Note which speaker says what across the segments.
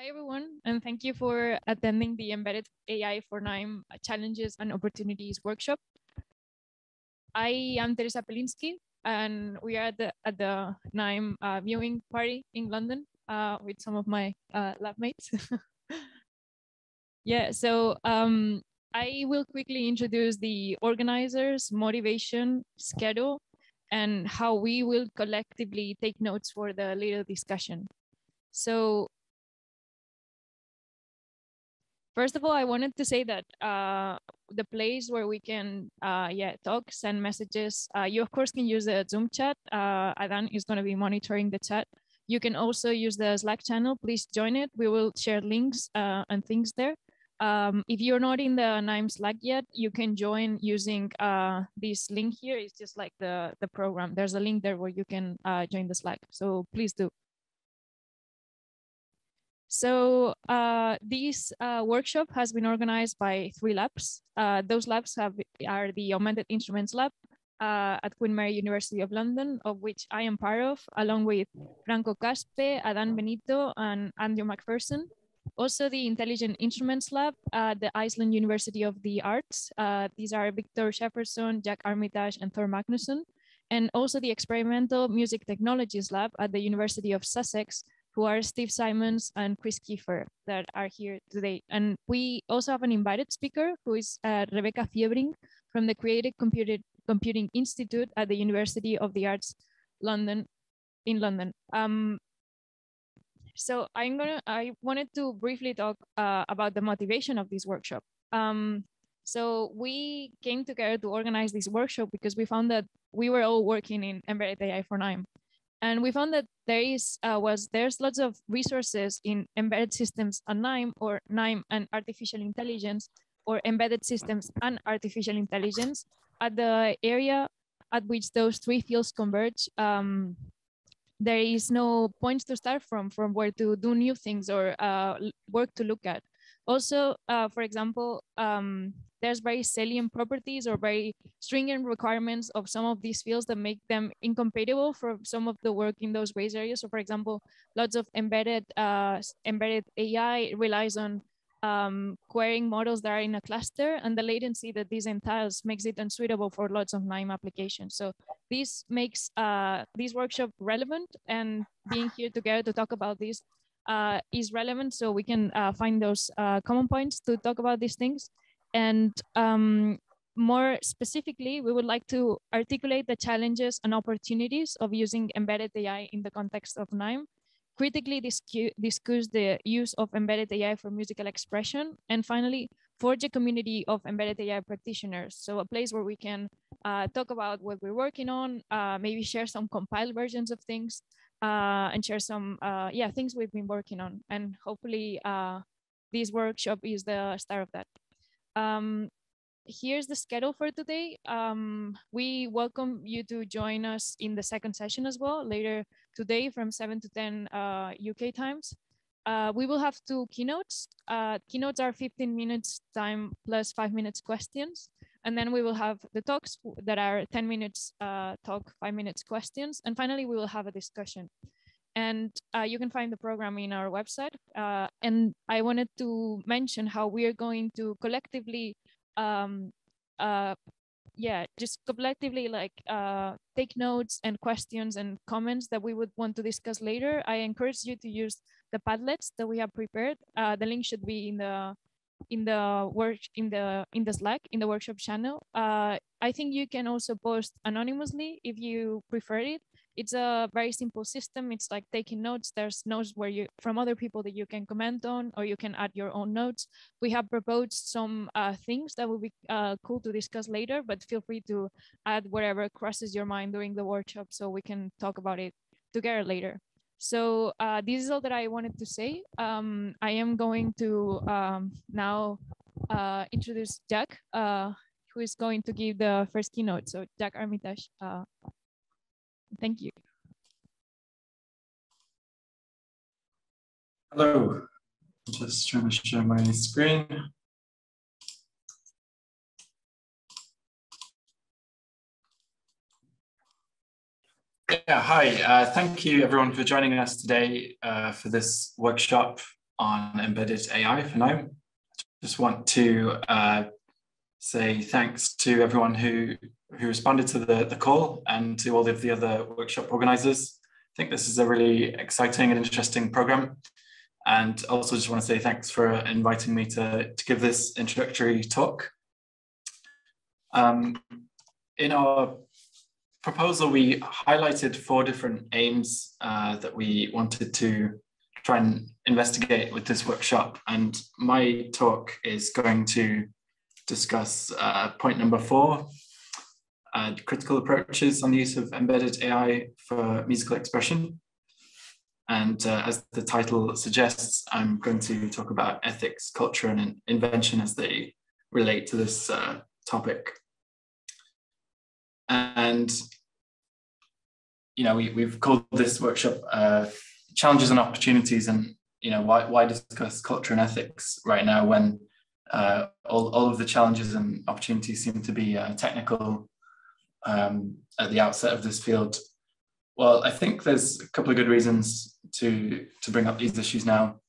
Speaker 1: Hi, everyone, and thank you for attending the Embedded AI for Nime Challenges and Opportunities workshop. I am Teresa Pelinsky, and we are at the Nime viewing party in London with some of my lab mates. Yeah, so I will quickly introduce the organizers, motivation, schedule, and how we will collectively take notes for the later discussion. So first of all, I wanted to say that the place where we can talk, send messages, you of course can use the Zoom chat. Adan is going to be monitoring the chat. You can also use the Slack channel. Please join it. We will share links and things there. If you're not in the Nime Slack yet, you can join using this link here. It's just like the program. There's a link there where you can join the Slack. So please do. So this workshop has been organized by 3 labs. Those labs are the Augmented Instruments Lab at Queen Mary University of London, of which I am part of, along with Franco Caspe, Adan Benito, and Andrew McPherson. Also the Intelligent Instruments Lab at the Iceland University of the Arts. These are Victor Shefferson, Jack Armitage, and Thor Magnusson. And also the Experimental Music Technologies Lab at the University of Sussex, who are Steve Simons and Chris Kiefer that are here today. And we also have an invited speaker who is Rebecca Fiebrink from the Creative Computing Institute at the University of the Arts in London. So I wanted to briefly talk about the motivation of this workshop. So we came together to organize this workshop because we found that we were all working in Embedded AI for Nime. And we found that there's lots of resources in embedded systems and Nime, or Nime and artificial intelligence, or embedded systems and artificial intelligence. At the area at which those 3 fields converge, there is no points to start from where to do new things or work to look at. Also, for example, there's very salient properties or very stringent requirements of some of these fields that make them incompatible for some of the work in those race areas. So for example, lots of embedded AI relies on querying models that are in a cluster, and the latency that this entails makes it unsuitable for lots of Nime applications. So this makes this workshop relevant, and being here together to talk about this is relevant, so we can find those common points to talk about these things. And more specifically, we would like to articulate the challenges and opportunities of using embedded AI in the context of Nime, critically discuss the use of embedded AI for musical expression, and finally, forge a community of embedded AI practitioners. So a place where we can talk about what we're working on, maybe share some compiled versions of things, and share some things we've been working on. And hopefully this workshop is the start of that. Here's the schedule for today. We welcome you to join us in the second session as well, later today from 7 to 10 UK times. We will have 2 keynotes. Keynotes are 15 minutes time plus 5 minutes questions. And then we will have the talks that are 10 minutes talk, 5 minutes questions. And finally, we will have a discussion. And you can find the program in our website. And I wanted to mention how we are going to collectively just collectively take notes and questions and comments that we would want to discuss later. I encourage you to use the Padlets that we have prepared. The link should be in the Slack, in the workshop channel. I think you can also post anonymously if you prefer it. It's a very simple system. It's like taking notes. There's notes where from other people that you can comment on, or you can add your own notes. We have proposed some things that will be cool to discuss later, but feel free to add whatever crosses your mind during the workshop so we can talk about it together later. So this is all that I wanted to say. I am going to now introduce Jack, who is going to give the first keynote. So Jack Armitage. Thank you.
Speaker 2: Hello, I'm just trying to share my screen. Yeah, hi. Thank you everyone for joining us today for this workshop. on embedded AI for now. Just want to say thanks to everyone who responded to the call and to all of the other workshop organizers. I think this is a really exciting and interesting program. And also just want to say thanks for inviting me to give this introductory talk. In our proposal, we highlighted 4 different aims that we wanted to try and investigate with this workshop. And my talk is going to discuss point number 4, critical approaches on the use of embedded AI for musical expression. And as the title suggests, I'm going to talk about ethics, culture, and invention as they relate to this topic. And, you know, we've called this workshop Challenges and Opportunities, and, you know, why discuss culture and ethics right now when all of the challenges and opportunities seem to be technical at the outset of this field? Well, I think there's a couple of good reasons to bring up these issues now.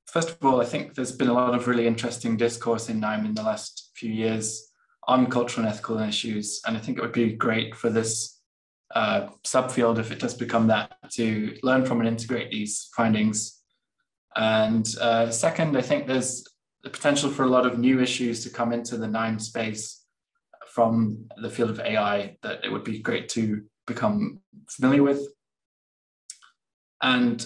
Speaker 2: First of all, I think there's been a lot of really interesting discourse in Nime in the last few years on cultural and ethical issues, and I think it would be great for this subfield, if it does become that, to learn from and integrate these findings. And second, I think there's the potential for a lot of new issues to come into the Nime space from the field of AI that it would be great to become familiar with. And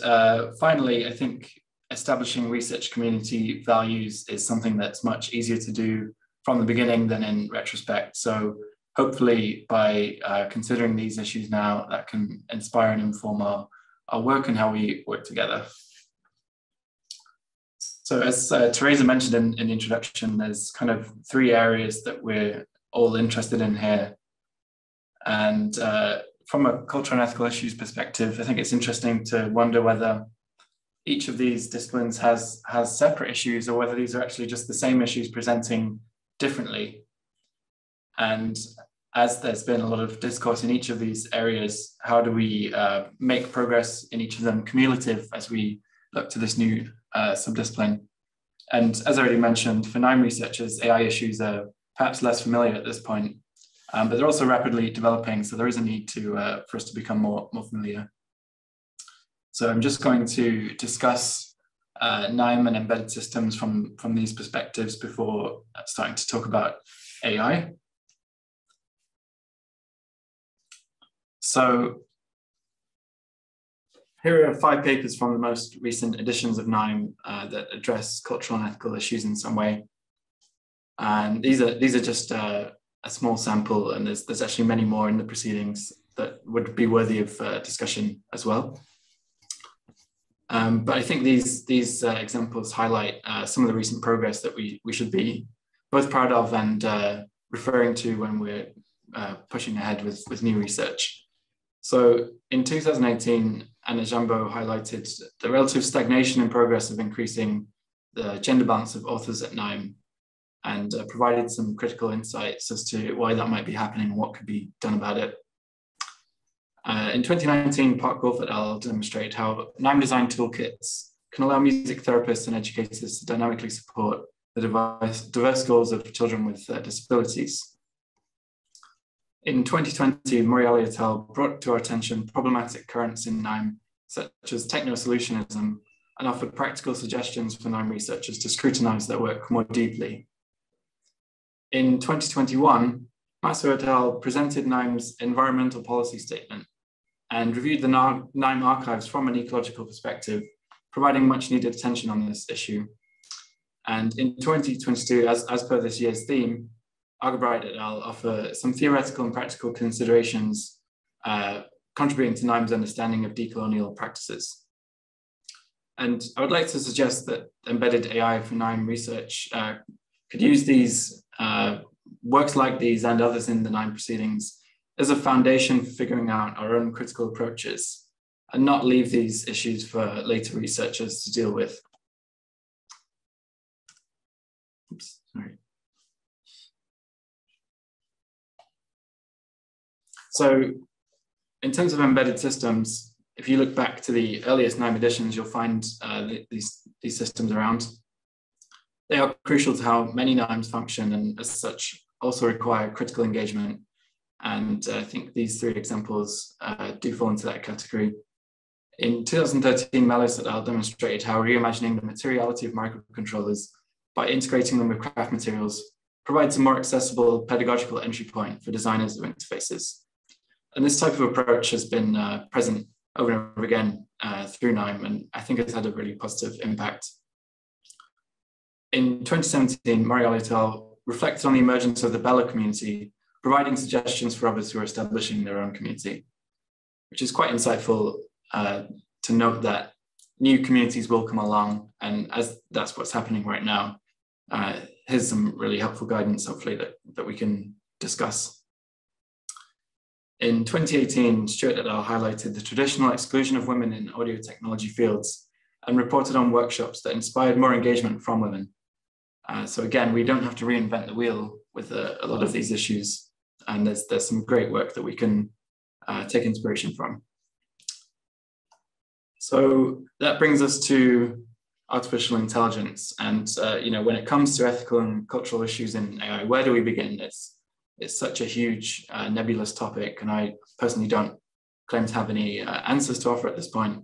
Speaker 2: finally, I think establishing research community values is something that's much easier to do from the beginning than in retrospect. So hopefully by considering these issues now, that can inspire and inform our work and how we work together. So as Teresa mentioned in the introduction, there's kind of 3 areas that we're all interested in here. And from a cultural and ethical issues perspective, I think it's interesting to wonder whether each of these disciplines has separate issues, or whether these are actually just the same issues presenting differently. And as there's been a lot of discourse in each of these areas, how do we make progress in each of them cumulative as we look to this new subdiscipline? And as I already mentioned, for Nime researchers, AI issues are perhaps less familiar at this point, but they're also rapidly developing, so there is a need for us to become more familiar. So I'm just going to discuss Nime and embedded systems from these perspectives before starting to talk about AI. So here are 5 papers from the most recent editions of Nime that address cultural and ethical issues in some way. And these are just a small sample, and there's actually many more in the proceedings that would be worthy of discussion as well. But I think these examples highlight some of the recent progress that we should be both proud of and referring to when we're pushing ahead with new research. So in 2018, Anna Jambo highlighted the relative stagnation in progress of increasing the gender balance of authors at Nime, and provided some critical insights as to why that might be happening and what could be done about it. In 2019, Park Wolf et al. Demonstrated how Nime design toolkits can allow music therapists and educators to dynamically support the diverse goals of children with disabilities. In 2020, Moriali et al. Brought to our attention problematic currents in Nime, such as techno-solutionism, and offered practical suggestions for Nime researchers to scrutinize their work more deeply. In 2021, Masso et al. Presented Nime's environmental policy statement and reviewed the Nime archives from an ecological perspective, providing much needed attention on this issue. And in 2022, as per this year's theme, Armitage et al. Offer some theoretical and practical considerations contributing to Nime's understanding of decolonial practices. And I would like to suggest that embedded AI for Nime research could use these works like these and others in the Nime proceedings as a foundation for figuring out our own critical approaches, and not leave these issues for later researchers to deal with. Oops, sorry. So in terms of embedded systems, if you look back to the earliest Nime editions, you'll find these systems around. They are crucial to how many Nimes function, and as such also require critical engagement. And I think these three examples do fall into that category. In 2013, Mellis et al. Demonstrated how reimagining the materiality of microcontrollers by integrating them with craft materials provides a more accessible pedagogical entry point for designers of interfaces. And this type of approach has been present over and over again through Nime, and I think it's had a really positive impact. In 2017, Morial et al. Reflected on the emergence of the Bella community, providing suggestions for others who are establishing their own community, which is quite insightful to note that new communities will come along, and as that's what's happening right now, here's some really helpful guidance, hopefully, that we can discuss. In 2018, Stuart et al. Highlighted the traditional exclusion of women in audio technology fields and reported on workshops that inspired more engagement from women. So again, we don't have to reinvent the wheel with a lot of these issues, and there's some great work that we can take inspiration from. So that brings us to artificial intelligence, and when it comes to ethical and cultural issues in AI, where do we begin? It's such a huge nebulous topic, and I personally don't claim to have any answers to offer at this point.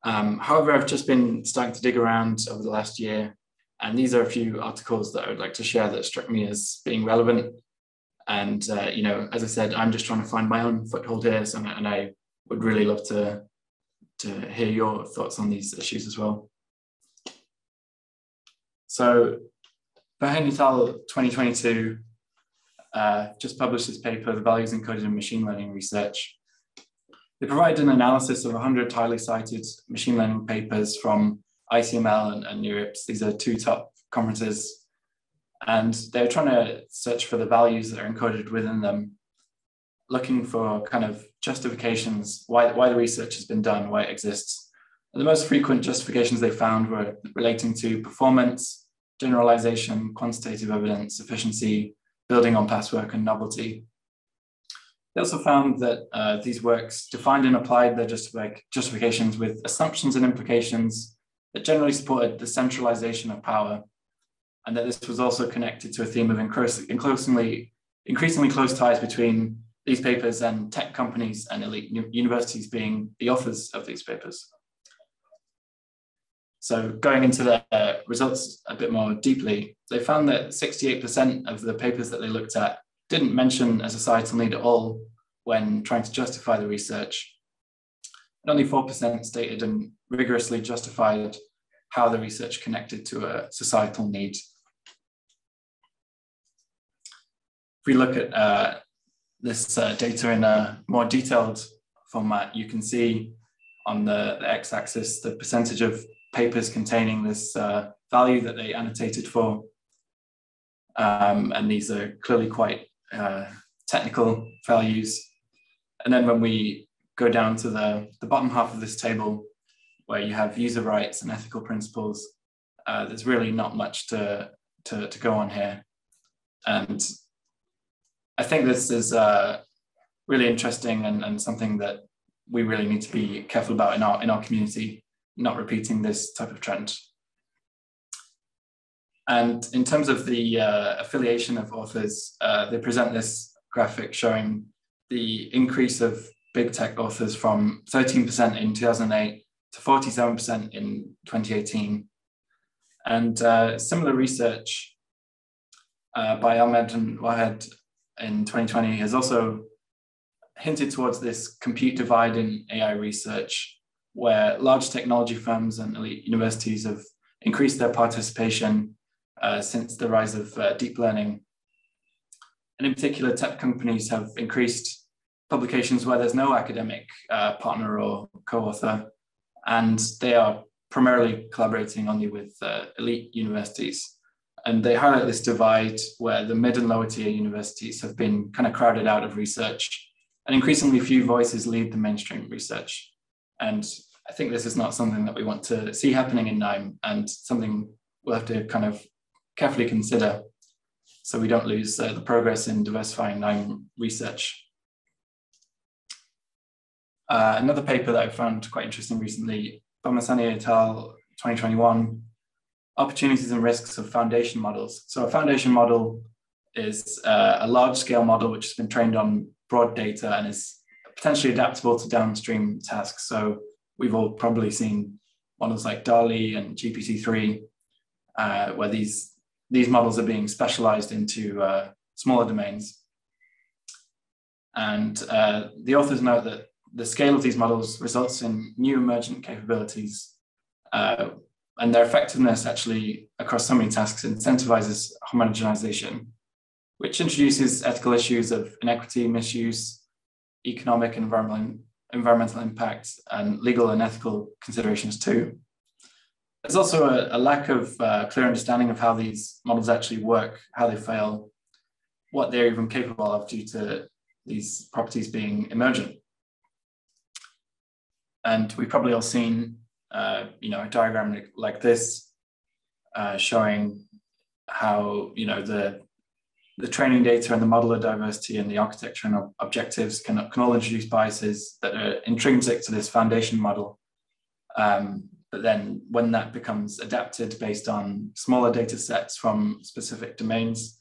Speaker 2: However, I've just been starting to dig around over the last year, and these are a few articles that I would like to share that struck me as being relevant. And as I said, I'm just trying to find my own foothold here, and I would really love to hear your thoughts on these issues as well. So, Verheyen et al. 2022 just published this paper, The Values Encoded in Machine Learning Research. They provide an analysis of 100 highly cited machine learning papers from ICML and NeurIPS. These are two top conferences. And they're trying to search for the values that are encoded within them, looking for kind of justifications, why the research has been done, why it exists. And the most frequent justifications they found were relating to performance, generalization, quantitative evidence, efficiency, building on past work, and novelty. They also found that these works defined and applied their justifications with assumptions and implications that generally supported the centralization of power, and that this was also connected to a theme of increasingly close ties between these papers and tech companies and elite universities being the authors of these papers. So going into the results a bit more deeply, they found that 68% of the papers that they looked at didn't mention a societal need at all when trying to justify the research. And only 4% stated and rigorously justified how the research connected to a societal need. If we look at this data in a more detailed format, you can see on the x-axis the percentage of papers containing this value that they annotated for. And these are clearly quite technical values. And then when we go down to the bottom half of this table, where you have user rights and ethical principles, there's really not much to go on here. And I think this is really interesting and something that we really need to be careful about in our community, not repeating this type of trend. And in terms of the affiliation of authors, they present this graphic showing the increase of big tech authors from 13% in 2008 to 47% in 2018. And similar research by Ahmed and Wahed in 2020 has also hinted towards this compute divide in AI research, where large technology firms and elite universities have increased their participation since the rise of deep learning. And in particular, tech companies have increased publications where there's no academic partner or co-author, and they are primarily collaborating only with elite universities. And they highlight this divide where the mid and lower tier universities have been kind of crowded out of research, and increasingly few voices lead the mainstream research. And I think this is not something that we want to see happening in Nime, and something we'll have to kind of carefully consider so we don't lose the progress in diversifying Nime research. Another paper that I found quite interesting recently, Bomasani et al. 2021, Opportunities and Risks of Foundation Models. So a foundation model is a large-scale model which has been trained on broad data and is potentially adaptable to downstream tasks. So we've all probably seen models like DALL-E and GPT-3, where these models are being specialized into smaller domains. And the authors note that the scale of these models results in new emergent capabilities, and their effectiveness actually across so many tasks incentivizes homogenization, which introduces ethical issues of inequity, misuse, economic and environmental impact, and legal and ethical considerations too. There's also a lack of clear understanding of how these models actually work, how they fail, what they're even capable of due to these properties being emergent. And we've probably all seen a diagram like this showing how the training data and the modeler diversity and the architecture and objectives can all introduce biases that are intrinsic to this foundation model. But then when that becomes adapted based on smaller data sets from specific domains,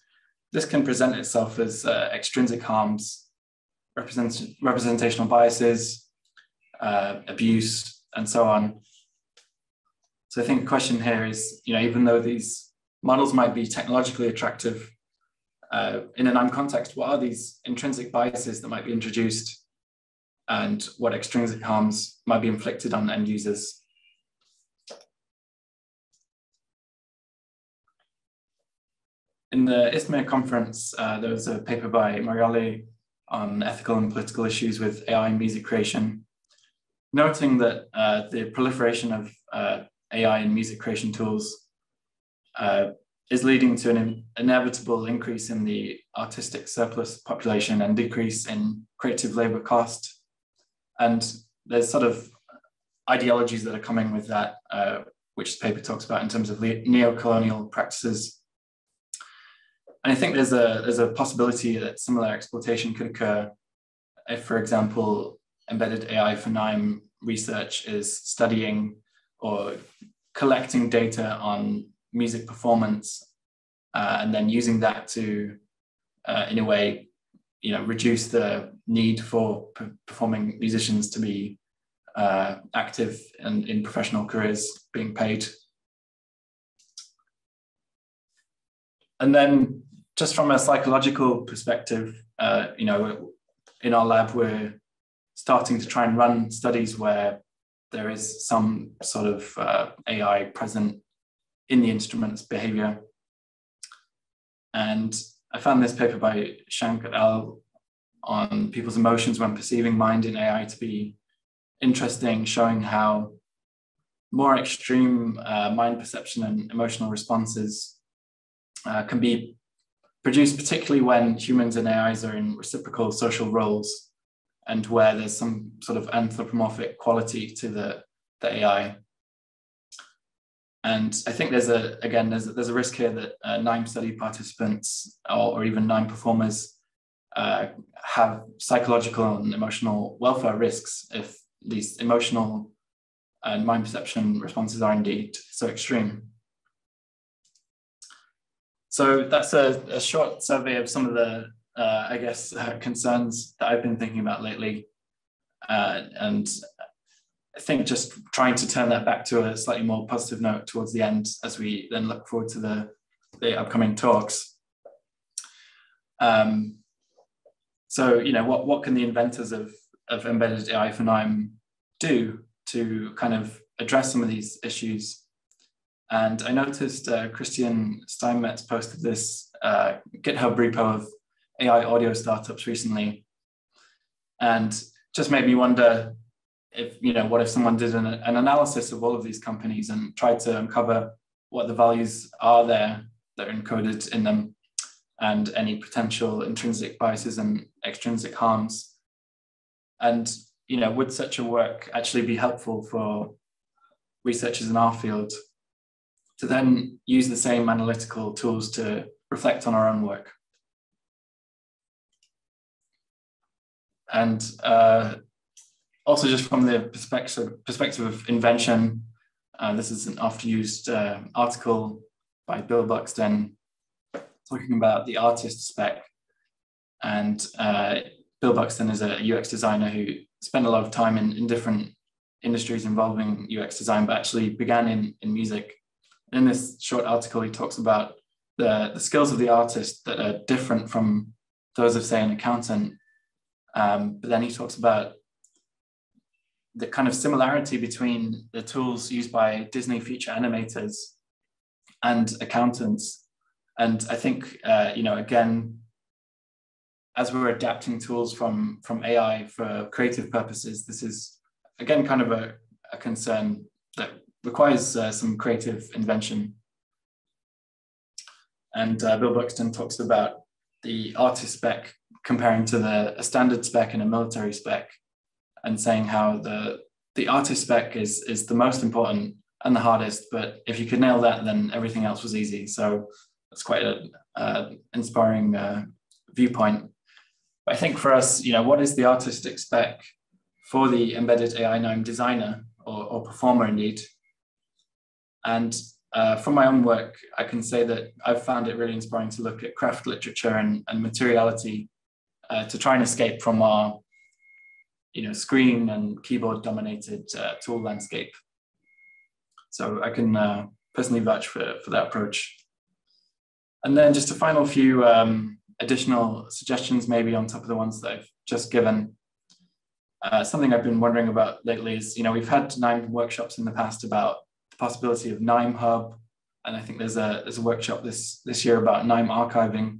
Speaker 2: this can present itself as extrinsic harms, representational biases, abuse, and so on. So I think the question here is, even though these models might be technologically attractive, in a Nime context, what are these intrinsic biases that might be introduced, and what extrinsic harms might be inflicted on end users? In the ISMIR conference, there was a paper by Mariale on ethical and political issues with AI and music creation, noting that the proliferation of AI and music creation tools is leading to an inevitable increase in the artistic surplus population and decrease in creative labor cost. And there's sort of ideologies that are coming with that, which the paper talks about in terms of neo-colonial practices. And I think there's a possibility that similar exploitation could occur if, for example, embedded AI for Nime research is studying or collecting data on music performance and then using that to, in a way, reduce the need for performing musicians to be active and in professional careers being paid. And then just from a psychological perspective, in our lab, we're starting to try and run studies where there is some sort of AI present in the instrument's behavior. And I found this paper by Shank et al. On people's emotions when perceiving mind in AI to be interesting, showing how more extreme mind perception and emotional responses can be produced, particularly when humans and AIs are in reciprocal social roles and where there's some sort of anthropomorphic quality to the AI. And I think there's a risk here that Nime study participants or even Nime performers have psychological and emotional welfare risks if these emotional and mind perception responses are indeed so extreme. So that's a short survey of some of the, concerns that I've been thinking about lately. And I think just trying to turn that back to a slightly more positive note towards the end as we then look forward to the upcoming talks. So, what can the inventors of embedded AI for Nime do to kind of address some of these issues? And I noticed Christian Steinmetz posted this GitHub repo of AI audio startups recently, and just made me wonder if, what if someone did an analysis of all of these companies and tried to uncover what the values are there that are encoded in them and any potential intrinsic biases and extrinsic harms. And, would such a work actually be helpful for researchers in our field to then use the same analytical tools to reflect on our own work? And also just from the perspective of invention, this is an oft-used article by Bill Buxton talking about the artist spec. And Bill Buxton is a UX designer who spent a lot of time in different industries involving UX design, but actually began in music. In this short article, he talks about the skills of the artist that are different from those of, say, an accountant. But then he talks about the kind of similarity between the tools used by Disney feature animators and accountants. And I think, again, as we're adapting tools from AI for creative purposes, this is, again, kind of a concern that requires some creative invention. And Bill Buxton talks about the artist spec comparing to a standard spec and a military spec, and saying how the artist spec is the most important and the hardest, but if you could nail that, then everything else was easy. So that's quite an inspiring viewpoint. But I think for us, what is the artistic spec for the embedded AI Nime designer or performer indeed? And from my own work, I can say that I've found it really inspiring to look at craft literature and materiality to try and escape from our screen and keyboard dominated tool landscape. So I can personally vouch for that approach. And then just a final few additional suggestions, maybe on top of the ones that I've just given. Something I've been wondering about lately is, we've had Nime workshops in the past about the possibility of Nime Hub, and I think there's a workshop this year about Nime archiving.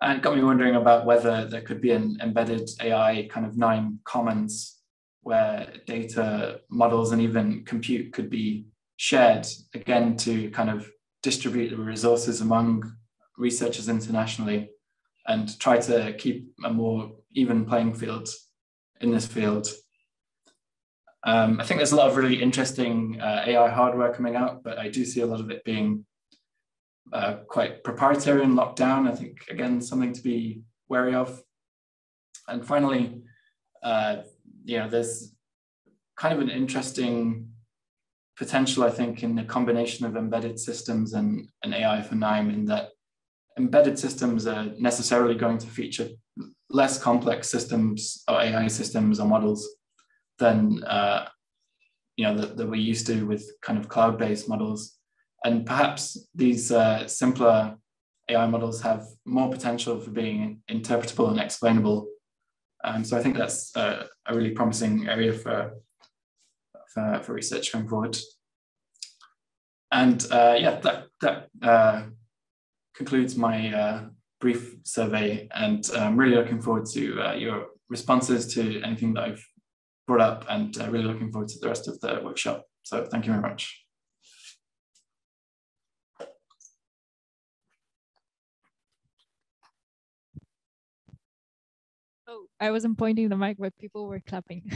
Speaker 2: And it got me wondering about whether there could be an embedded AI kind of Nime commons where data, models, and even compute could be shared, again, to kind of distribute the resources among researchers internationally and try to keep a more even playing field in this field. I think there's a lot of really interesting AI hardware coming out, but I do see a lot of it being quite proprietary and locked down. I think, again, something to be wary of. And finally, there's kind of an interesting potential, I think, in the combination of embedded systems and AI for Nime, in that embedded systems are necessarily going to feature less complex systems or AI systems or models than that we're used to with kind of cloud-based models. And perhaps these simpler AI models have more potential for being interpretable and explainable. So I think that's a really promising area for research going forward. And that concludes my brief survey. And I'm really looking forward to your responses to anything that I've brought up, and really looking forward to the rest of the workshop. So thank you very much.
Speaker 1: Oh, I wasn't pointing the mic, but people were clapping.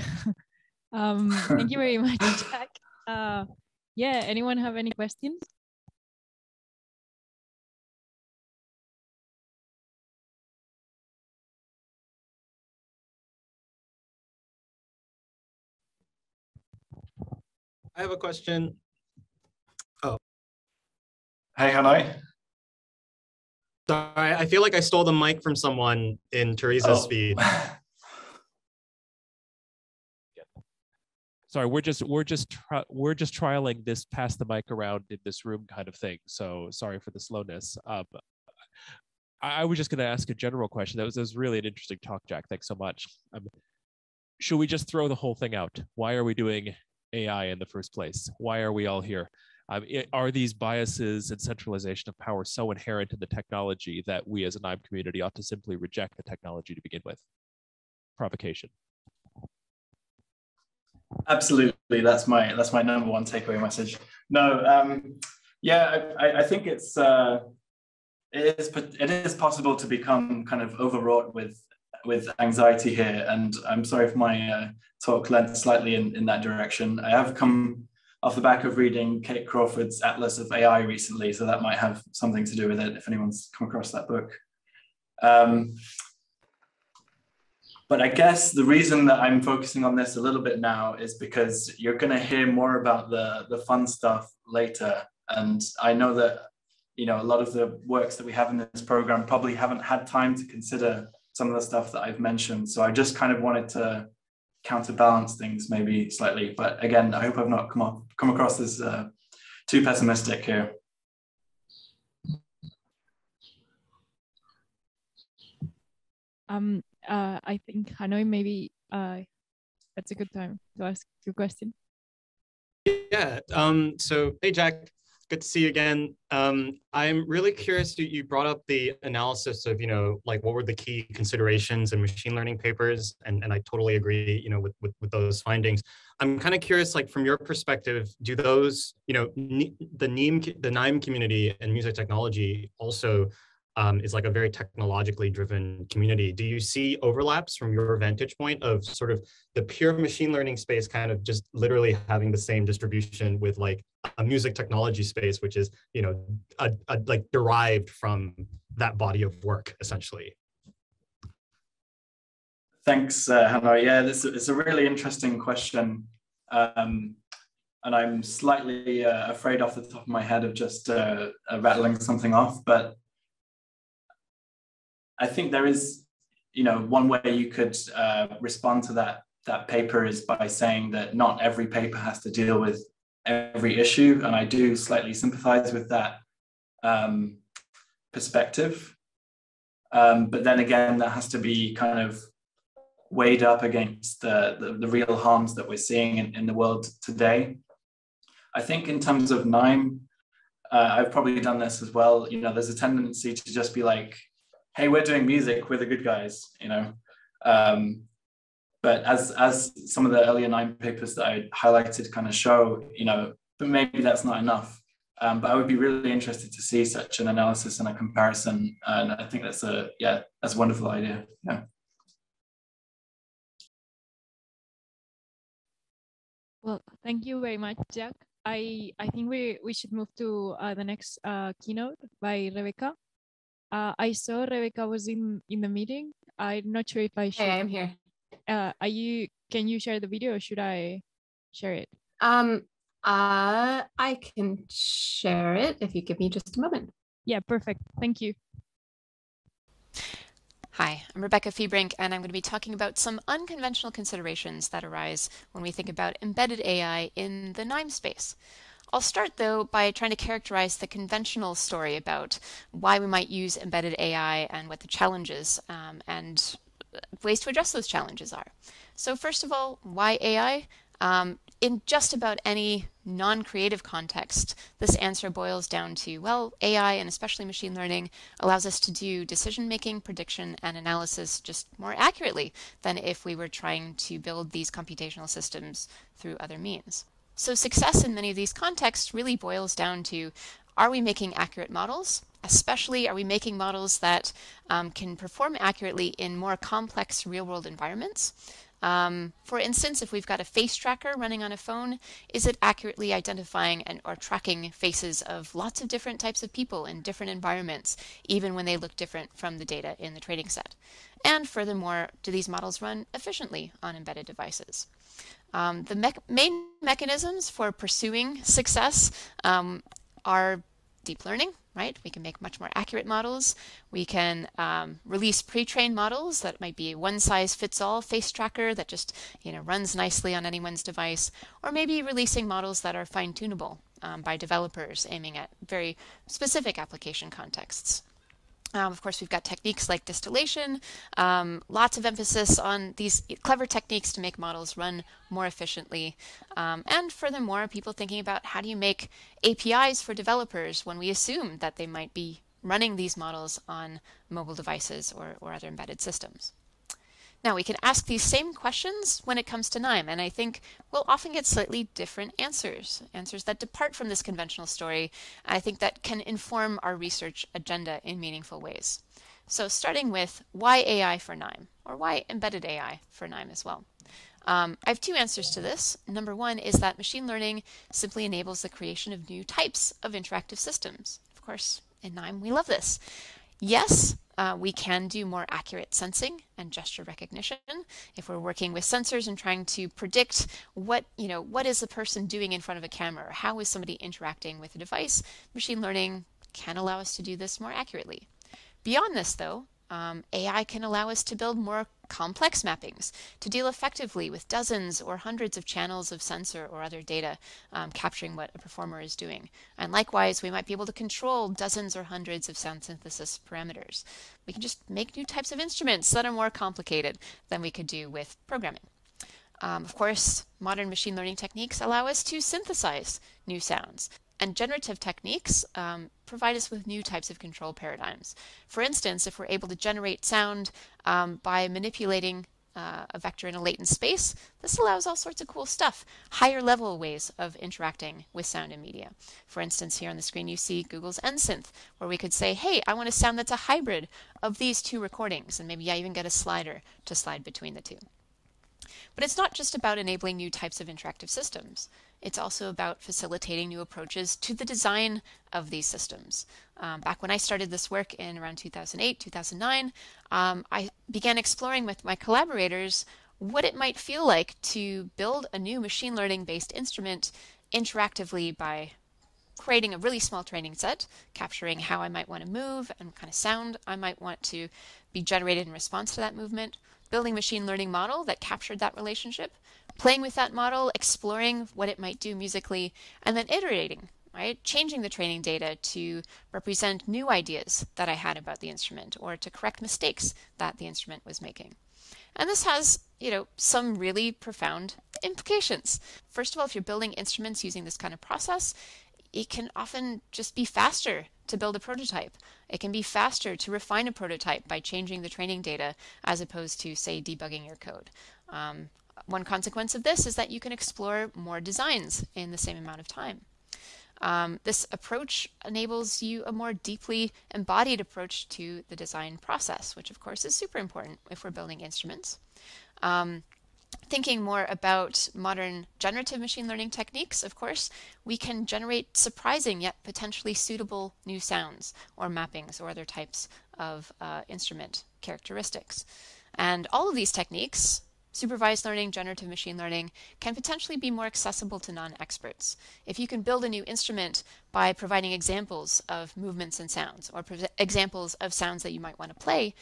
Speaker 1: Thank you very much, Jack. Yeah, anyone have any questions?
Speaker 3: I have a question. Oh.
Speaker 2: Hey, Hanoi.
Speaker 3: Sorry, I feel like I stole the mic from someone in Teresa's feed.
Speaker 4: Sorry, we're just trialing this pass the mic around in this room kind of thing. So sorry for the slowness. I was just going to ask a general question. That was really an interesting talk, Jack. Thanks so much. Should we just throw the whole thing out? Why are we doing AI in the first place? Why are we all here? Are these biases and centralization of power so inherent in the technology that we as a Nime community ought to simply reject the technology to begin with? Provocation.
Speaker 2: Absolutely, that's my number one takeaway message. No, yeah, I think it is possible to become kind of overwrought with anxiety here, and I'm sorry if my talk led slightly in that direction. I have come off the back of reading Kate Crawford's Atlas of AI recently, so that might have something to do with it if anyone's come across that book. But I guess the reason that I'm focusing on this a little bit now is because you're going to hear more about the fun stuff later. And I know that, you know, a lot of the works that we have in this program probably haven't had time to consider some of the stuff that I've mentioned. So I just kind of wanted to counterbalance things maybe slightly. But again, I hope I've not come across as too pessimistic here.
Speaker 1: I think Hanoi, maybe that's a good time to ask your question.
Speaker 3: Yeah. So, hey, Jack, good to see you again. I'm really curious. You brought up the analysis of, you know, like what were the key considerations in machine learning papers, and I totally agree, you know, with those findings. I'm kind of curious, like from your perspective, do those, you know, the Nime community and music technology also is like a very technologically driven community. Do you see overlaps from your vantage point of sort of the pure machine learning space kind of just literally having the same distribution with like a music technology space, which is, you know, like derived from that body of work, essentially?
Speaker 2: Thanks, Hanoi. Yeah, it's a really interesting question. And I'm slightly afraid off the top of my head of just rattling something off, but I think there is, you know, one way you could respond to that paper is by saying that not every paper has to deal with every issue. And I do slightly sympathize with that perspective. But then again, that has to be kind of weighed up against the real harms that we're seeing in the world today. I think in terms of Nime, I've probably done this as well. You know, there's a tendency to just be like, hey, we're doing music, we're the good guys, you know. But as some of the earlier Nime papers that I highlighted kind of show, you know, but maybe that's not enough. But I would be really interested to see such an analysis and a comparison. And I think that's a wonderful idea. Yeah.
Speaker 1: Well, thank you very much, Jack. I think we should move to the next keynote by Rebecca. I saw Rebecca was in the meeting. I'm not sure if I should.
Speaker 5: Hey, I'm here.
Speaker 1: Can you share the video or should I share it?
Speaker 5: I can share it if you give me just a moment.
Speaker 1: Yeah, perfect. Thank you.
Speaker 6: Hi, I'm Rebecca Fiebrink, and I'm going to be talking about some unconventional considerations that arise when we think about embedded AI in the Nime space. I'll start, though, by trying to characterize the conventional story about why we might use embedded AI and what the challenges and ways to address those challenges are. So first of all, why AI? In just about any non-creative context, this answer boils down to, well, AI and especially machine learning allows us to do decision-making, prediction, and analysis just more accurately than if we were trying to build these computational systems through other means. So success in many of these contexts really boils down to, are we making accurate models? Especially, are we making models that can perform accurately in more complex real-world environments? For instance, if we've got a face tracker running on a phone, is it accurately identifying or tracking faces of lots of different types of people in different environments, even when they look different from the data in the training set? And furthermore, do these models run efficiently on embedded devices? The main mechanisms for pursuing success are deep learning, right? We can make much more accurate models. We can release pre-trained models that might be a one-size-fits-all face tracker that just runs nicely on anyone's device, or maybe releasing models that are fine-tunable by developers aiming at very specific application contexts. Of course, we've got techniques like distillation, lots of emphasis on these clever techniques to make models run more efficiently. And furthermore, people thinking about how do you make APIs for developers when we assume that they might be running these models on mobile devices or other embedded systems. Now, we can ask these same questions when it comes to Nime, and I think we'll often get slightly different answers that depart from this conventional story, and I think that can inform our research agenda in meaningful ways. So starting with why AI for Nime, or why embedded AI for Nime as well. I have two answers to this. Number one is that machine learning simply enables the creation of new types of interactive systems. Of course, in Nime, we love this. Yes, we can do more accurate sensing and gesture recognition if we're working with sensors and trying to predict what is the person doing in front of a camera, or how is somebody interacting with a device. Machine learning can allow us to do this more accurately. Beyond this, though, AI can allow us to build more complex mappings to deal effectively with dozens or hundreds of channels of sensor or other data capturing what a performer is doing. And likewise, we might be able to control dozens or hundreds of sound synthesis parameters. We can just make new types of instruments that are more complicated than we could do with programming. Of course, modern machine learning techniques allow us to synthesize new sounds. And generative techniques provide us with new types of control paradigms. For instance, if we're able to generate sound by manipulating a vector in a latent space, this allows all sorts of cool stuff, higher level ways of interacting with sound and media. For instance, here on the screen you see Google's NSynth, where we could say, hey, I want a sound that's a hybrid of these two recordings, and maybe I even get a slider to slide between the two. But it's not just about enabling new types of interactive systems. It's also about facilitating new approaches to the design of these systems. Back when I started this work in around 2008, 2009, I began exploring with my collaborators what it might feel like to build a new machine learning-based instrument interactively by creating a really small training set, capturing how I might want to move and what kind of sound I might want to be generated in response to that movement, building a machine learning model that captured that relationship, playing with that model, exploring what it might do musically, and then iterating, right? Changing the training data to represent new ideas that I had about the instrument or to correct mistakes that the instrument was making. And this has, some really profound implications. First of all, if you're building instruments using this kind of process, it can often just be faster to build a prototype. It can be faster to refine a prototype by changing the training data as opposed to, say, debugging your code. One consequence of this is that you can explore more designs in the same amount of time. This approach enables you a more deeply embodied approach to the design process, which of course is super important if we're building instruments. Thinking more about modern generative machine learning techniques, of course, we can generate surprising yet potentially suitable new sounds or mappings or other types of instrument characteristics. And all of these techniques, supervised learning, generative machine learning, can potentially be more accessible to non-experts. If you can build a new instrument by providing examples of movements and sounds or examples of sounds that you might want to play,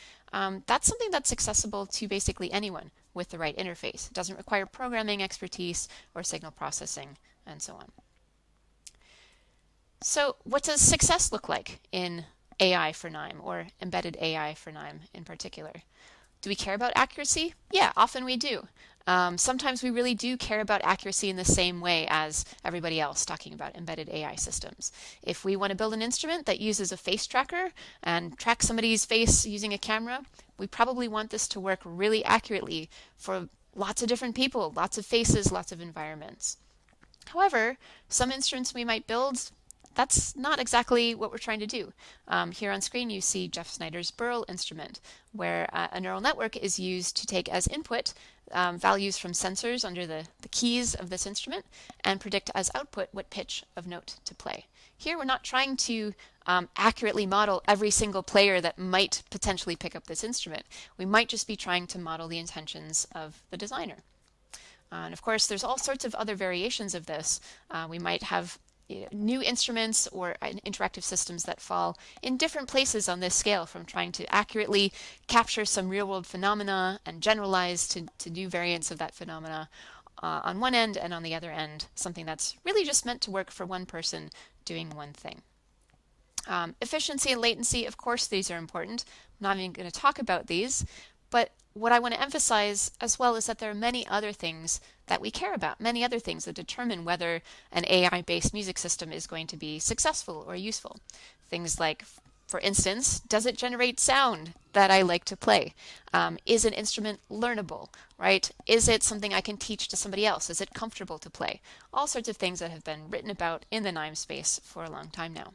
Speaker 6: that's something that's accessible to basically anyone with the right interface. It doesn't require programming expertise or signal processing and so on. So what does success look like in AI for Nime or embedded AI for Nime in particular? Do we care about accuracy? Yeah, often we do. Sometimes we really do care about accuracy in the same way as everybody else talking about embedded AI systems. If we want to build an instrument that uses a face tracker and tracks somebody's face using a camera, we probably want this to work really accurately for lots of different people, lots of faces, lots of environments. However, some instruments we might build, that's not exactly what we're trying to do. Here on screen you see Jeff Snyder's Burl instrument, where a neural network is used to take as input values from sensors under the keys of this instrument and predict as output what pitch of note to play. Here we're not trying to accurately model every single player that might potentially pick up this instrument. We might just be trying to model the intentions of the designer. And of course, there's all sorts of other variations of this. We might have new instruments or interactive systems that fall in different places on this scale, from trying to accurately capture some real-world phenomena and generalize to new variants of that phenomena on one end, and on the other end, something that's really just meant to work for one person doing one thing. Efficiency and latency, of course, these are important. I'm not even going to talk about these, but what I want to emphasize as well is that there are many other things that we care about, many other things that determine whether an AI-based music system is going to be successful or useful. Things like, for instance, does it generate sound that I like to play? Is an instrument learnable, right? Is it something I can teach to somebody else? Is it comfortable to play? All sorts of things that have been written about in the Nime space for a long time now.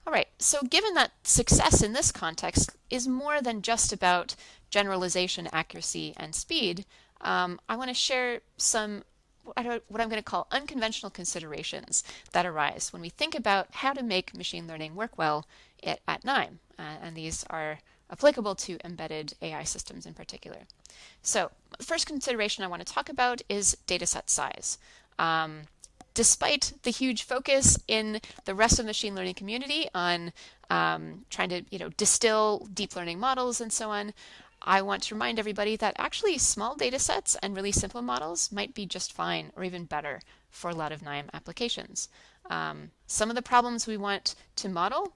Speaker 6: All right, so given that success in this context is more than just about generalization, accuracy, and speed, I want to share some what I'm going to call unconventional considerations that arise when we think about how to make machine learning work well at Nime. And these are applicable to embedded AI systems in particular. So the first consideration I want to talk about is dataset size. Despite the huge focus in the rest of the machine learning community on trying to distill deep learning models and so on, I want to remind everybody that actually small data sets and really simple models might be just fine or even better for a lot of Nime applications. Some of the problems we want to model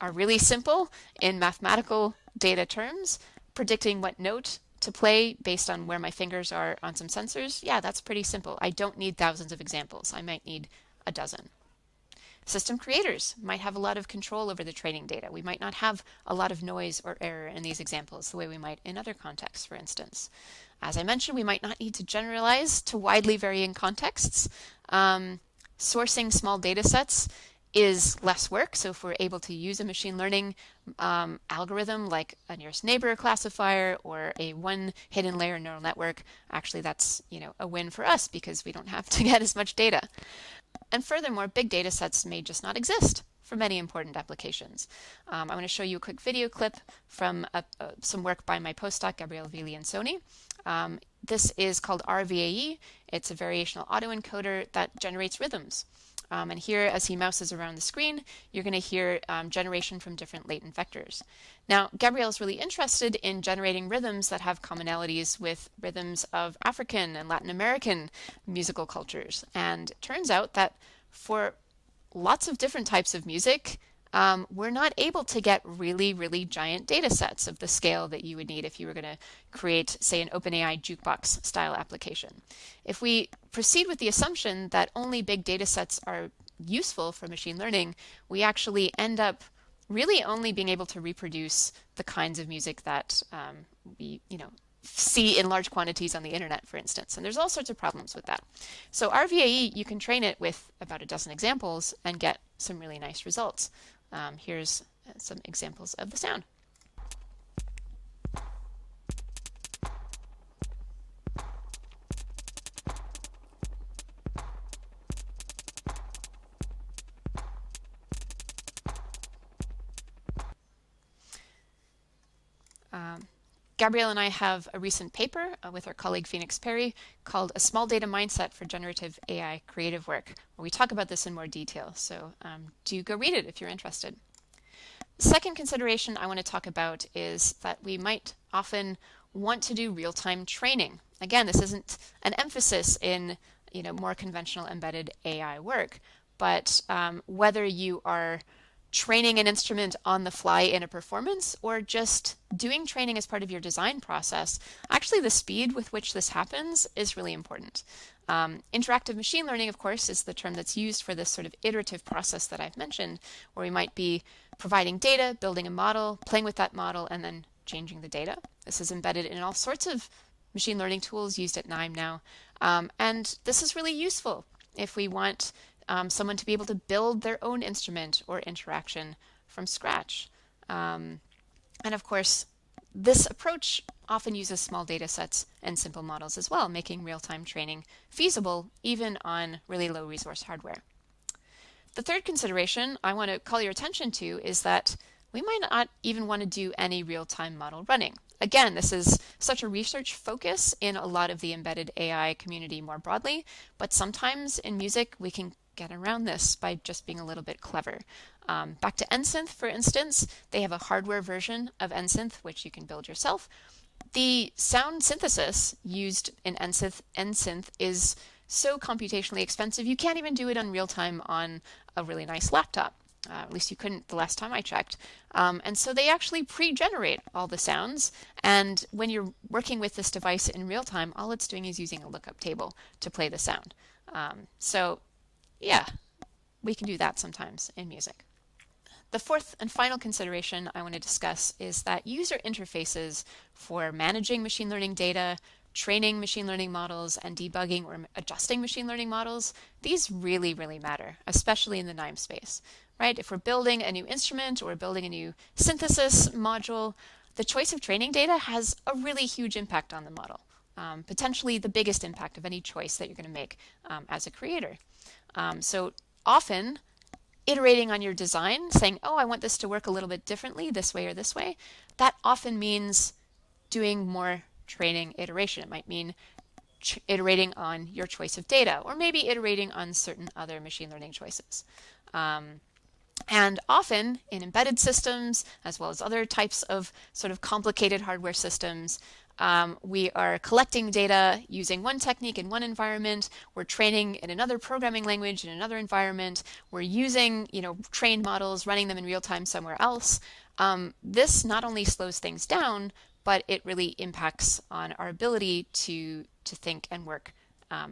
Speaker 6: are really simple in mathematical data terms. Predicting what note to play based on where my fingers are on some sensors, yeah, that's pretty simple. I don't need thousands of examples. I might need a dozen. System creators might have a lot of control over the training data. We might not have a lot of noise or error in these examples the way we might in other contexts, for instance. As I mentioned, we might not need to generalize to widely varying contexts. Sourcing small data sets is less work, so if we're able to use a machine learning algorithm like a nearest neighbor classifier or a one hidden layer neural network, actually that's a win for us because we don't have to get as much data. And furthermore, big data sets may just not exist for many important applications. I want to show you a quick video clip from some work by my postdoc, Gabriele Vigliansoni. This is called RVAE. It's a variational autoencoder that generates rhythms. And here, as he mouses around the screen, you're going to hear generation from different latent vectors. Now, Gabriele is really interested in generating rhythms that have commonalities with rhythms of African and Latin American musical cultures. And it turns out that for lots of different types of music, we're not able to get really, really giant data sets of the scale that you would need if you were going to create, say, an OpenAI jukebox style application. If we proceed with the assumption that only big data sets are useful for machine learning, we actually end up really only being able to reproduce the kinds of music that we, see in large quantities on the internet, for instance. And there's all sorts of problems with that. So RVAE, you can train it with about a dozen examples and get some really nice results. Here's some examples of the sound. Gabriele and I have a recent paper with our colleague Phoenix Perry called A Small Data Mindset for Generative AI Creative Work, where we talk about this in more detail. So do go read it if you're interested. The second consideration I want to talk about is that we might often want to do real-time training. Again, this isn't an emphasis in more conventional embedded AI work, but whether you are training an instrument on the fly in a performance or just doing training as part of your design process, actually the speed with which this happens is really important. Interactive machine learning, of course, is the term that's used for this sort of iterative process that I've mentioned, where we might be providing data, building a model, playing with that model, and then changing the data. This is embedded in all sorts of machine learning tools used at Nime now. And this is really useful if we want someone to be able to build their own instrument or interaction from scratch. And of course, this approach often uses small data sets and simple models as well, making real-time training feasible even on really low resource hardware. The third consideration I want to call your attention to is that we might not even want to do any real-time model running. Again, this is such a research focus in a lot of the embedded AI community more broadly, but sometimes in music we can get around this by just being a little bit clever. Back to NSynth, for instance, they have a hardware version of NSynth, which you can build yourself. The sound synthesis used in NSynth is so computationally expensive, you can't even do it on real time on a really nice laptop. At least you couldn't the last time I checked. And so they actually pre-generate all the sounds. And when you're working with this device in real time, all it's doing is using a lookup table to play the sound. So yeah, we can do that sometimes in music. The fourth and final consideration I want to discuss is that user interfaces for managing machine learning data, training machine learning models, and debugging or adjusting machine learning models, these really, really matter, especially in the Nime space, right? If we're building a new instrument or building a new synthesis module, the choice of training data has a really huge impact on the model. potentially the biggest impact of any choice that you're going to make as a creator. So often, iterating on your design, saying, oh, I want this to work a little bit differently, this way or this way, that often means doing more training iteration. It might mean iterating on your choice of data, or maybe iterating on certain other machine learning choices. And often in embedded systems, as well as other types of sort of complicated hardware systems, we are collecting data using one technique in one environment. We're training in another programming language in another environment. We're using, trained models, running them in real time somewhere else. This not only slows things down, but it really impacts on our ability to think and work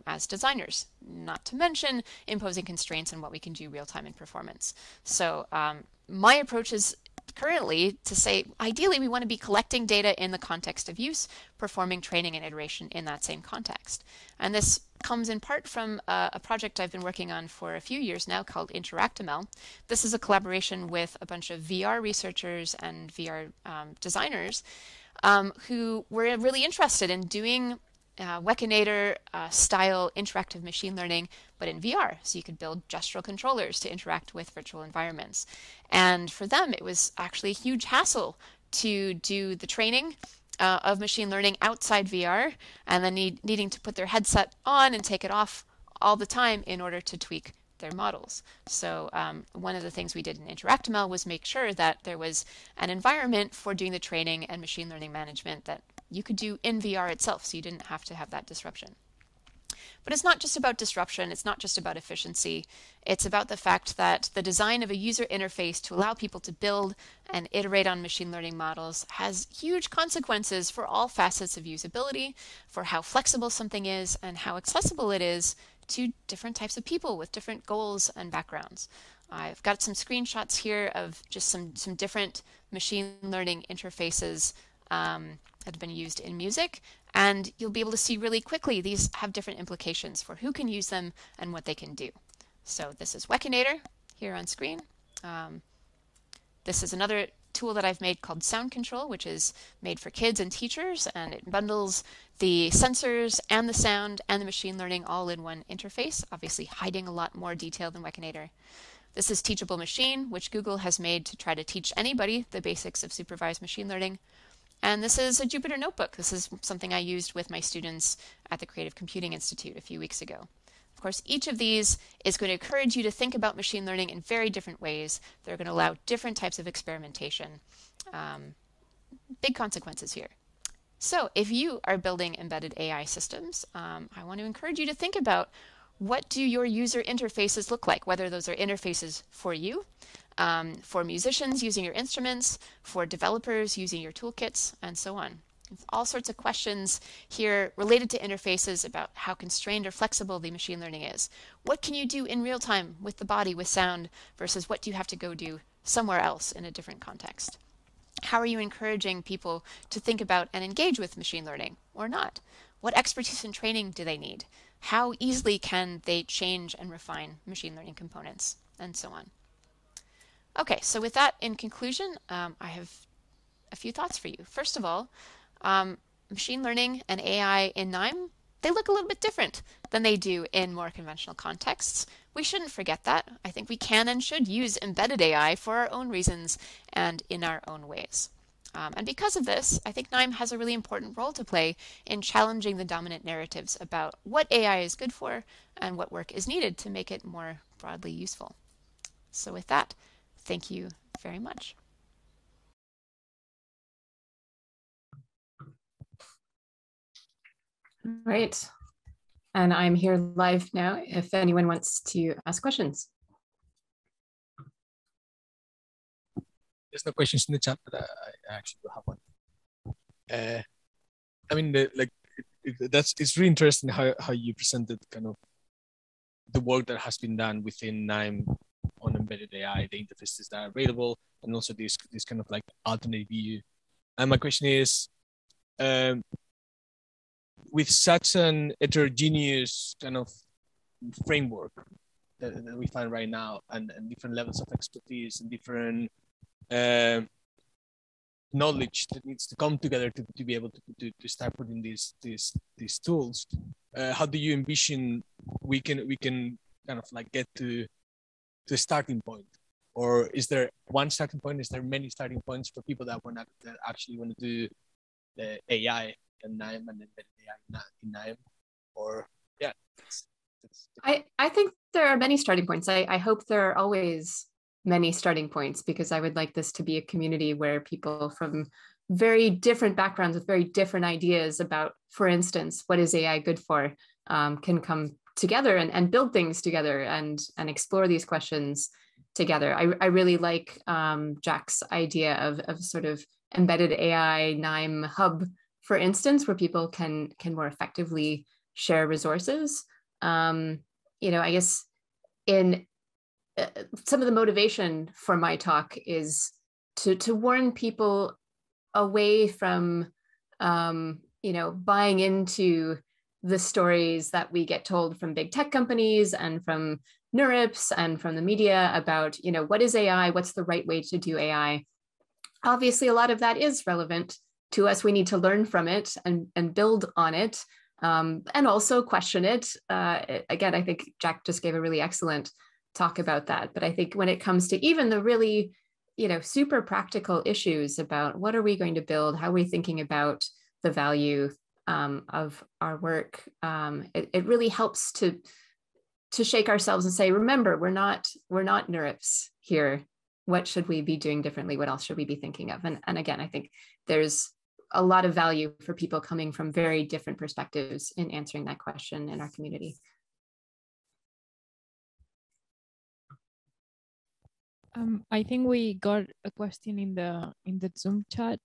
Speaker 6: as designers, not to mention imposing constraints on what we can do real time in performance. So my approach is currently to say, ideally, we want to be collecting data in the context of use, performing training and iteration in that same context. And this comes in part from a project I've been working on for a few years now called InteractML. This is a collaboration with a bunch of VR researchers and VR designers who were really interested in doing Wekinator style interactive machine learning, but in VR. So you could build gestural controllers to interact with virtual environments. And for them, it was actually a huge hassle to do the training of machine learning outside VR, and then needing to put their headset on and take it off all the time in order to tweak their models. So one of the things we did in InteractML was make sure that there was an environment for doing the training and machine learning management that you could do in VR itself, so you didn't have to have that disruption. But it's not just about disruption, it's not just about efficiency, it's about the fact that the design of a user interface to allow people to build and iterate on machine learning models has huge consequences for all facets of usability, for how flexible something is, and how accessible it is to different types of people with different goals and backgrounds. I've got some screenshots here of just some different machine learning interfaces that have been used in music, and you'll be able to see really quickly these have different implications for who can use them and what they can do. So this is Wekinator here on screen. This is another tool that I've made called Sound Control, which is made for kids and teachers, and it bundles the sensors and the sound and the machine learning all in one interface, obviously hiding a lot more detail than Wekinator. This is Teachable Machine, which Google has made to try to teach anybody the basics of supervised machine learning. And this is a Jupyter Notebook. This is something I used with my students at the Creative Computing Institute a few weeks ago. Of course, each of these is going to encourage you to think about machine learning in very different ways. They're going to allow different types of experimentation. Big consequences here. So if you are building embedded AI systems, I want to encourage you to think about, what do your user interfaces look like, whether those are interfaces for you, for musicians using your instruments, for developers using your toolkits, and so on. All sorts of questions here related to interfaces about how constrained or flexible the machine learning is. What can you do in real time with the body, with sound, versus what do you have to go do somewhere else in a different context? How are you encouraging people to think about and engage with machine learning or not? What expertise and training do they need? How easily can they change and refine machine learning components, and so on? Okay, so with that in conclusion, I have a few thoughts for you. First of all, machine learning and AI in Nime, they look a little bit different than they do in more conventional contexts. We shouldn't forget that. I think we can and should use embedded AI for our own reasons and in our own ways. And because of this, I think Nime has a really important role to play in challenging the dominant narratives about what AI is good for and what work is needed to make it more broadly useful. So with that, thank you very much.
Speaker 5: Right. And I'm here live now if anyone wants to ask questions.
Speaker 7: There's no questions in the chat, but I actually do have one. I mean, it's really interesting how you presented kind of the work that has been done within Nime on embedded AI, the interfaces that are available, and also this kind of like alternate view. And my question is, with such an heterogeneous kind of framework that we find right now, and different levels of expertise and different knowledge that needs to come together to be able to start putting these tools. How do you envision we can kind of like get to the starting point? Or is there one starting point? Is there many starting points for people that actually want to do the AI and Nime and embedded AI in Nime? Or yeah,
Speaker 5: I think there are many starting points. I hope there are always many starting points, because I would like this to be a community where people from very different backgrounds with very different ideas about, for instance, what is AI good for, can come together and build things together and explore these questions together. I really like Jack's idea of sort of embedded AI Nime hub, for instance, where people can more effectively share resources. I guess in some of the motivation for my talk is to warn people away from buying into the stories that we get told from big tech companies and from NeurIPS and from the media about, what is AI? What's the right way to do AI? Obviously, a lot of that is relevant to us. We need to learn from it and build on it, and also question it. Again, I think Jack just gave a really excellent talk about that. But I think when it comes to even the really, super practical issues about what are we going to build, how are we thinking about the value of our work, it really helps to shake ourselves and say, remember, we're not NeurIPS here. What should we be doing differently? What else should we be thinking of? And again, I think there's a lot of value for people coming from very different perspectives in answering that question in our community.
Speaker 1: I think we got a question in the Zoom chat.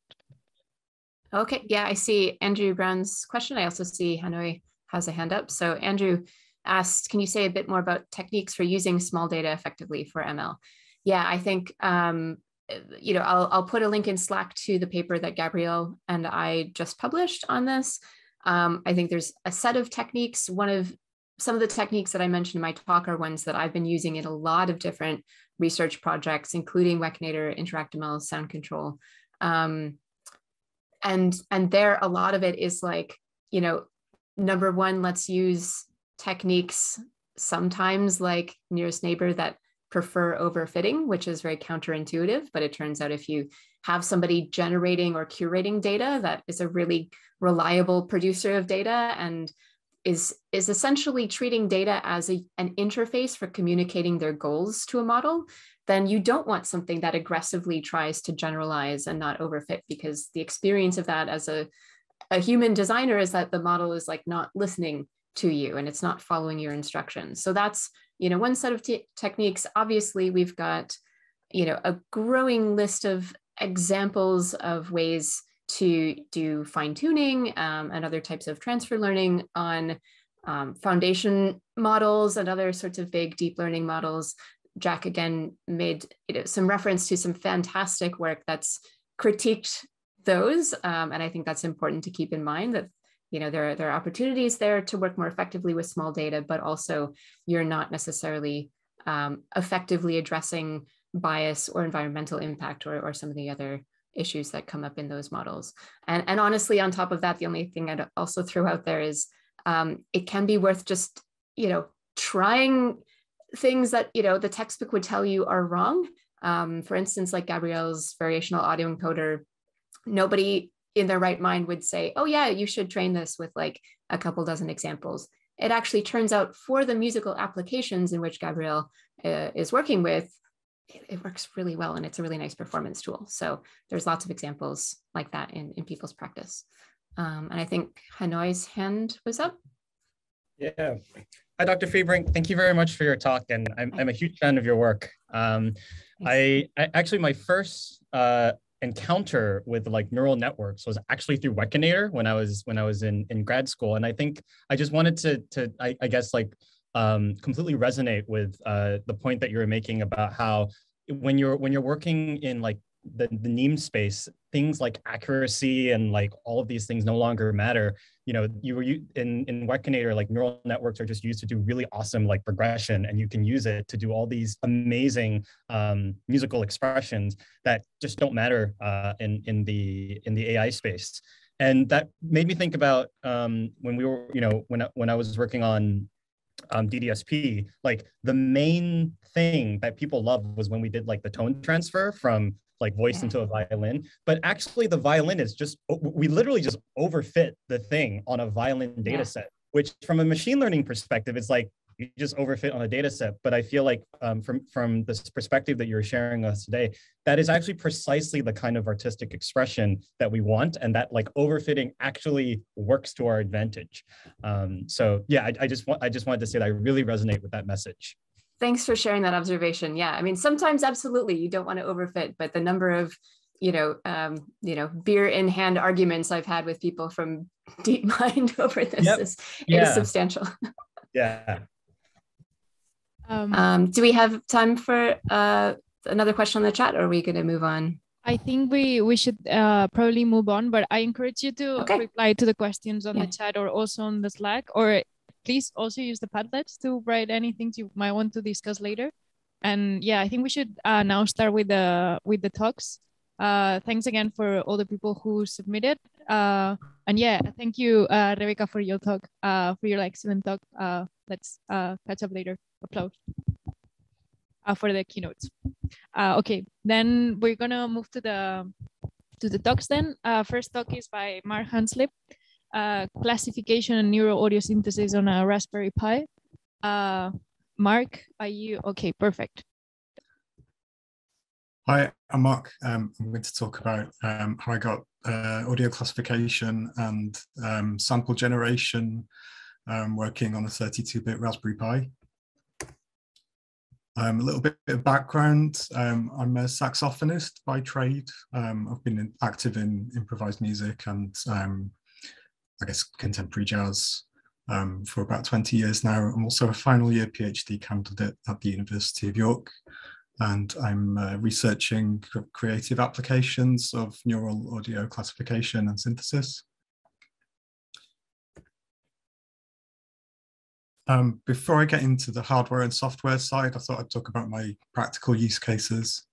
Speaker 5: Okay, yeah, I see Andrew Brown's question. I also see Hanoi has a hand up. So Andrew asked, can you say a bit more about techniques for using small data effectively for ML? Yeah, I think, I'll put a link in Slack to the paper that Gabrielle and I just published on this. I think there's a set of techniques. Some of the techniques that I mentioned in my talk are ones that I've been using in a lot of different research projects, including Wekinator, InteractML, Sound Control. And there, a lot of it is like, number one, let's use techniques sometimes like nearest neighbor that prefer overfitting, which is very counterintuitive, but it turns out if you have somebody generating or curating data that is a really reliable producer of data and is essentially treating data as an interface for communicating their goals to a model, then you don't want something that aggressively tries to generalize and not overfit, because the experience of that as a human designer is that the model is like not listening to you and it's not following your instructions. So that's, one set of techniques. Obviously, we've got, a growing list of examples of ways to do fine tuning and other types of transfer learning on foundation models and other sorts of big deep learning models. Jack again made some reference to some fantastic work that's critiqued those, and I think that's important to keep in mind that there are opportunities there to work more effectively with small data, but also you're not necessarily effectively addressing bias or environmental impact or some of the other issues that come up in those models. And honestly, on top of that, the only thing I'd also throw out there is it can be worth just, trying things that, the textbook would tell you are wrong. For instance, like Gabrielle's variational audio encoder, nobody in their right mind would say, oh yeah, you should train this with like a couple dozen examples. It actually turns out for the musical applications in which Gabrielle is working with, it works really well and it's a really nice performance tool. So there's lots of examples like that in people's practice. And I think Hanoi's hand was up.
Speaker 3: Yeah. Hi, Dr. Fiebrink. Thank you very much for your talk. And I'm a huge fan of your work. I actually, my first encounter with like neural networks was actually through Wekinator when I was in grad school. And I think I just wanted to I guess like completely resonate with the point that you were making about how when you're working in like the Nime space, things like accuracy and like all of these things no longer matter. You know, in Y Combinator, like neural networks are just used to do really awesome like regression, and you can use it to do all these amazing musical expressions that just don't matter in the AI space. And that made me think about when we were, you know, when I was working on DDSP, like the main thing that people loved was when we did like the tone transfer from like voice into a violin. But actually the violin is just, we literally just overfit the thing on a violin data set, which from a machine learning perspective, it's like, you just overfit on a data set. But I feel like from this perspective that you're sharing us today, that is actually precisely the kind of artistic expression that we want, and that like overfitting actually works to our advantage. So yeah, I just wanted to say that I really resonate with that message.
Speaker 5: Thanks for sharing that observation. Yeah, I mean, sometimes absolutely you don't want to overfit, but the number of beer in hand arguments I've had with people from DeepMind over this is substantial.
Speaker 3: Yeah.
Speaker 5: Do we have time for another question in the chat, or are we going to move on?
Speaker 1: I think we should probably move on, but I encourage you to reply to the questions on the chat or also on the Slack, or please also use the Padlets to write any things you might want to discuss later. And yeah, I think we should now start with the talks. Thanks again for all the people who submitted. And yeah, thank you, Rebecca, for your talk, for your excellent talk. Let's catch up later. Applause for the keynotes. Okay, then we're gonna move to the talks then. First talk is by Mark Hanslip, classification and neural audio synthesis on a Raspberry Pi. Mark, are you okay? Perfect.
Speaker 8: Hi, I'm Mark. I'm going to talk about how I got audio classification and sample generation working on a 32-bit Raspberry Pi. A little bit of background. I'm a saxophonist by trade. I've been active in improvised music and I guess contemporary jazz for about 20 years now. I'm also a final year PhD candidate at the University of York, and I'm researching creative applications of neural audio classification and synthesis. Before I get into the hardware and software side, I thought I'd talk about my practical use cases.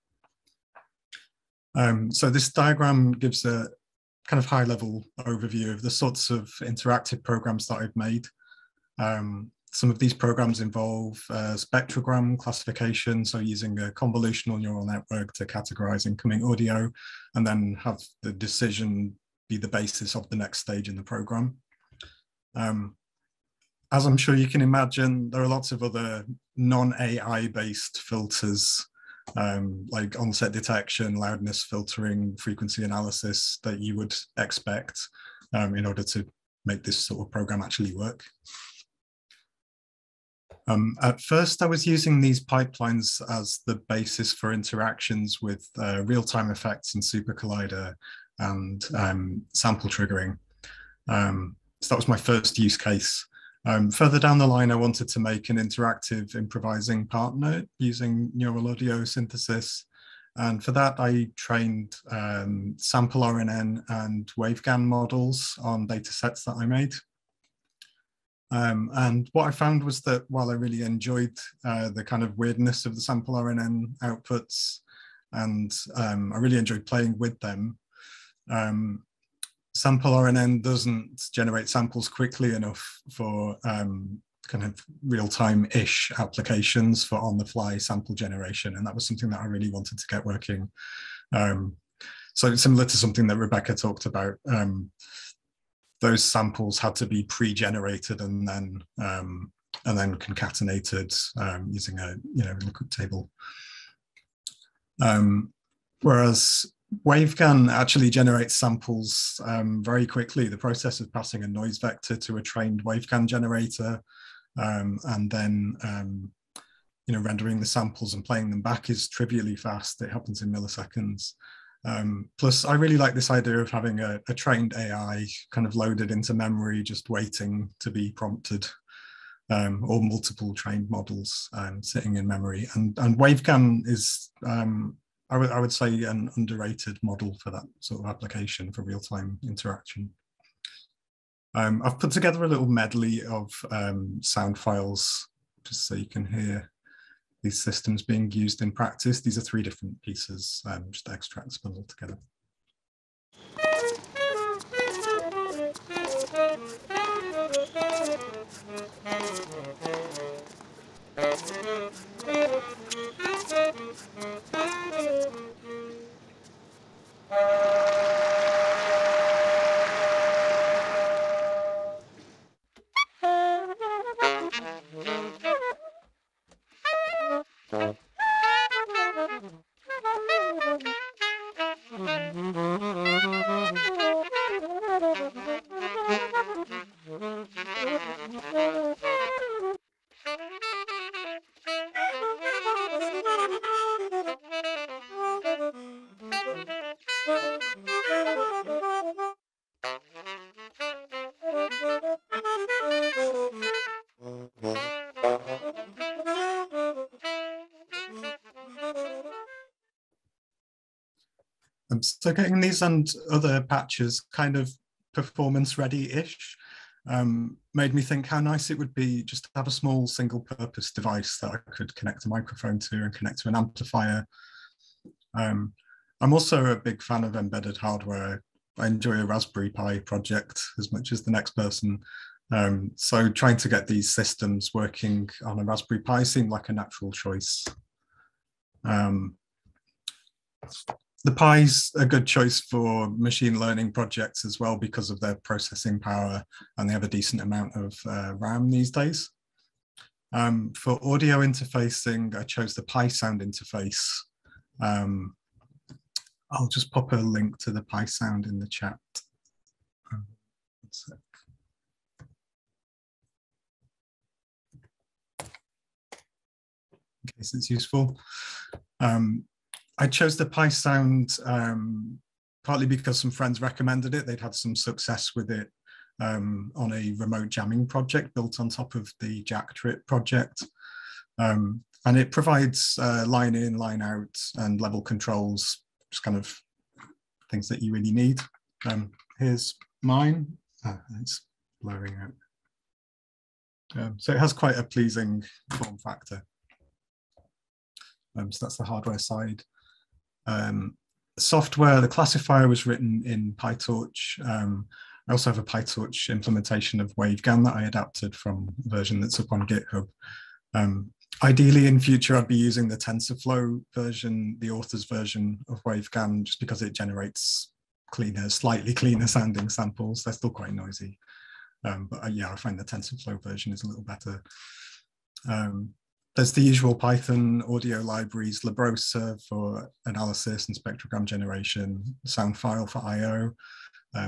Speaker 8: So this diagram gives a kind of high-level overview of the sorts of interactive programs that I've made. Some of these programs involve spectrogram classification, so using a convolutional neural network to categorize incoming audio, and then have the decision be the basis of the next stage in the program. As I'm sure you can imagine, there are lots of other non-AI based filters like onset detection, loudness filtering, frequency analysis that you would expect in order to make this sort of program actually work. At first, I was using these pipelines as the basis for interactions with real-time effects in Super Collider and sample triggering. So that was my first use case. Further down the line, I wanted to make an interactive improvising partner using neural audio synthesis. And for that, I trained sample RNN and waveGAN models on data sets that I made. And what I found was that while I really enjoyed the kind of weirdness of the sample RNN outputs, and I really enjoyed playing with them, sample RNN doesn't generate samples quickly enough for kind of real-time-ish applications for on-the-fly sample generation. And that was something that I really wanted to get working. So similar to something that Rebecca talked about, those samples had to be pre-generated and then concatenated using a lookup table. Whereas waveGAN actually generates samples very quickly. The process of passing a noise vector to a trained waveGAN generator and then rendering the samples and playing them back is trivially fast. It happens in milliseconds. Plus, I really like this idea of having a trained AI kind of loaded into memory, just waiting to be prompted, or multiple trained models sitting in memory. And waveGAN is I would say an underrated model for that sort of application for real-time interaction. I've put together a little medley of sound files just so you can hear these systems being used in practice. These are 3 different pieces, just extracts bundled together. So getting these and other patches kind of performance ready-ish made me think how nice it would be just to have a small single purpose device that I could connect a microphone to and connect to an amplifier. I'm also a big fan of embedded hardware. I enjoy a Raspberry Pi project as much as the next person. So trying to get these systems working on a Raspberry Pi seemed like a natural choice. The Pi's a good choice for machine learning projects as well because of their processing power, and they have a decent amount of RAM these days. For audio interfacing, I chose the Pi Sound interface. I'll just pop a link to the Pi Sound in the chat. One sec. In case it's useful. I chose the Pi Sound partly because some friends recommended it. They'd had some success with it on a remote jamming project built on top of the Jack Trip project. And it provides line in, line out, and level controls, just kind of things that you really need. Here's mine. It's blurring out. So it has quite a pleasing form factor. So that's the hardware side. Software, the classifier was written in PyTorch. I also have a PyTorch implementation of waveGAN that I adapted from a version that's up on GitHub. Ideally, in future, I'd be using the TensorFlow version, the author's version of waveGAN, just because it generates cleaner, slightly cleaner sounding samples. They're still quite noisy. But yeah, I find the TensorFlow version is a little better. There's the usual Python audio libraries, Labrosa for analysis and spectrogram generation, Soundfile for I/O,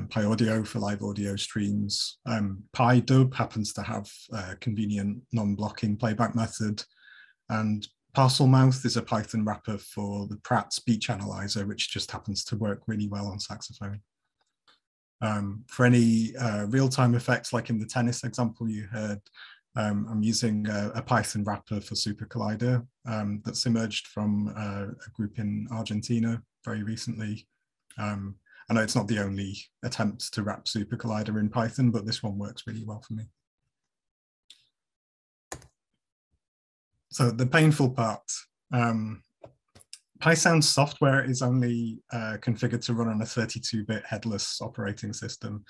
Speaker 8: PyAudio for live audio streams. PyDub happens to have a convenient non-blocking playback method. And Parselmouth is a Python wrapper for the Pratt speech analyzer, which just happens to work really well on saxophone. For any real-time effects, like in the tennis example you heard, I'm using a Python wrapper for Super Collider that's emerged from a group in Argentina very recently. I know it's not the only attempt to wrap Super Collider in Python, but this one works really well for me. So the painful part, PySound software is only configured to run on a 32-bit headless operating system.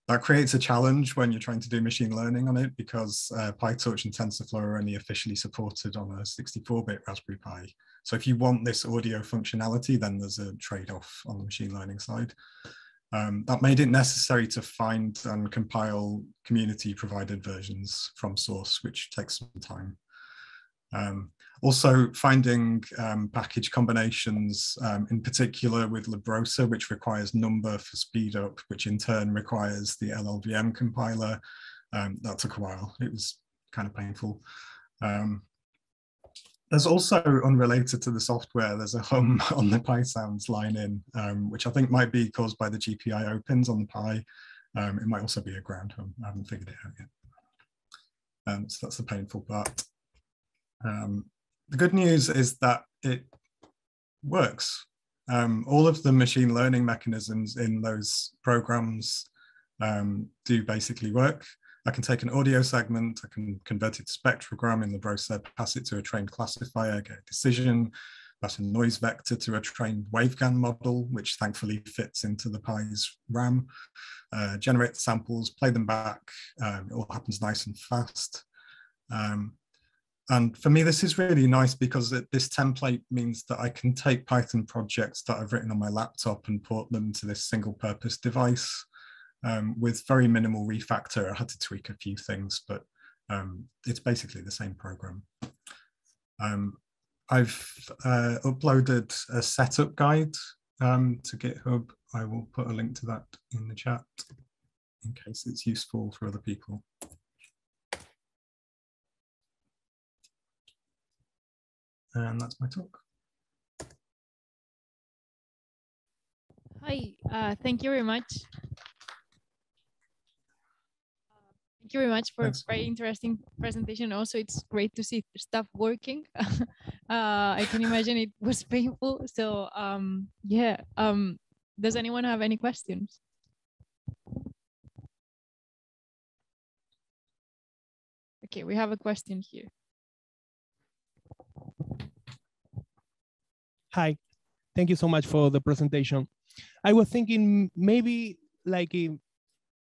Speaker 8: That creates a challenge when you're trying to do machine learning on it, because PyTorch and TensorFlow are only officially supported on a 64-bit Raspberry Pi. So if you want this audio functionality, then there's a trade-off on the machine learning side. That made it necessary to find and compile community-provided versions from source, which takes some time. Also finding package combinations, in particular with Labrosa, which requires number for speed up, which in turn requires the LLVM compiler. That took a while. It was kind of painful. There's also, unrelated to the software, there's a hum on the PySounds line in, which I think might be caused by the GPIO pins on the Pi. It might also be a ground hum. I haven't figured it out yet. So that's the painful part. The good news is that works. All of the machine learning mechanisms in those programs do basically work. I can take an audio segment, I can convert it to spectrogram in the browser, pass it to a trained classifier, get a decision, pass a noise vector to a trained waveGAN model, which thankfully fits into the Pi's RAM, generate the samples, play them back. It all happens nice and fast. And for me, this is really nice because this template means that I can take Python projects that I've written on my laptop and port them to this single purpose device with very minimal refactor. I had to tweak a few things, but it's basically the same program. I've uploaded a setup guide to GitHub. I will put a link to that in the chat in case it's useful for other people. And that's my talk.
Speaker 1: Hi, thank you very much. Thank you very much for a very interesting presentation. Also, it's great to see stuff working. I can imagine it was painful. So yeah, does anyone have any questions? Okay, we have a question here.
Speaker 9: Hi, thank you so much for the presentation. I was thinking maybe like,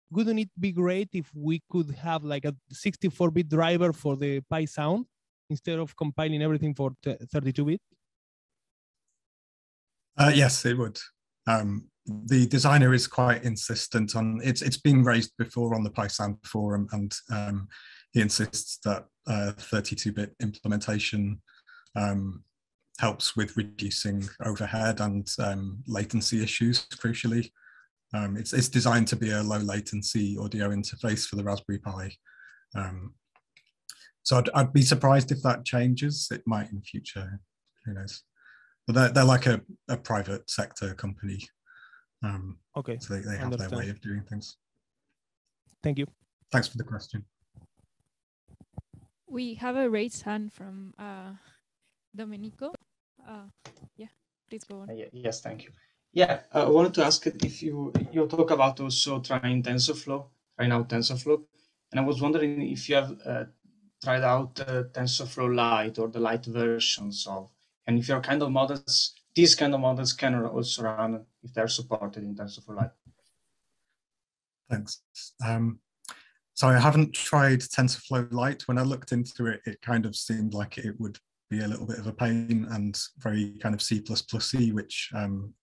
Speaker 9: wouldn't it be great if we could have like a 64-bit driver for the Pi sound instead of compiling everything for 32-bit?
Speaker 8: Yes, it would. The designer is quite insistent on it's been raised before on the PySound forum, and he insists that 32-bit implementation helps with reducing overhead and latency issues, crucially. It's designed to be a low latency audio interface for the Raspberry Pi. So I'd be surprised if that changes. It might in future, who knows. But they're like a private sector company.
Speaker 9: Okay,
Speaker 8: so they have their way of doing things.
Speaker 9: Thank you.
Speaker 8: Thanks for the question.
Speaker 1: We have a raised hand from Domenico. Yeah, please go on.
Speaker 10: Yes, thank you. Yeah, I wanted to ask if you talk about also trying out TensorFlow, and I was wondering if you have tried out TensorFlow Lite or the Lite versions of, and if your kind of models, these kind of models can also run if they're supported in TensorFlow Lite.
Speaker 8: Thanks. So I haven't tried TensorFlow Lite. When I looked into it, it kind of seemed like it would be a little bit of a pain and very kind of C++y, which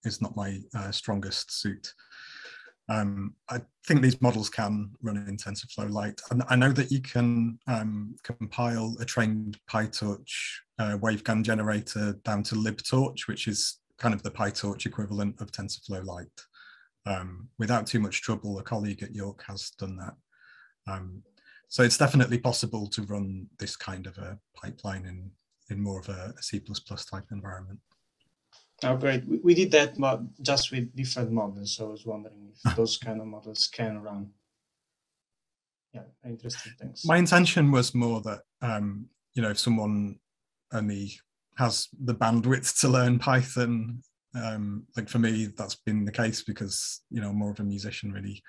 Speaker 8: is not my strongest suit. I think these models can run in TensorFlow Lite. And I know that you can compile a trained PyTorch waveGAN generator down to libtorch, which is kind of the PyTorch equivalent of TensorFlow Lite. Without too much trouble, a colleague at York has done that. So it's definitely possible to run this kind of a pipeline in more of a C++ type environment.
Speaker 10: Oh, great. We did that just with different models. So I was wondering if those kind of models can run. Yeah, interesting. Thanks.
Speaker 8: My intention was more that, you know, if someone only has the bandwidth to learn Python, like for me, that's been the case because, you know, I'm more of a musician really.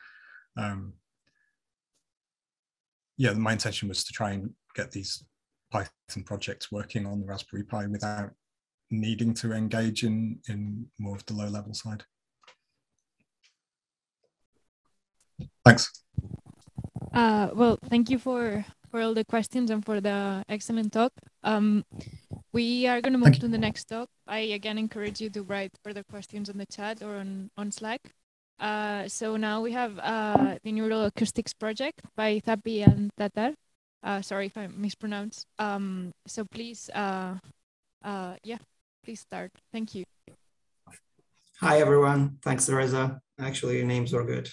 Speaker 8: Yeah, my intention was to try and get these Python projects working on the Raspberry Pi without needing to engage in more of the low level side. Thanks.
Speaker 1: Well, thank you for all the questions and for the excellent talk. We are going to move to the next talk. I again encourage you to write further questions on the chat or on Slack. So now we have the Neuralacoustics project by Zappi and Tatar. Sorry if I mispronounce. So please, yeah, please start. Thank you.
Speaker 11: Hi, everyone. Thanks, Teresa. Actually, your names are good.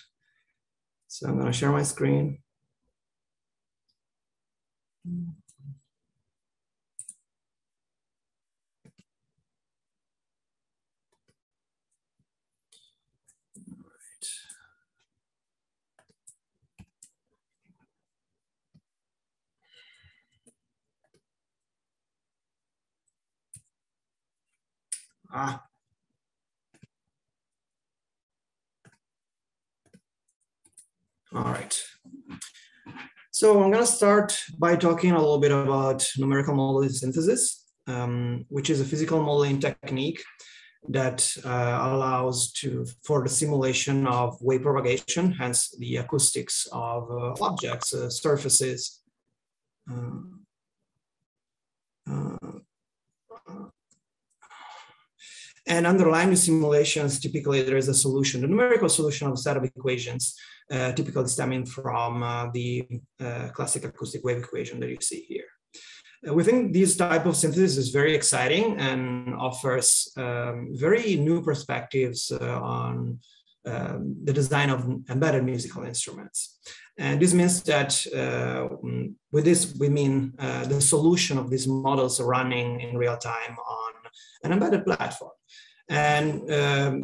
Speaker 11: So I'm going to share my screen. All right. So I'm going to start by talking a little bit about numerical modeling synthesis, which is a physical modeling technique that allows for the simulation of wave propagation, hence the acoustics of objects, surfaces. And underlying the simulations, typically there is a solution, the numerical solution of a set of equations, typically stemming from the classic acoustic wave equation that you see here. We think this type of synthesis is very exciting and offers very new perspectives on the design of embedded musical instruments. And this means that with this, we mean the solution of these models running in real time on an embedded platform. And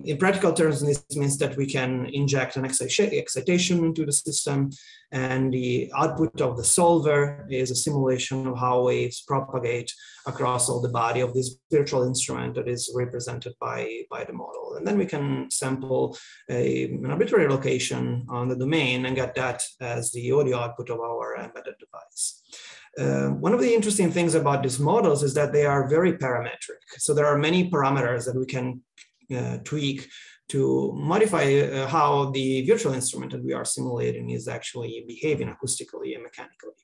Speaker 11: in practical terms, this means that we can inject an excitation into the system, and the output of the solver is a simulation of how waves propagate across all the body of this virtual instrument that is represented by the model. And then we can sample an arbitrary location on the domain and get that as the audio output of our embedded device. One of the interesting things about these models is that they are very parametric. So there are many parameters that we can tweak to modify how the virtual instrument that we are simulating is actually behaving acoustically and mechanically.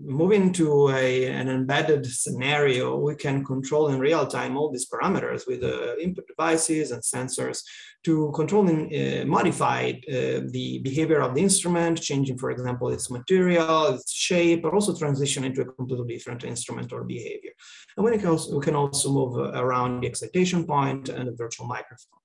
Speaker 11: Moving to an embedded scenario, we can control in real time all these parameters with input devices and sensors to control and modify the behavior of the instrument, changing, for example, its material, its shape, but also transition into a completely different instrument or behavior. And we can also move around the excitation point and the virtual microphone.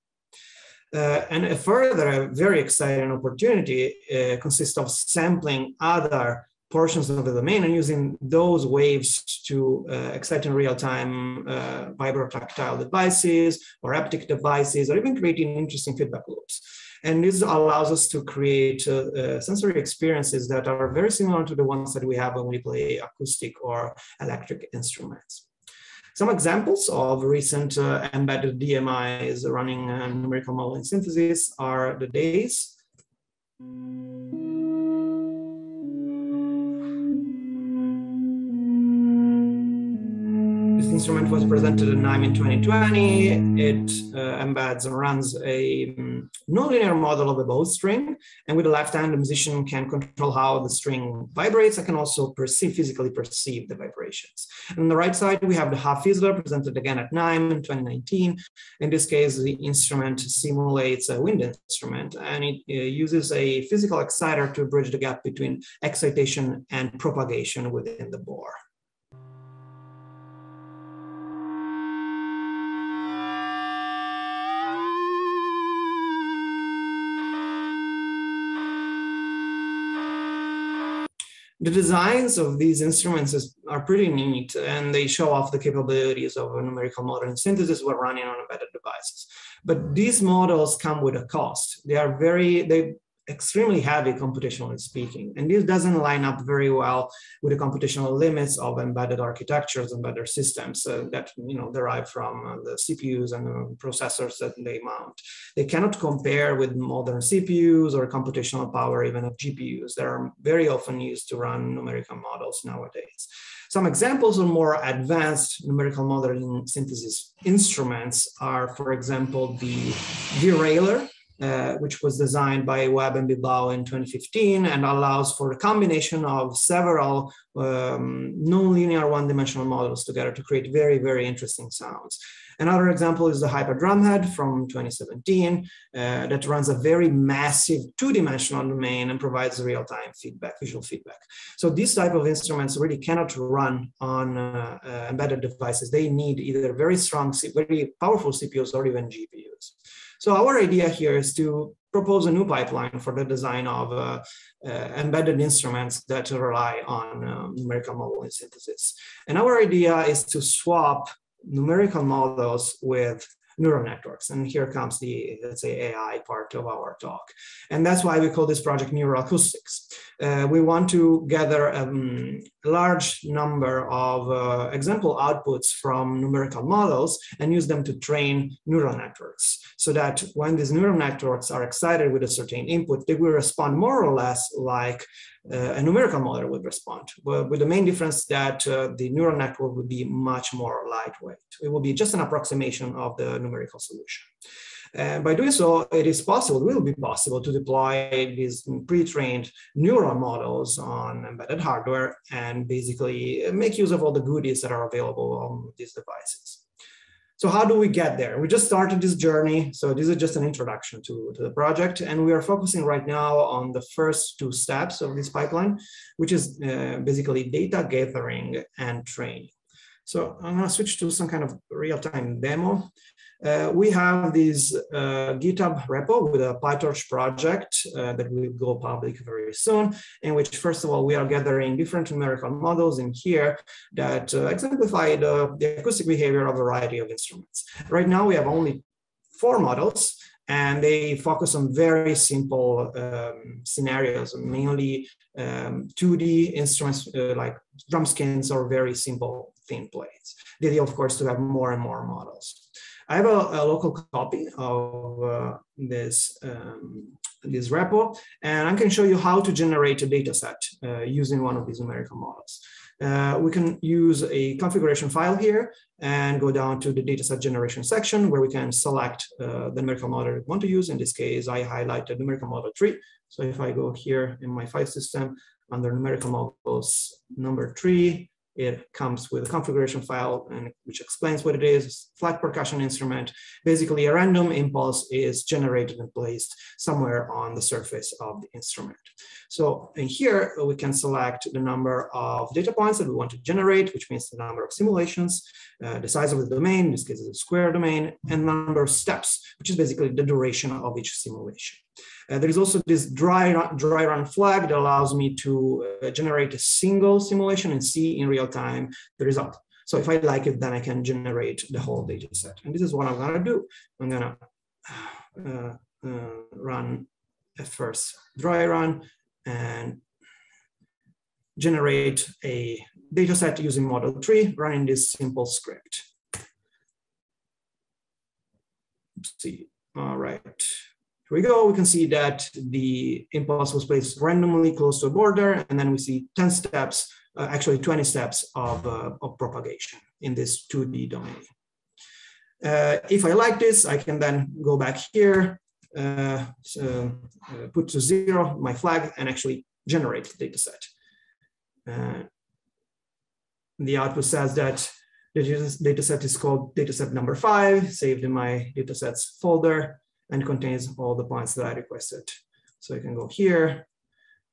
Speaker 11: And a further very exciting opportunity consists of sampling other portions of the domain and using those waves to excite in real-time vibrotactile devices or haptic devices, or even creating interesting feedback loops. And this allows us to create sensory experiences that are very similar to the ones that we have when we play acoustic or electric instruments. Some examples of recent embedded DMIs running numerical modeling synthesis are the DAYS. This instrument was presented at Nime in 2020. It embeds and runs a nonlinear model of a bow string. And with the left hand, the musician can control how the string vibrates. I can also physically perceive the vibrations. And on the right side, we have the half fizzler presented again at Nime in 2019. In this case, the instrument simulates a wind instrument, and it uses a physical exciter to bridge the gap between excitation and propagation within the bore. The designs of these instruments are pretty neat, and they show off the capabilities of a numerical modeling synthesis when running on embedded devices. But these models come with a cost. They're extremely heavy computationally speaking, and this doesn't line up very well with the computational limits of embedded architectures, embedded systems that derive from the CPUs and the processors that they mount. They cannot compare with modern CPUs or computational power even of GPUs that are very often used to run numerical models nowadays. Some examples of more advanced numerical modeling synthesis instruments are, for example, the derailleur, which was designed by Webb and Bilbao in 2015 and allows for a combination of several nonlinear one-dimensional models together to create very, very interesting sounds. Another example is the Hyper Drumhead from 2017 that runs a very massive two-dimensional domain and provides real-time feedback, visual feedback. So these type of instruments really cannot run on embedded devices. They need either very strong, very powerful CPUs or even GPUs. So our idea here is to propose a new pipeline for the design of embedded instruments that rely on numerical modeling synthesis. And our idea is to swap numerical models with neural networks. And here comes the, let's say, AI part of our talk. And that's why we call this project Neuralacoustics. We want to gather large number of example outputs from numerical models and use them to train neural networks, so that when these neural networks are excited with a certain input, they will respond more or less like a numerical model would respond, but with the main difference that the neural network would be much more lightweight. It will be just an approximation of the numerical solution. By doing so, it will be possible to deploy these pre-trained neural models on embedded hardware and basically make use of all the goodies that are available on these devices. So how do we get there? We just started this journey. So this is just an introduction to the project. And we are focusing right now on the first two steps of this pipeline, which is basically data gathering and training. So I'm gonna switch to some kind of real-time demo. We have this GitHub repo with a PyTorch project that will go public very soon, in which, first of all, we are gathering different numerical models in here that exemplify the acoustic behavior of a variety of instruments. Right now, we have only 4 models, and they focus on very simple scenarios, mainly 2D instruments like drum skins or very simple thin plates. The idea, of course, to have more and more models. I have a local copy of this repo, and I can show you how to generate a data set using one of these numerical models. We can use a configuration file here and go down to the dataset generation section where we can select the numerical model we want to use. In this case, I highlighted numerical model 3. So if I go here in my file system under numerical models number 3, it comes with a configuration file which explains what it is. Flat percussion instrument. Basically, a random impulse is generated and placed somewhere on the surface of the instrument. So in here, we can select the number of data points that we want to generate, which means the number of simulations, the size of the domain, in this case is a square domain, and number of steps, which is basically the duration of each simulation. There is also this dry run flag that allows me to generate a single simulation and see in real time the result. So if I like it, then I can generate the whole data set. And this is what I'm gonna do. I'm gonna run a first dry run and generate a data set using model 3, running this simple script. Let's see, all right. Here we go, we can see that the impulse was placed randomly close to a border, and then we see 10 steps, actually 20 steps of propagation in this 2D domain. If I like this, I can then go back here, put to 0 my flag, and actually generate the data set. The output says that the data set is called dataset number 5, saved in my datasets folder, and contains all the points that I requested. So I can go here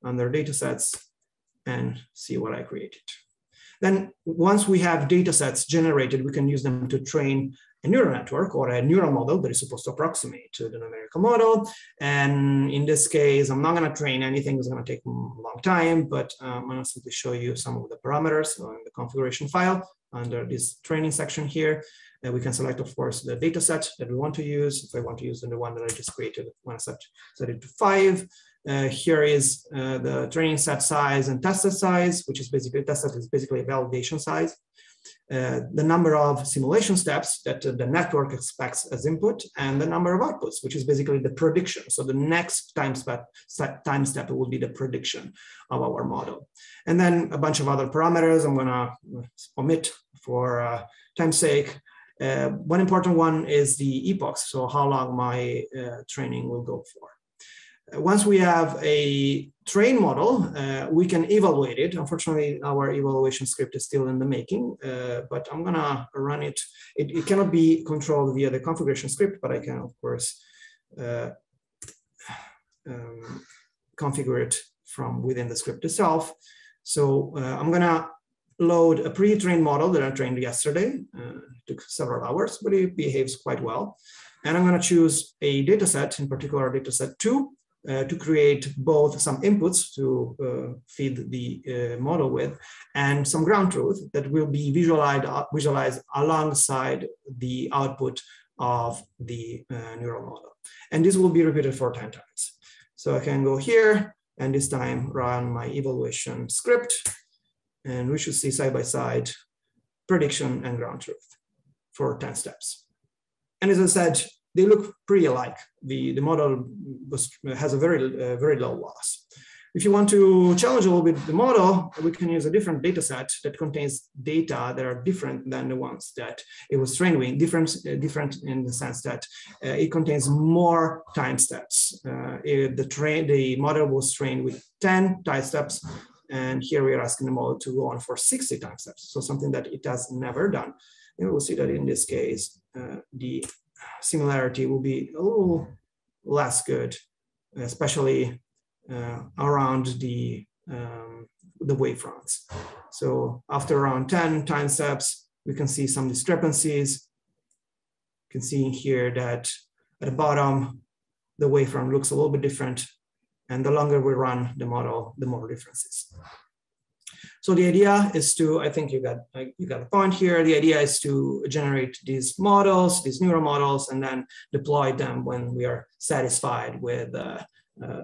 Speaker 11: under datasets and see what I created. Then once we have datasets generated, we can use them to train a neural network or a neural model that is supposed to approximate to the numerical model. And in this case, I'm not gonna train anything, it's gonna take a long time, but I'm gonna simply show you some of the parameters on the configuration file under this training section here. We can select, of course, the data set that we want to use. If I want to use the one that I just created, I want to set it to 5. Here is the training set size and test set size, which is basically, test set is basically a validation size. The number of simulation steps that the network expects as input, and the number of outputs, which is basically the prediction. So the next time step will be the prediction of our model. And then a bunch of other parameters I'm gonna omit for time's sake. One important one is the epochs, so how long my training will go for. Once we have a trained model, we can evaluate it. Unfortunately, our evaluation script is still in the making, but I'm gonna run it. It cannot be controlled via the configuration script, but I can, of course, configure it from within the script itself. So I'm gonna load a pre-trained model that I trained yesterday. Took several hours, but it behaves quite well. And I'm gonna choose a data set, in particular dataset 2, to create both some inputs to feed the model with, and some ground truth that will be visualized alongside the output of the neural model. And this will be repeated for 10 times. So I can go here and this time run my evaluation script. And we should see side by side prediction and ground truth for 10 steps. And as I said, they look pretty alike. The model has a very low loss. If you want to challenge a little bit the model, we can use a different data set that contains data that are different than the ones that it was trained with, different in the sense that it contains more time steps. The model was trained with 10 time steps, and here we are asking the model to go on for 60 time steps, so something that it has never done. And we'll see that in this case, the similarity will be a little less good, especially around the wavefronts. So after around 10 time steps, we can see some discrepancies. You can see here that at the bottom, the wavefront looks a little bit different. And the longer we run the model, the more differences. So the idea is to, I think you got a point here. The idea is to generate these models, these neural models, and then deploy them when we are satisfied with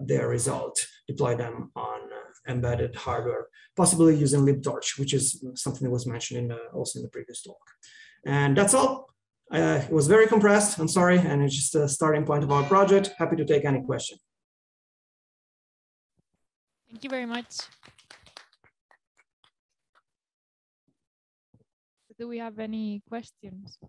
Speaker 11: their result, deploy them on embedded hardware, possibly using libtorch, which is something that was mentioned also in the previous talk. And that's all. It was very compressed, I'm sorry, and it's just a starting point of our project. Happy to take any question.
Speaker 1: Thank you very much. Do we have any questions?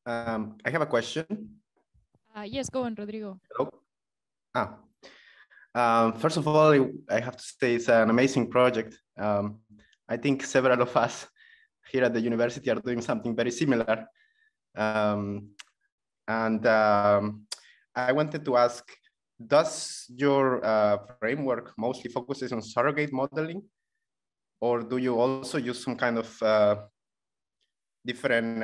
Speaker 12: I have a question.
Speaker 1: Yes, go on, Rodrigo.
Speaker 12: Hello. First of all, I have to say it's an amazing project. I think several of us here at the university are doing something very similar. I wanted to ask, does your framework mostly focuses on surrogate modeling, or do you also use some kind of different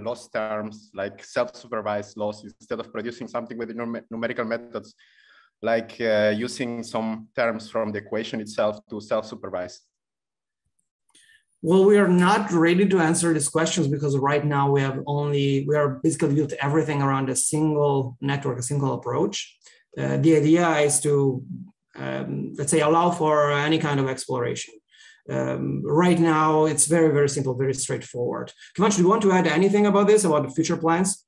Speaker 12: loss terms like self-supervised loss instead of producing something with numerical methods, like using some terms from the equation itself to self-supervise?
Speaker 11: Well, we are not ready to answer these questions because right now we are basically built everything around a single network, a single approach. The idea is to, let's say, allow for any kind of exploration. Right now, it's very, very simple, very straightforward. Kıvanç, do you want to add anything about this, about the future plans?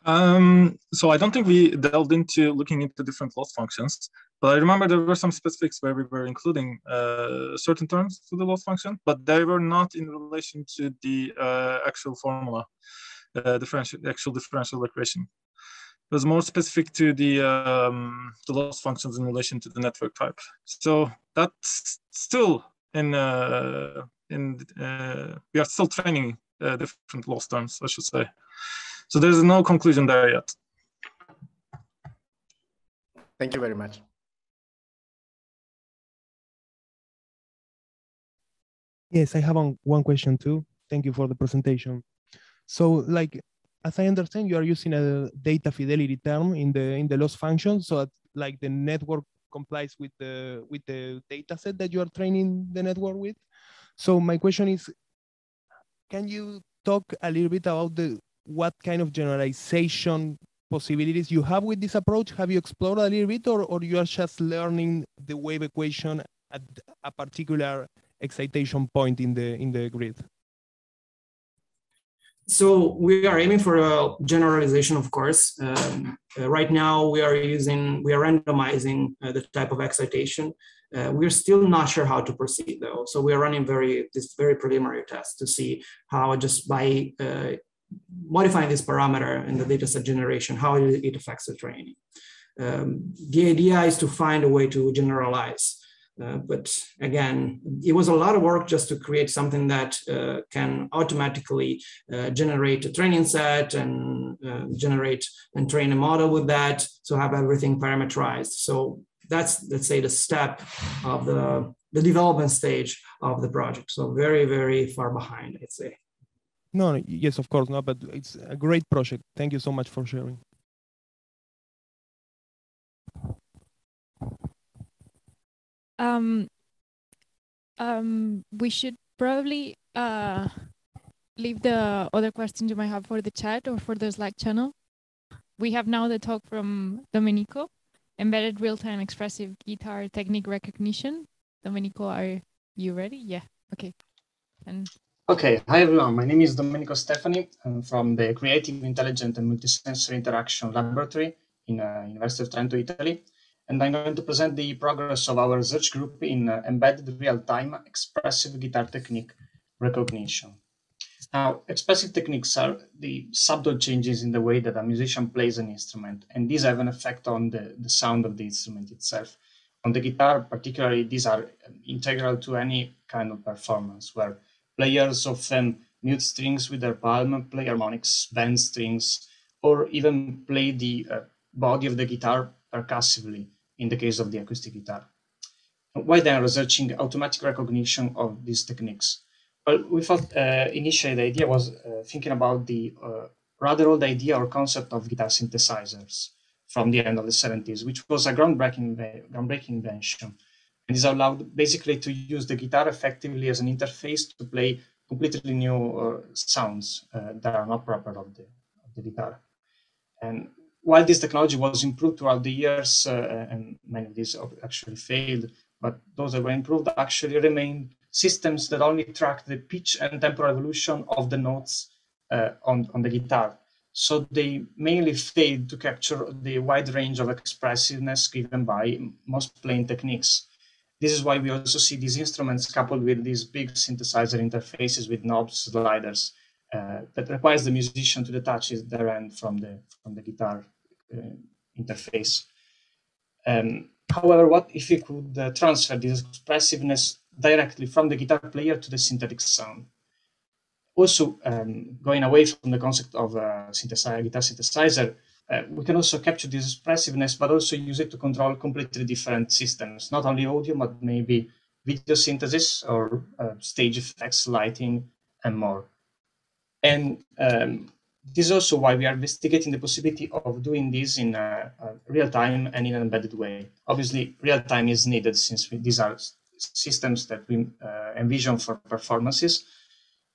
Speaker 13: So I don't think we delved into looking into different loss functions, but I remember there were some specifics where we were including certain terms to the loss function, but they were not in relation to the actual formula, actual differential equation. It was more specific to the loss functions in relation to the network type. So that's still we are still training different loss terms, I should say. So there's no conclusion there yet.
Speaker 12: Thank you very much.
Speaker 9: Yes, I have one question too. Thank you for the presentation. So, like, as I understand, you are using a data fidelity term in the loss function, so that, like, the network complies with the data set that you are training the network with. So my question is, can you talk a little bit about what kind of generalization possibilities you have with this approach? Have you explored a little bit, or you are just learning the wave equation at a particular excitation point in the grid?
Speaker 11: So we are aiming for a generalization, of course. Right now we are randomizing the type of excitation. We're still not sure how to proceed though. So we are running this very preliminary test to see how, just by modifying this parameter in the dataset generation, how it affects the training. The idea is to find a way to generalize. But again, it was a lot of work just to create something that can automatically generate a training set and generate and train a model with that. So have everything parameterized. So that's, let's say, the step of the development stage of the project. So very, very far behind, I'd say.
Speaker 9: No, yes, of course, no, but it's a great project. Thank you so much for sharing.
Speaker 1: We should probably leave the other questions you might have for the chat or for the Slack channel. we have now the talk from Domenico, Embedded Real-Time Expressive Guitar Technique Recognition. Domenico, are you ready? Yeah, okay. And
Speaker 10: okay, hi everyone, my name is Domenico Stefani. I'm from the Creative, Intelligent and Multisensory Interaction Laboratory in University of Trento, Italy. And I'm going to present the progress of our research group in embedded real-time expressive guitar technique recognition. Now, expressive techniques are the subtle changes in the way that a musician plays an instrument, and these have an effect on the sound of the instrument itself. On the guitar, particularly, these are integral to any kind of performance, where players often mute strings with their palm, play harmonics, bend strings, or even play the body of the guitar percussively in the case of the acoustic guitar. Why then researching automatic recognition of these techniques? Well, we thought initially the idea was thinking about the rather old idea or concept of guitar synthesizers from the end of the 70s, which was a groundbreaking invention. And this allowed basically to use the guitar effectively as an interface to play completely new sounds that are not proper of the guitar. And while this technology was improved throughout the years, and many of these actually failed, but those that were improved actually remained systems that only track the pitch and temporal evolution of the notes on the guitar. So they mainly failed to capture the wide range of expressiveness given by most playing techniques. This is why we also see these instruments coupled with these big synthesizer interfaces with knobs, sliders, that requires the musician to detach their hand from the guitar interface. However, what if we could transfer this expressiveness directly from the guitar player to the synthetic sound? Also, going away from the concept of guitar synthesizer, we can also capture this expressiveness, but also use it to control completely different systems, not only audio, but maybe video synthesis or stage effects, lighting, and more. And this is also why we are investigating the possibility of doing this in real time and in an embedded way. Obviously, real time is needed since these are systems that we envision for performances.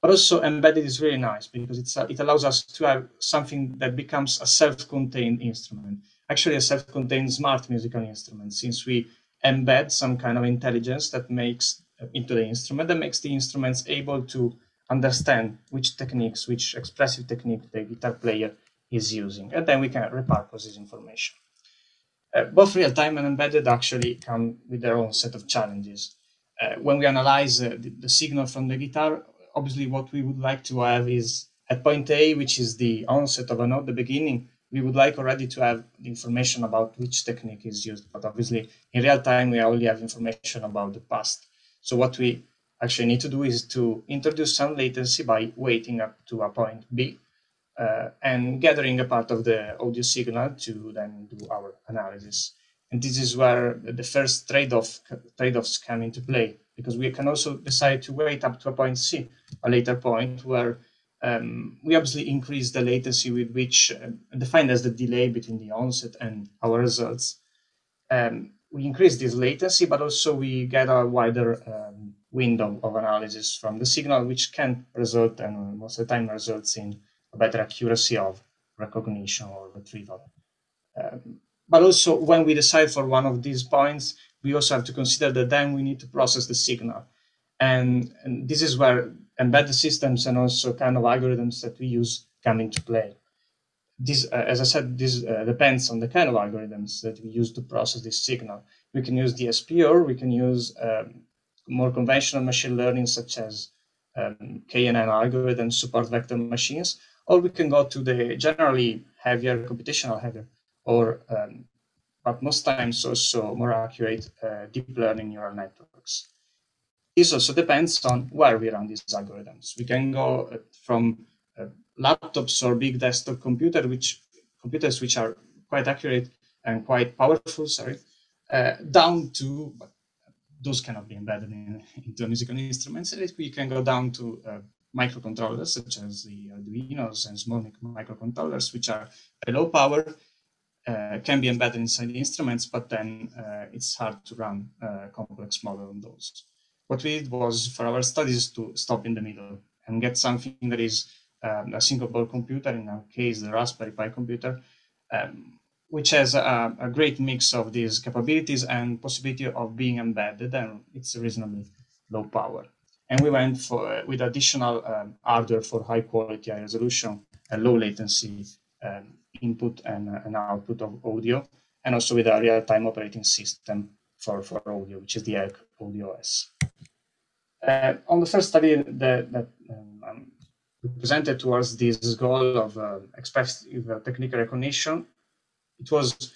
Speaker 10: But also embedded is really nice because it allows us to have something that becomes a self-contained instrument, actually a self-contained smart musical instrument, since we embed some kind of intelligence that makes into the instrument, that makes the instruments able to understand which techniques, which expressive technique the guitar player is using, and then we can repurpose this information. Both real-time and embedded actually come with their own set of challenges. When we analyze the signal from the guitar, obviously what we would like to have is at point A, which is the onset of a note, the beginning, we would like already to have the information about which technique is used. But obviously in real time, we only have information about the past. So what we actually need to do is to introduce some latency by waiting up to a point B and gathering a part of the audio signal to then do our analysis. And this is where the first trade-offs come into play, because we can also decide to wait up to a point C, a later point where we obviously increase the latency with which, defined as the delay between the onset and our results. We increase this latency, but also we get a wider window of analysis from the signal, which can result, and most of the time results in a better accuracy of recognition or retrieval. But also when we decide for one of these points, we also have to consider that then we need to process the signal. And this is where embedded systems and also kind of algorithms that we use come into play. This, as I said, this depends on the kind of algorithms that we use to process this signal. We can use DSP, or we can use more conventional machine learning, such as KNN algorithms, support vector machines, or we can go to the generally heavier, computational heavier, or but most times also more accurate deep learning neural networks. This also depends on where we run these algorithms. We can go from laptops or big desktop computers which are quite accurate and quite powerful, down to, but those cannot be embedded into musical instruments. And we can go down to microcontrollers, such as the Arduinos and small microcontrollers, which are low power, can be embedded inside the instruments, but then it's hard to run a complex model on those. What we did was, for our studies, to stop in the middle and get something that is a single board computer, in our case, the Raspberry Pi computer, which has a great mix of these capabilities and possibility of being embedded, and it's reasonably low power. And we went for with additional hardware for high quality, high resolution, and low latency input and output of audio, and also with a real-time operating system for audio, which is the ELK Audio OS. On the first study that presented towards this goal of expressive technical recognition, it was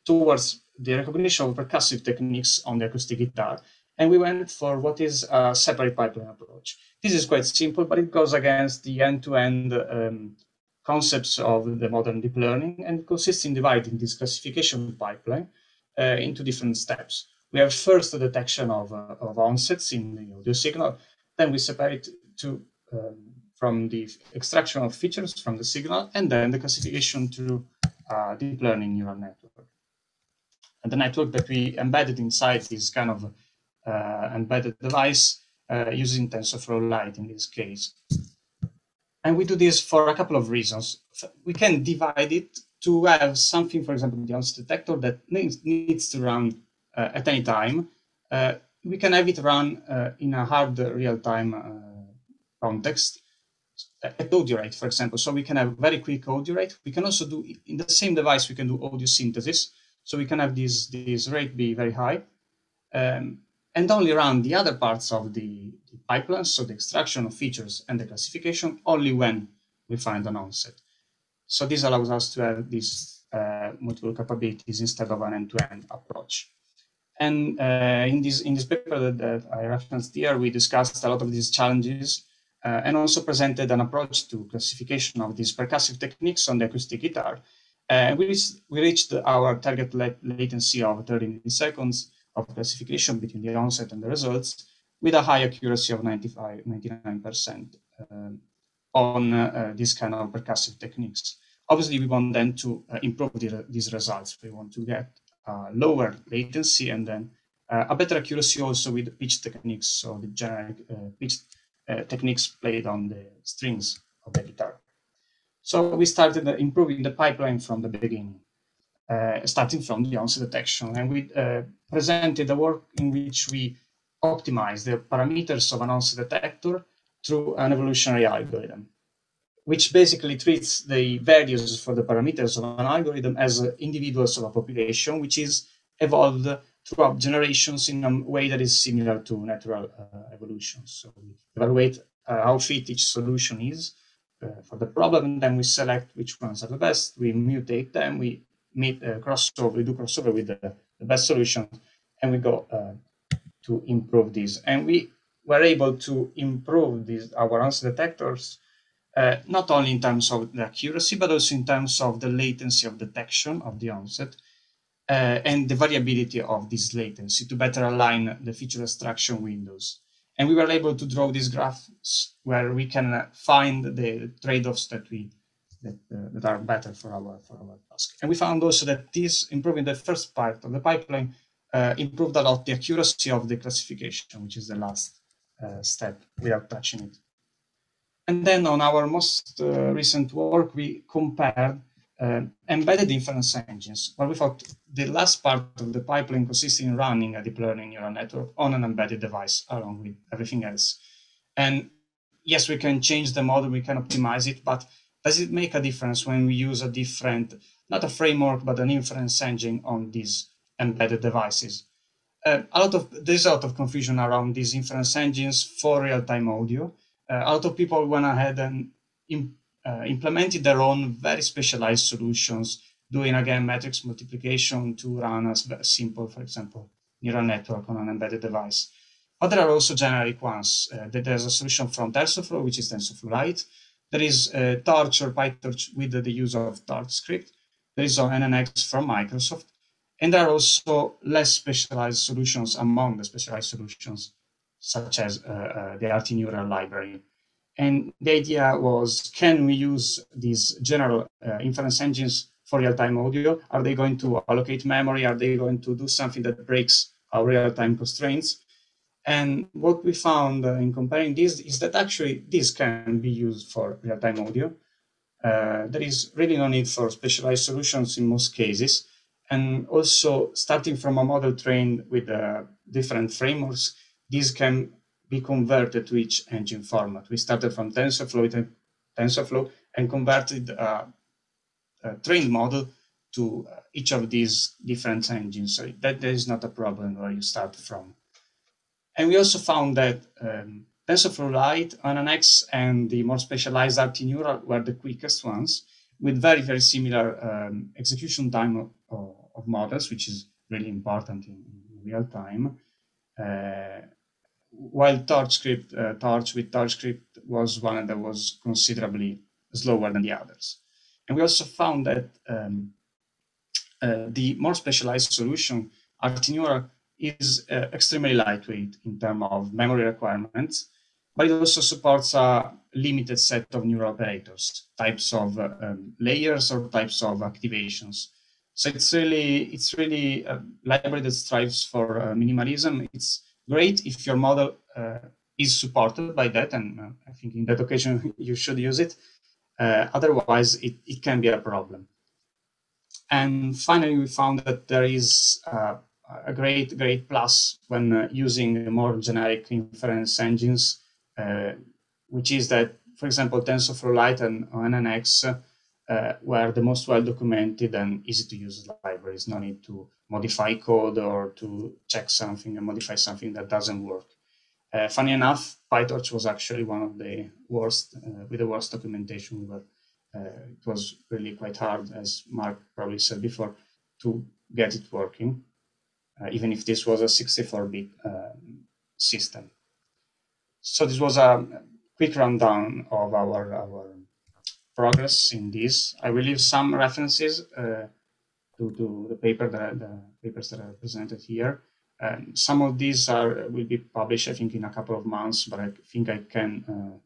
Speaker 10: towards the recognition of percussive techniques on the acoustic guitar. And we went for what is a separate pipeline approach. This is quite simple, but it goes against the end-to-end concepts of the modern deep learning, and consists in dividing this classification pipeline into different steps. We have first the detection of onsets in the audio signal, then we separate from the extraction of features from the signal, and then the classification through deep learning neural network. And the network that we embedded inside this kind of embedded device using TensorFlow Lite in this case. And we do this for a couple of reasons. We can divide it to have something, for example, the onset detector that needs to run at any time. We can have it run in a hard real-time context at audio rate, for example. So we can have very quick audio rate. We can also do, in the same device, we can do audio synthesis. So we can have this rate be very high. And only run the other parts of the pipeline, so the extraction of features and the classification, only when we find an onset. So this allows us to have these multiple capabilities instead of an end-to-end approach. And in this paper that I referenced here, we discussed a lot of these challenges and also presented an approach to classification of these percussive techniques on the acoustic guitar. We reached our target latency of 30 milliseconds of classification between the onset and the results, with a high accuracy of 99% on this kind of percussive techniques. Obviously, we want then to improve these results. We want to get lower latency and then a better accuracy also with pitch techniques, so the generic pitch techniques played on the strings of the guitar. So we started improving the pipeline from the beginning. Starting from the onset detection, and we presented a work in which we optimized the parameters of an onset detector through an evolutionary algorithm, which basically treats the values for the parameters of an algorithm as individuals of a population, which is evolved throughout generations in a way that is similar to natural evolution. So we evaluate how fit each solution is for the problem, and then we select which ones are the best, we mutate them, we do crossover with the best solution, and we go to improve this. And we were able to improve our onset detectors, not only in terms of the accuracy, but also in terms of the latency of detection of the onset and the variability of this latency to better align the feature extraction windows. And we were able to draw these graphs where we can find the trade-offs that are better for our task. And we found also that this, improving the first part of the pipeline, improved a lot the accuracy of the classification, which is the last step without touching it. And then on our most recent work, we compared embedded inference engines, where we thought the last part of the pipeline consisted in running a deep learning neural network on an embedded device along with everything else. And yes, we can change the model, we can optimize it, but does it make a difference when we use a different, not a framework, but an inference engine on these embedded devices? There's a lot of confusion around these inference engines for real-time audio. A lot of people went ahead and implemented their own very specialized solutions, doing again matrix multiplication to run as simple, for example, neural network on an embedded device. But there are also generic ones. There's a solution from TensorFlow, which is TensorFlow Lite. There is Torch or PyTorch with the use of Torch script. There is NNX from Microsoft. And there are also less specialized solutions among the specialized solutions, such as the RT Neural library. And the idea was, can we use these general inference engines for real-time audio? Are they going to allocate memory? Are they going to do something that breaks our real-time constraints? And what we found in comparing this is that actually this can be used for real-time audio. there is really no need for specialized solutions in most cases. And also, starting from a model trained with different frameworks, these can be converted to each engine format. We started from TensorFlow and converted a trained model to each of these different engines. So that is not a problem where you start from. And we also found that TensorFlow Lite, NNX, and the more specialized RT-Neural were the quickest ones, with very, very similar execution time of models, which is really important in real time. While Torch with TorchScript was one that was considerably slower than the others. And we also found that the more specialized solution, RT-Neural, is extremely lightweight in terms of memory requirements, but it also supports a limited set of neural operators, types of layers or types of activations. So it's really a library that strives for minimalism. It's great if your model is supported by that, and I think in that occasion you should use it. Otherwise, it can be a problem. And finally, we found that there is a great plus when using more generic inference engines, which is that, for example, TensorFlow Lite and NNX were the most well-documented and easy to use libraries. No need to modify code or to check something and modify something that doesn't work. Funny enough, PyTorch was actually one of the worst, with the worst documentation. But it was really quite hard, as Mark probably said before, to get it working, even if this was a 64-bit system. So this was a quick rundown of our progress in this. I will leave some references to the papers that are presented here. Some of these will be published, I think, in a couple of months, but I think I can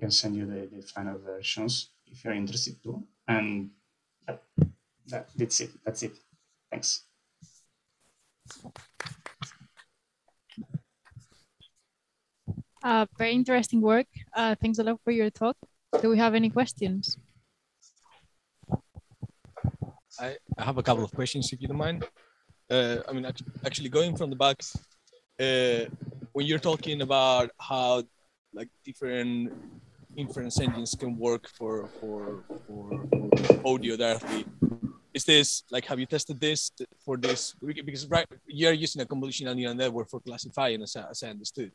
Speaker 10: send you the final versions if you're interested to. And that's it. That's it. Thanks.
Speaker 1: Very interesting work. Thanks a lot for your talk. Do we have any questions?
Speaker 7: I have a couple of questions, if you don't mind. I mean, actually going from the back, when you're talking about how like different inference engines can work for audio directly, is this like, have you tested this for this? Because right, you're using a convolutional neural network for classifying, as I understood.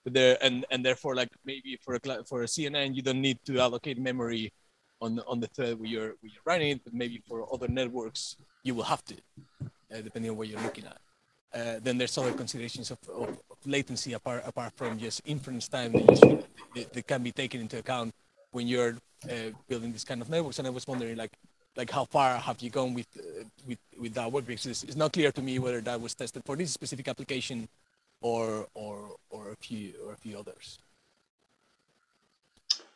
Speaker 7: But there, and therefore, like maybe for a CNN, you don't need to allocate memory on the thread where you're running it, but maybe for other networks you will have to, depending on what you're looking at. Then there's other considerations of latency apart from just inference time that can be taken into account when you're building this kind of networks. And I was wondering, like how far have you gone with that work? Because it's not clear to me whether that was tested for this specific application or a few others.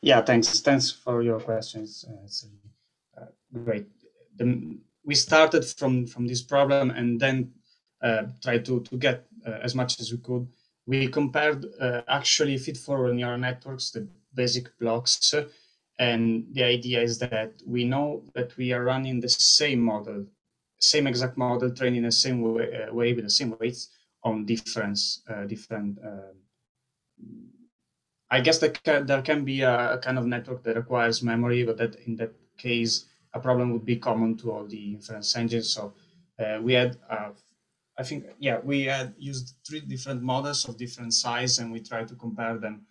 Speaker 10: Yeah, thanks for your questions. It's great. We started from this problem and then tried to get as much as we could. We compared actually feed-forward neural networks, the basic blocks, and the idea is that we know that we are running the same model, same exact model, trained in the same way with the same weights on different. I guess there can be a kind of network that requires memory, but that in that case, a problem would be common to all the inference engines. So we had, I think, yeah, we had used 3 different models of different size, and we tried to compare them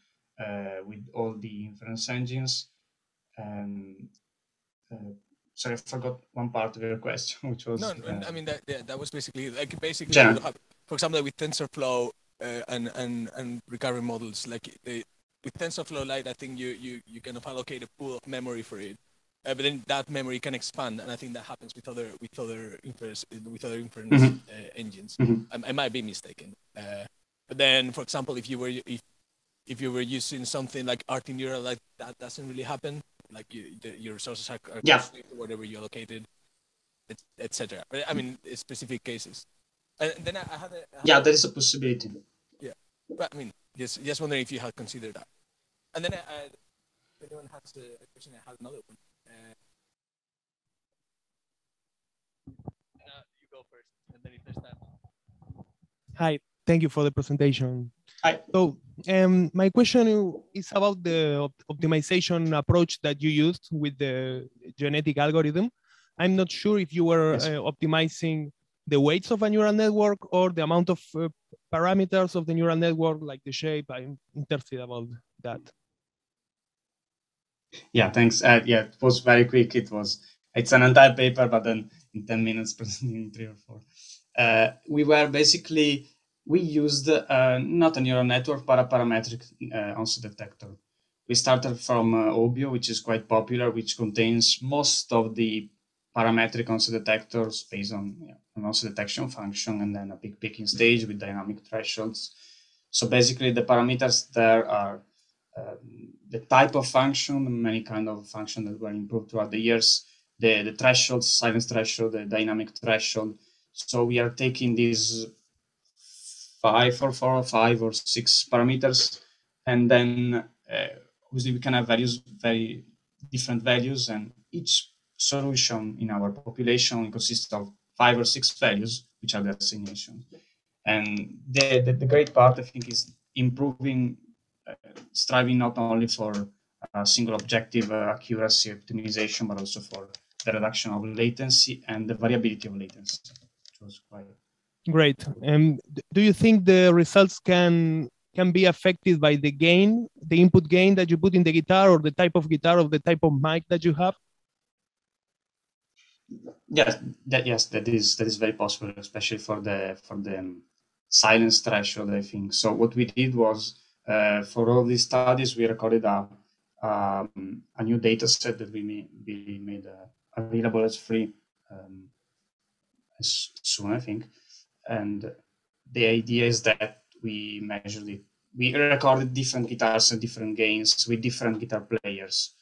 Speaker 10: with all the inference engines. Sorry, I forgot one part of your question, which was...
Speaker 7: No, I mean, that was basically,
Speaker 10: yeah.
Speaker 7: For example, with TensorFlow and recurrent models, with TensorFlow Lite, I think you kind of allocate a pool of memory for it, but then that memory can expand, and I think that happens with other inference
Speaker 10: mm-hmm.
Speaker 7: Engines.
Speaker 10: Mm-hmm.
Speaker 7: I might be mistaken, but then, for example, if you were using something like RT-Neural, like that doesn't really happen. Like your resources are constrained to whatever you allocated, etc. But I mean, specific cases. And then I had
Speaker 10: there is a possibility.
Speaker 7: Yeah, but I mean, just wondering if you had considered that. And then if anyone has a question, I have another one. You go first, and then if there's time.
Speaker 9: Hi, thank you for the presentation.
Speaker 10: Hi.
Speaker 9: So my question is about the optimization approach that you used with the genetic algorithm. I'm not sure if you were optimizing the weights of a neural network or the amount of parameters of the neural network, like the shape. I'm interested about that.
Speaker 10: Yeah, thanks. Yeah, it was very quick. It's an entire paper, but then in 10 minutes, in 3 or 4. We used not a neural network, but a parametric onset detector. We started from Obio, which is quite popular, which contains most of the parametric onset detectors based on an onset detection function, and then a big picking stage with dynamic thresholds. So basically, the parameters there are the type of function, many kind of function that were improved throughout the years, the thresholds, silence threshold, the dynamic threshold. So we are taking these 5 or 5 or 6 parameters, and then obviously we can have very different values, and each solution in our population consists of 5 or 6 values, which are the assignations. And the great part, I think, is improving, striving not only for a single objective accuracy optimization, but also for the reduction of latency and the variability of latency, which was quite
Speaker 9: great. Do you think the results can be affected by the gain, the input gain that you put in the guitar, or the type of guitar, or the type of mic that you have?
Speaker 10: Yes, that is very possible, especially for the silence threshold, I think. So what we did was, for all these studies, we recorded a new data set that we made available as free as soon, I think. And the idea is that we measured it. We recorded different guitars and different gains with different guitar players.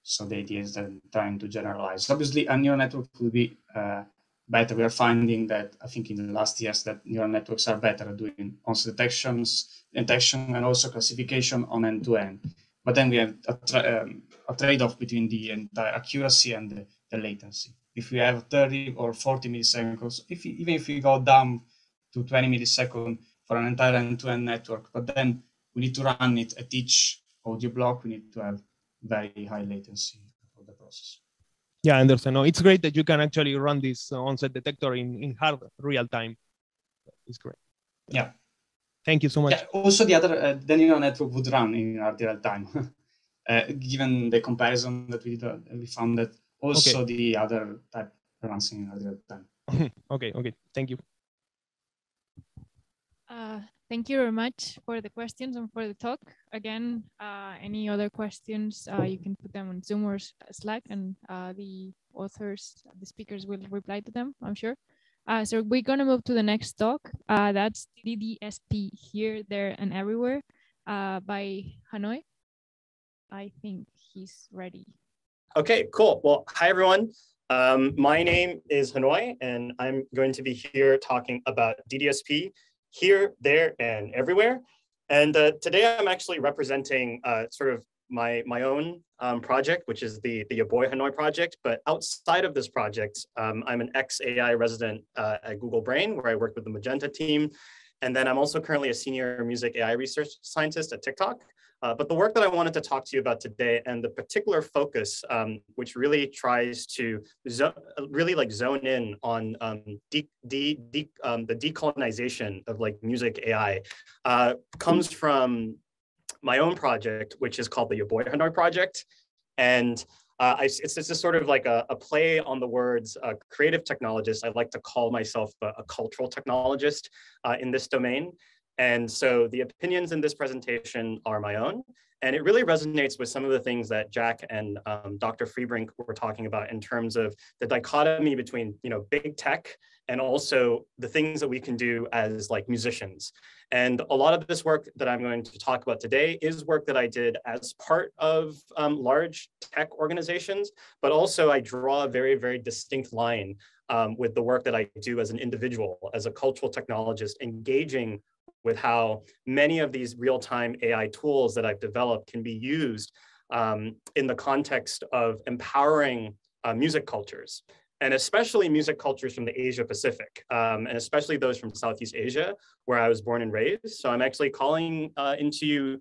Speaker 10: So the idea is then trying to generalize. Obviously, a neural network will be better. We are finding that, I think in the last years, that neural networks are better at doing onset detection and also classification on end-to-end. But then we have a trade-off between the entire accuracy and the latency. If we have 30 or 40 milliseconds, even if we go down to 20 milliseconds for an entire end-to-end network, but then we need to run it at each audio block, we need to have very high latency for the process.
Speaker 9: Yeah, I understand. No, it's great that you can actually run this onset detector in hard real time. It's great.
Speaker 10: Yeah.
Speaker 9: Thank you so much.
Speaker 10: Yeah, also, the neural network would run in hard real time. Given the comparison that we did, we found that also the other type runs in hard real time.
Speaker 9: Okay. Thank you.
Speaker 1: Thank you very much for the questions and for the talk. Again, any other questions, you can put them on Zoom or Slack, and the authors, the speakers will reply to them, I'm sure. So we're going to move to the next talk. That's DDSP, Here, There, and Everywhere by Hanoi. I think he's ready.
Speaker 14: Okay, cool. Well, hi, everyone. My name is Hanoi, and I'm going to be here talking about DDSP, Here, There, and Everywhere. And today I'm actually representing sort of my own project, which is the Yaboy Hanoi project. But outside of this project, I'm an ex-AI resident at Google Brain, where I work with the Magenta team. And then I'm also currently a senior music AI research scientist at TikTok. But the work that I wanted to talk to you about today, and the particular focus, which really tries to zone in on the decolonization of like music AI, comes from my own project, which is called the Yaboy Hanoi project. And it's just sort of like a play on the words creative technologist. I like to call myself a cultural technologist in this domain. And so the opinions in this presentation are my own, and it really resonates with some of the things that Jack and Dr. Fiebrink were talking about in terms of the dichotomy between, big tech and also the things that we can do as like musicians. And a lot of this work that I'm going to talk about today is work that I did as part of large tech organizations, but also I draw a very, very distinct line with the work that I do as an individual, as a cultural technologist, engaging with how many of these real-time AI tools that I've developed can be used in the context of empowering music cultures, and especially music cultures from the Asia Pacific, and especially those from Southeast Asia, where I was born and raised. So I'm actually calling into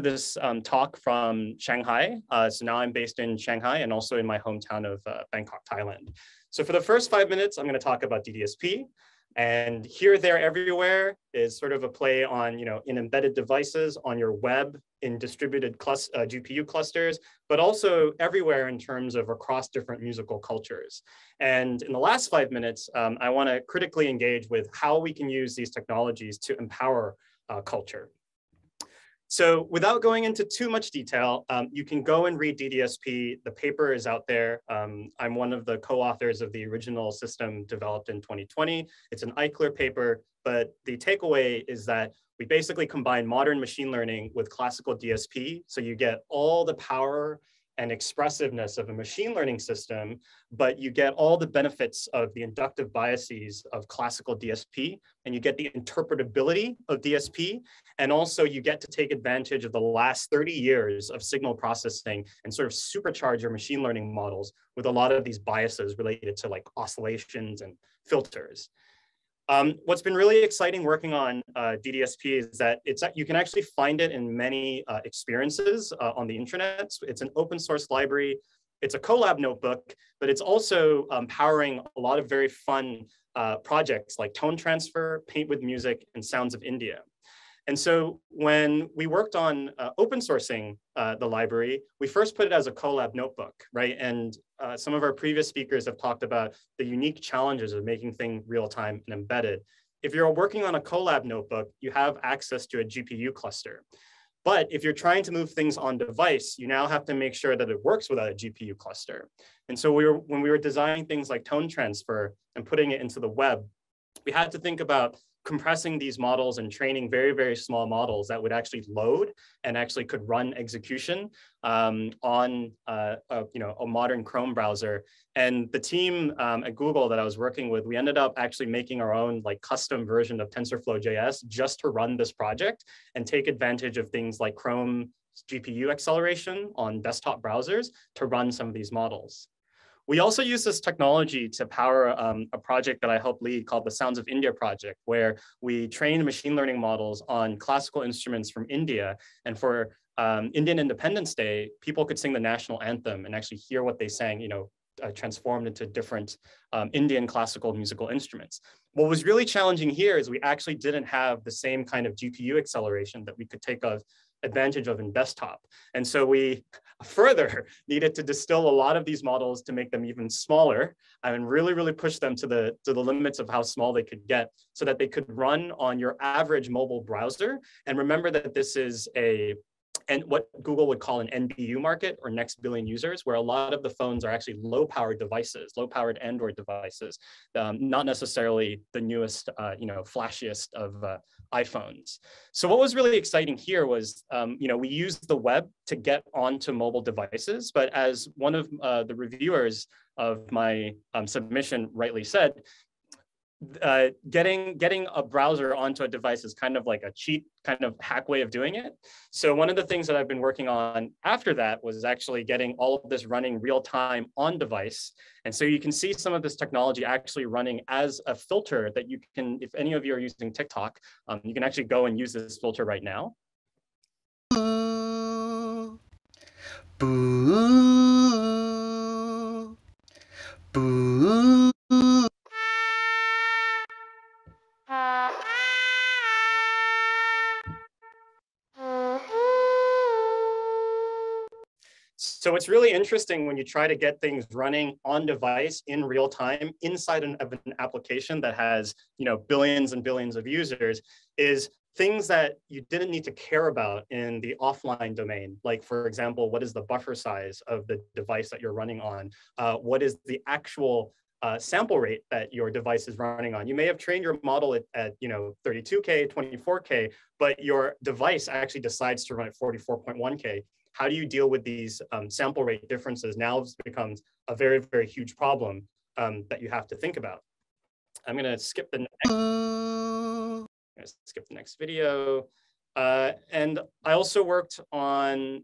Speaker 14: this talk from Shanghai. So now I'm based in Shanghai and also in my hometown of Bangkok, Thailand. So for the first 5 minutes, I'm going to talk about DDSP. And here, there, everywhere is sort of a play on, in embedded devices, on your web, in distributed GPU clusters, but also everywhere in terms of across different musical cultures. And in the last 5 minutes, I want to critically engage with how we can use these technologies to empower culture. So without going into too much detail, you can go and read DDSP. The paper is out there. I'm one of the co-authors of the original system developed in 2020. It's an iClear paper, but the takeaway is that we basically combine modern machine learning with classical DSP. So you get all the power and expressiveness of a machine learning system, but you get all the benefits of the inductive biases of classical DSP, and you get the interpretability of DSP, and also you get to take advantage of the last 30 years of signal processing and sort of supercharge your machine learning models with a lot of these biases related to like oscillations and filters. What's been really exciting working on DDSP is that you can actually find it in many experiences on the internet. So it's an open source library. It's a Colab notebook, but it's also powering a lot of very fun projects like Tone Transfer, Paint with Music, and Sounds of India. And so when we worked on open sourcing the library, we first put it as a Colab notebook, right? And some of our previous speakers have talked about the unique challenges of making things real-time and embedded. If you're working on a Colab notebook, you have access to a GPU cluster. But if you're trying to move things on device, you now have to make sure that it works without a GPU cluster. And so when we were designing things like Tone Transfer and putting it into the web, we had to think about compressing these models and training very, very small models that would actually load and actually could run execution on a modern Chrome browser. And the team at Google that I was working with, we ended up actually making our own like custom version of TensorFlow.js just to run this project and take advantage of things like Chrome GPU acceleration on desktop browsers to run some of these models. We also use this technology to power a project that I helped lead called the Sounds of India project, where we trained machine learning models on classical instruments from India. And for Indian Independence Day, people could sing the national anthem and actually hear what they sang, transformed into different Indian classical musical instruments. What was really challenging here is we actually didn't have the same kind of GPU acceleration that we could take advantage of in desktop. And so we further needed to distill a lot of these models to make them even smaller and really, really push them to the limits of how small they could get so that they could run on your average mobile browser. And remember that this is what Google would call an NBU market, or next billion users, where a lot of the phones are actually low-powered devices, low-powered Android devices, not necessarily the newest, flashiest of iPhones. So what was really exciting here was, we used the web to get onto mobile devices, but as one of the reviewers of my submission rightly said, getting a browser onto a device is kind of like a cheat kind of hack way of doing it. So one of the things that I've been working on after that was actually getting all of this running real time on device. And so you can see some of this technology actually running as a filter that you can, if any of you are using TikTok, you can actually go and use this filter right now. Boo. Boo. So it's really interesting when you try to get things running on device in real time inside of an application that has, billions and billions of users, is things that you didn't need to care about in the offline domain. Like, for example, what is the buffer size of the device that you're running on? What is the actual sample rate that your device is running on? You may have trained your model at 32K, 24K, but your device actually decides to run at 44.1K. How do you deal with these sample rate differences? Now becomes a very, very huge problem that you have to think about. I'm going to skip the next video. And I also worked on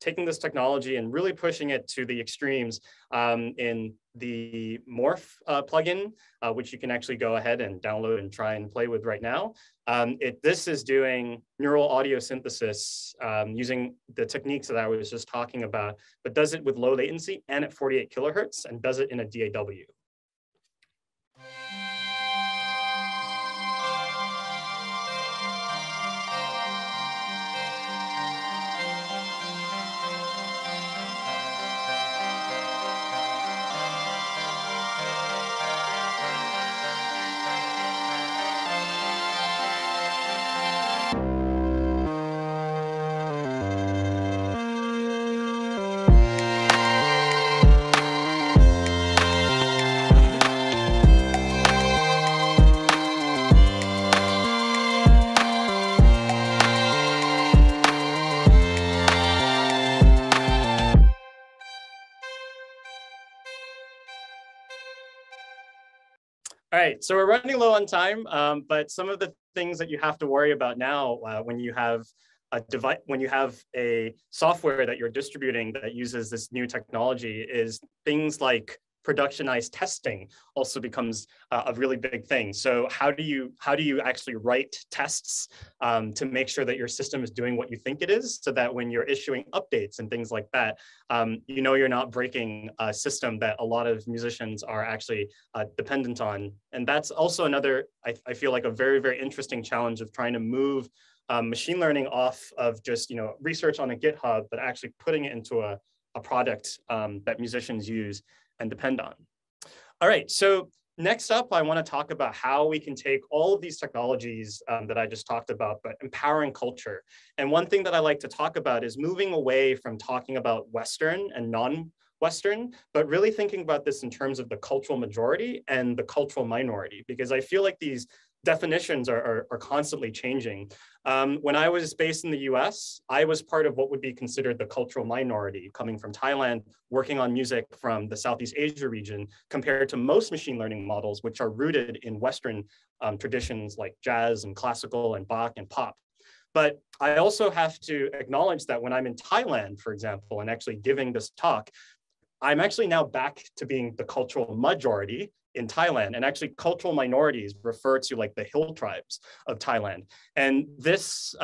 Speaker 14: taking this technology and really pushing it to the extremes in the Morph plugin, which you can actually go ahead and download and try and play with right now. This is doing neural audio synthesis using the techniques that I was just talking about, but does it with low latency and at 48 kilohertz and does it in a DAW. All right, so we're running low on time, but some of the things that you have to worry about now when you have a software that you're distributing that uses this new technology is things like productionized testing also becomes a really big thing. So how do you actually write tests to make sure that your system is doing what you think it is, so that when you're issuing updates and things like that, you know you're not breaking a system that a lot of musicians are actually dependent on. And that's also another, I feel like, a very, very interesting challenge of trying to move machine learning off of just research on a GitHub, but actually putting it into a product that musicians use and depend on. All right, so next up, I want to talk about how we can take all of these technologies that I just talked about, but empowering culture. And one thing that I like to talk about is moving away from talking about Western and non-Western, but really thinking about this in terms of the cultural majority and the cultural minority, because I feel like these definitions are constantly changing. When I was based in the US, I was part of what would be considered the cultural minority, coming from Thailand, working on music from the Southeast Asia region, compared to most machine learning models, which are rooted in Western traditions like jazz and classical and Bach and pop. But I also have to acknowledge that when I'm in Thailand, for example, and actually giving this talk, I'm actually now back to being the cultural majority in Thailand, and actually cultural minorities refer to like the hill tribes of Thailand. And this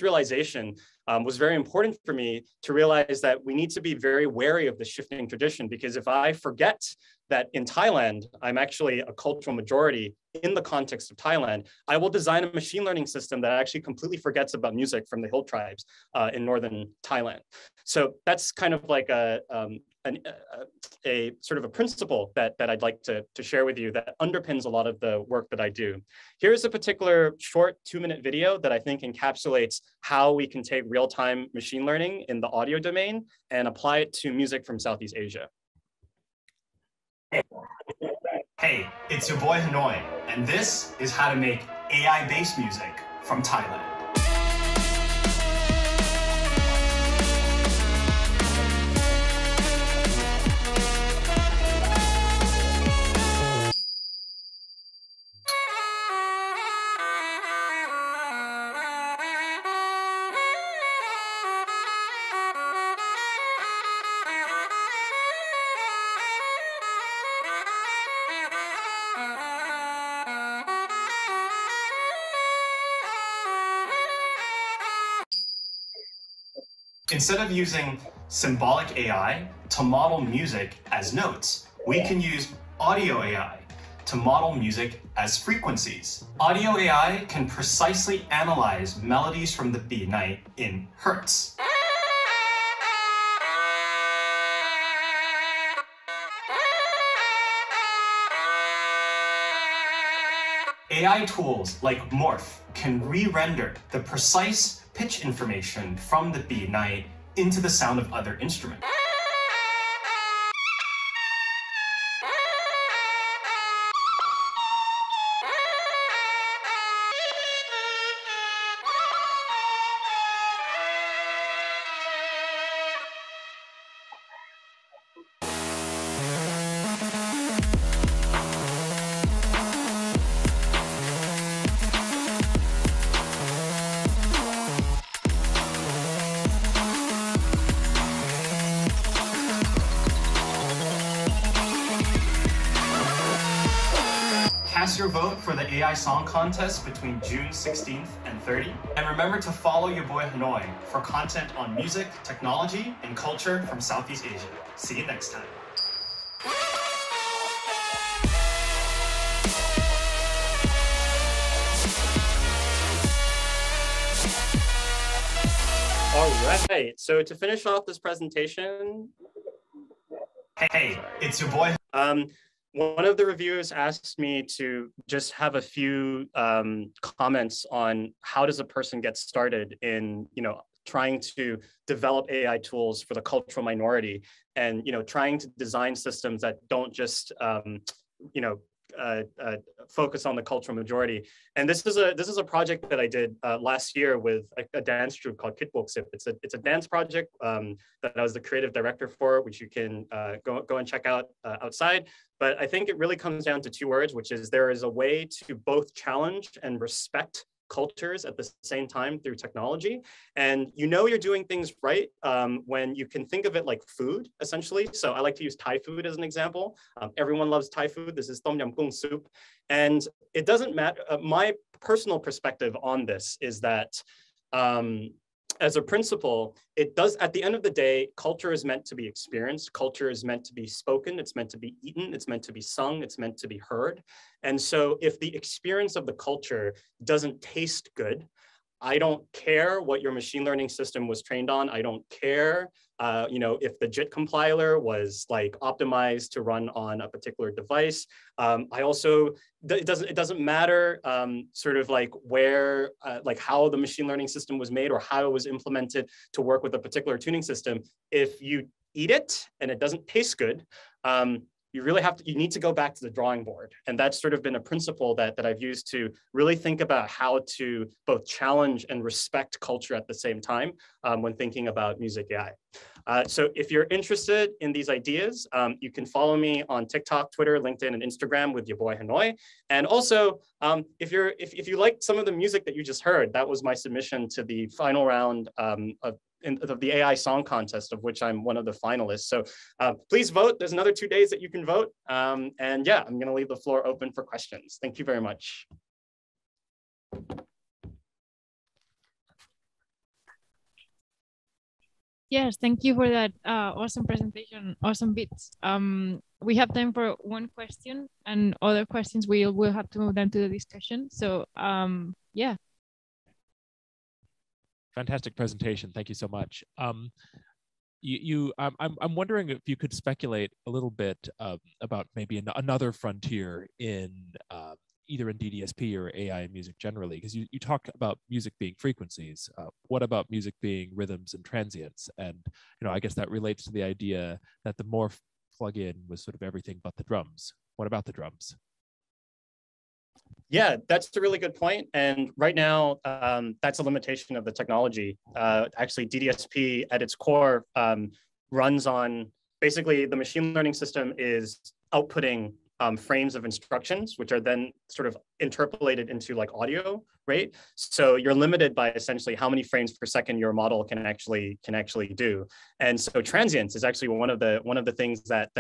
Speaker 14: realization was very important for me to realize that we need to be very wary of the shifting tradition, because if I forget that in Thailand, I'm actually a cultural majority in the context of Thailand, I will design a machine learning system that actually completely forgets about music from the hill tribes in northern Thailand. So that's kind of like a sort of a principle that I'd like to share with you that underpins a lot of the work that I do. Here's a particular short 2-minute video that I think encapsulates how we can take real-time machine learning in the audio domain and apply it to music from Southeast Asia.
Speaker 15: Hey, it's your boy Hanoi, and this is how to make AI-based music from Thailand. Instead of using symbolic AI to model music as notes, we can use audio AI to model music as frequencies. Audio AI can precisely analyze melodies from the beat in hertz. AI tools like Morph can re-render the precise pitch information from the beat into the sound of other instruments. Cast your vote for the AI Song Contest between June 16th and 30th. And remember to follow your boy Hanoi for content on music, technology, and culture from Southeast Asia. See you next time.
Speaker 14: All right, so to finish off this presentation,
Speaker 15: hey, it's your boy.
Speaker 14: One of the reviewers asked me to just have a few comments on how does a person get started in, trying to develop AI tools for the cultural minority, and trying to design systems that don't just focus on the cultural majority. And this is a project that I did last year with a dance troupe called Kitboksip. It's a dance project that I was the creative director for, which you can go and check out outside. But I think it really comes down to two words, which is there is a way to both challenge and respect cultures at the same time through technology. And you're doing things right when you can think of it like food, essentially. So I like to use Thai food as an example. Everyone loves Thai food. This is Tom Yum Goong soup. And it doesn't matter. My personal perspective on this is that as a principle, it does, at the end of the day, culture is meant to be experienced. Culture is meant to be spoken. It's meant to be eaten. It's meant to be sung. It's meant to be heard. And so if the experience of the culture doesn't taste good, I don't care what your machine learning system was trained on. I don't care, if the JIT compiler was optimized to run on a particular device. It doesn't matter where, how the machine learning system was made or how it was implemented to work with a particular tuning system. If you eat it and it doesn't taste good, you need to go back to the drawing board. And that's sort of been a principle that I've used to really think about how to both challenge and respect culture at the same time when thinking about music AI. So if you're interested in these ideas, you can follow me on TikTok, Twitter, LinkedIn, and Instagram with your boy Hanoi. And also, if you liked some of the music that you just heard, that was my submission to the final round of the AI Song Contest, of which I'm one of the finalists. So please vote. There's another 2 days that you can vote. And yeah, I'm gonna leave the floor open for questions. Thank you very much.
Speaker 1: Yes, thank you for that awesome presentation, awesome bits. We have time for one question, and other questions we'll have to move them to the discussion. So yeah.
Speaker 4: Fantastic presentation. Thank you so much. I'm wondering if you could speculate a little bit about maybe another frontier in either in DDSP or AI and music generally, because you talk about music being frequencies. What about music being rhythms and transients? And I guess that relates to the idea that the Morph plugin was sort of everything but the drums. What about the drums?
Speaker 14: Yeah, that's a really good point. And right now, that's a limitation of the technology. Actually, DDSP at its core runs on, basically the machine learning system is outputting frames of instructions, which are then sort of interpolated into audio, right? So you're limited by essentially how many frames per second your model can actually do. And so transients is actually one of the things that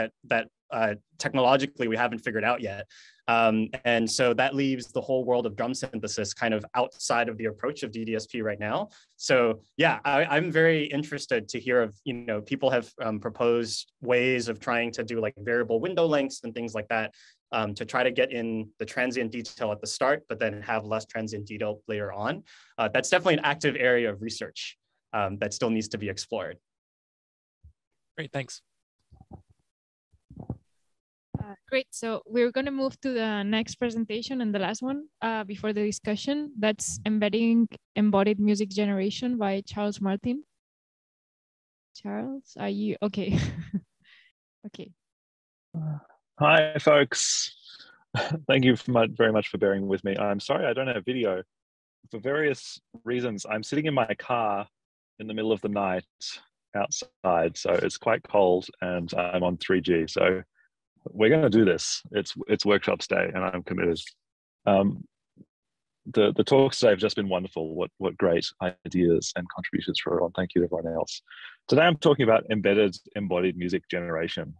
Speaker 14: technologically we haven't figured out yet. And so that leaves the whole world of drum synthesis kind of outside of the approach of DDSP right now. So yeah, I'm very interested to hear of, people have proposed ways of trying to do variable window lengths and things like that to try to get in the transient detail at the start, but then have less transient detail later on. That's definitely an active area of research that still needs to be explored.
Speaker 4: Great, thanks.
Speaker 1: Great. So we're going to move to the next presentation and the last one before the discussion. That's Embedding Embodied Music Generation by Charles Martin. Charles, are you okay? Okay.
Speaker 16: Hi, folks. Thank you very much for bearing with me. I'm sorry I don't have video. For various reasons, I'm sitting in my car in the middle of the night outside, so it's quite cold and I'm on 3G. So we're going to do this. It's workshops day, and I'm committed. The talks today have just been wonderful. What great ideas and contributions for everyone. Thank you to everyone else. Today I'm talking about embedded embodied music generation.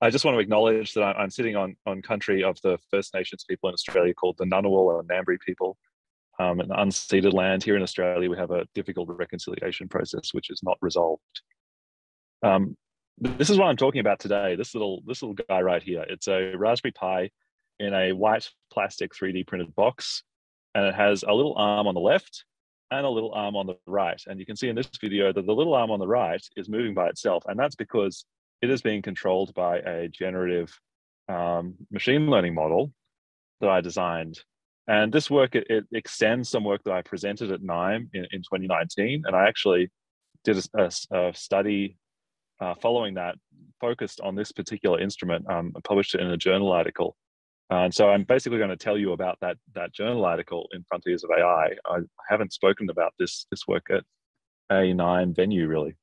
Speaker 16: I just want to acknowledge that I'm sitting on country of the First Nations people in Australia called the Ngunnawal or Ngambri people. An unceded land. Here in Australia, we have a difficult reconciliation process which is not resolved. This is what I'm talking about today. This little guy right here. It's a Raspberry Pi in a white plastic 3D printed box, and it has a little arm on the left and a little arm on the right. And you can see in this video that the little arm on the right is moving by itself, and that's because it is being controlled by a generative machine learning model that I designed. And this work, it extends some work that I presented at Nime in 2019. And I actually did a study following that, focused on this particular instrument. I published it in a journal article. And so I'm basically going to tell you about that journal article in Frontiers of AI. I haven't spoken about this work at a Nime venue, really.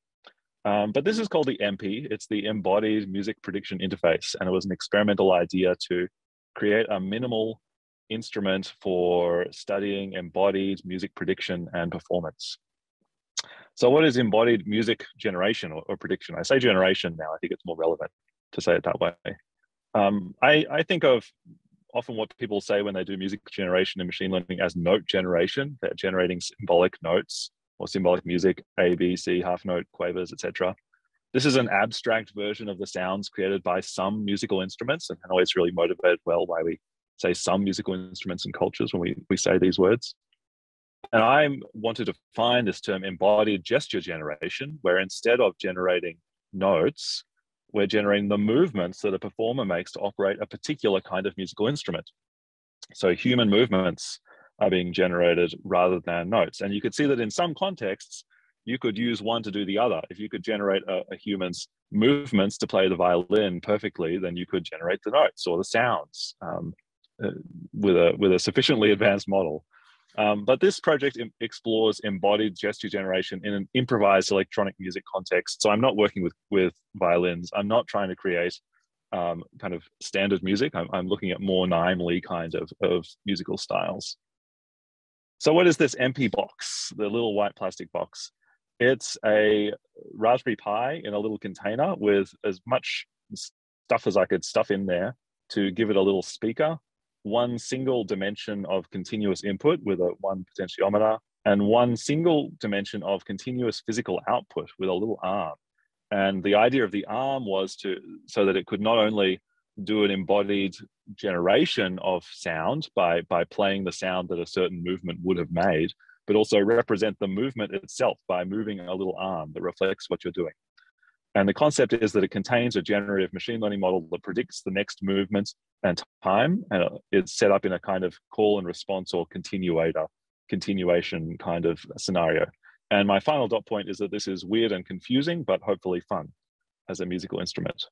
Speaker 16: But this is called the MP. It's the Embodied Music Prediction Interface. And it was an experimental idea to create a minimal instrument for studying embodied music prediction and performance. So what is embodied music generation or prediction? I say generation now, I think it's more relevant to say it that way. I think of often what people say when they do music generation in machine learning as note generation. They're generating symbolic notes or symbolic music, A, B, C, half note, quavers, etc. This is an abstract version of the sounds created by some musical instruments, and Hanoi is really motivated well why we say some musical instruments and cultures when we say these words. And I wanted to find this term embodied gesture generation, where instead of generating notes, we're generating the movements that a performer makes to operate a particular kind of musical instrument. So human movements are being generated rather than notes. And you could see that in some contexts, you could use one to do the other. If you could generate a human's movements to play the violin perfectly, then you could generate the notes or the sounds with a sufficiently advanced model. But this project explores embodied gesture generation in an improvised electronic music context. So I'm not working with violins. I'm not trying to create kind of standard music. I'm looking at more Nime-ly kind of musical styles. So what is this MP box, the little white plastic box? It's a Raspberry Pi in a little container with as much stuff as I could stuff in there to give it a little speaker, one single dimension of continuous input with one potentiometer, and one single dimension of continuous physical output with a little arm. And the idea of the arm was so that it could not only do an embodied generation of sound by playing the sound that a certain movement would have made, but also represent the movement itself by moving a little arm that reflects what you're doing. And the concept is that it contains a generative machine learning model that predicts the next movement and time, and it's set up in a kind of call and response or continuation kind of scenario. And my final dot point is that this is weird and confusing, but hopefully fun as a musical instrument.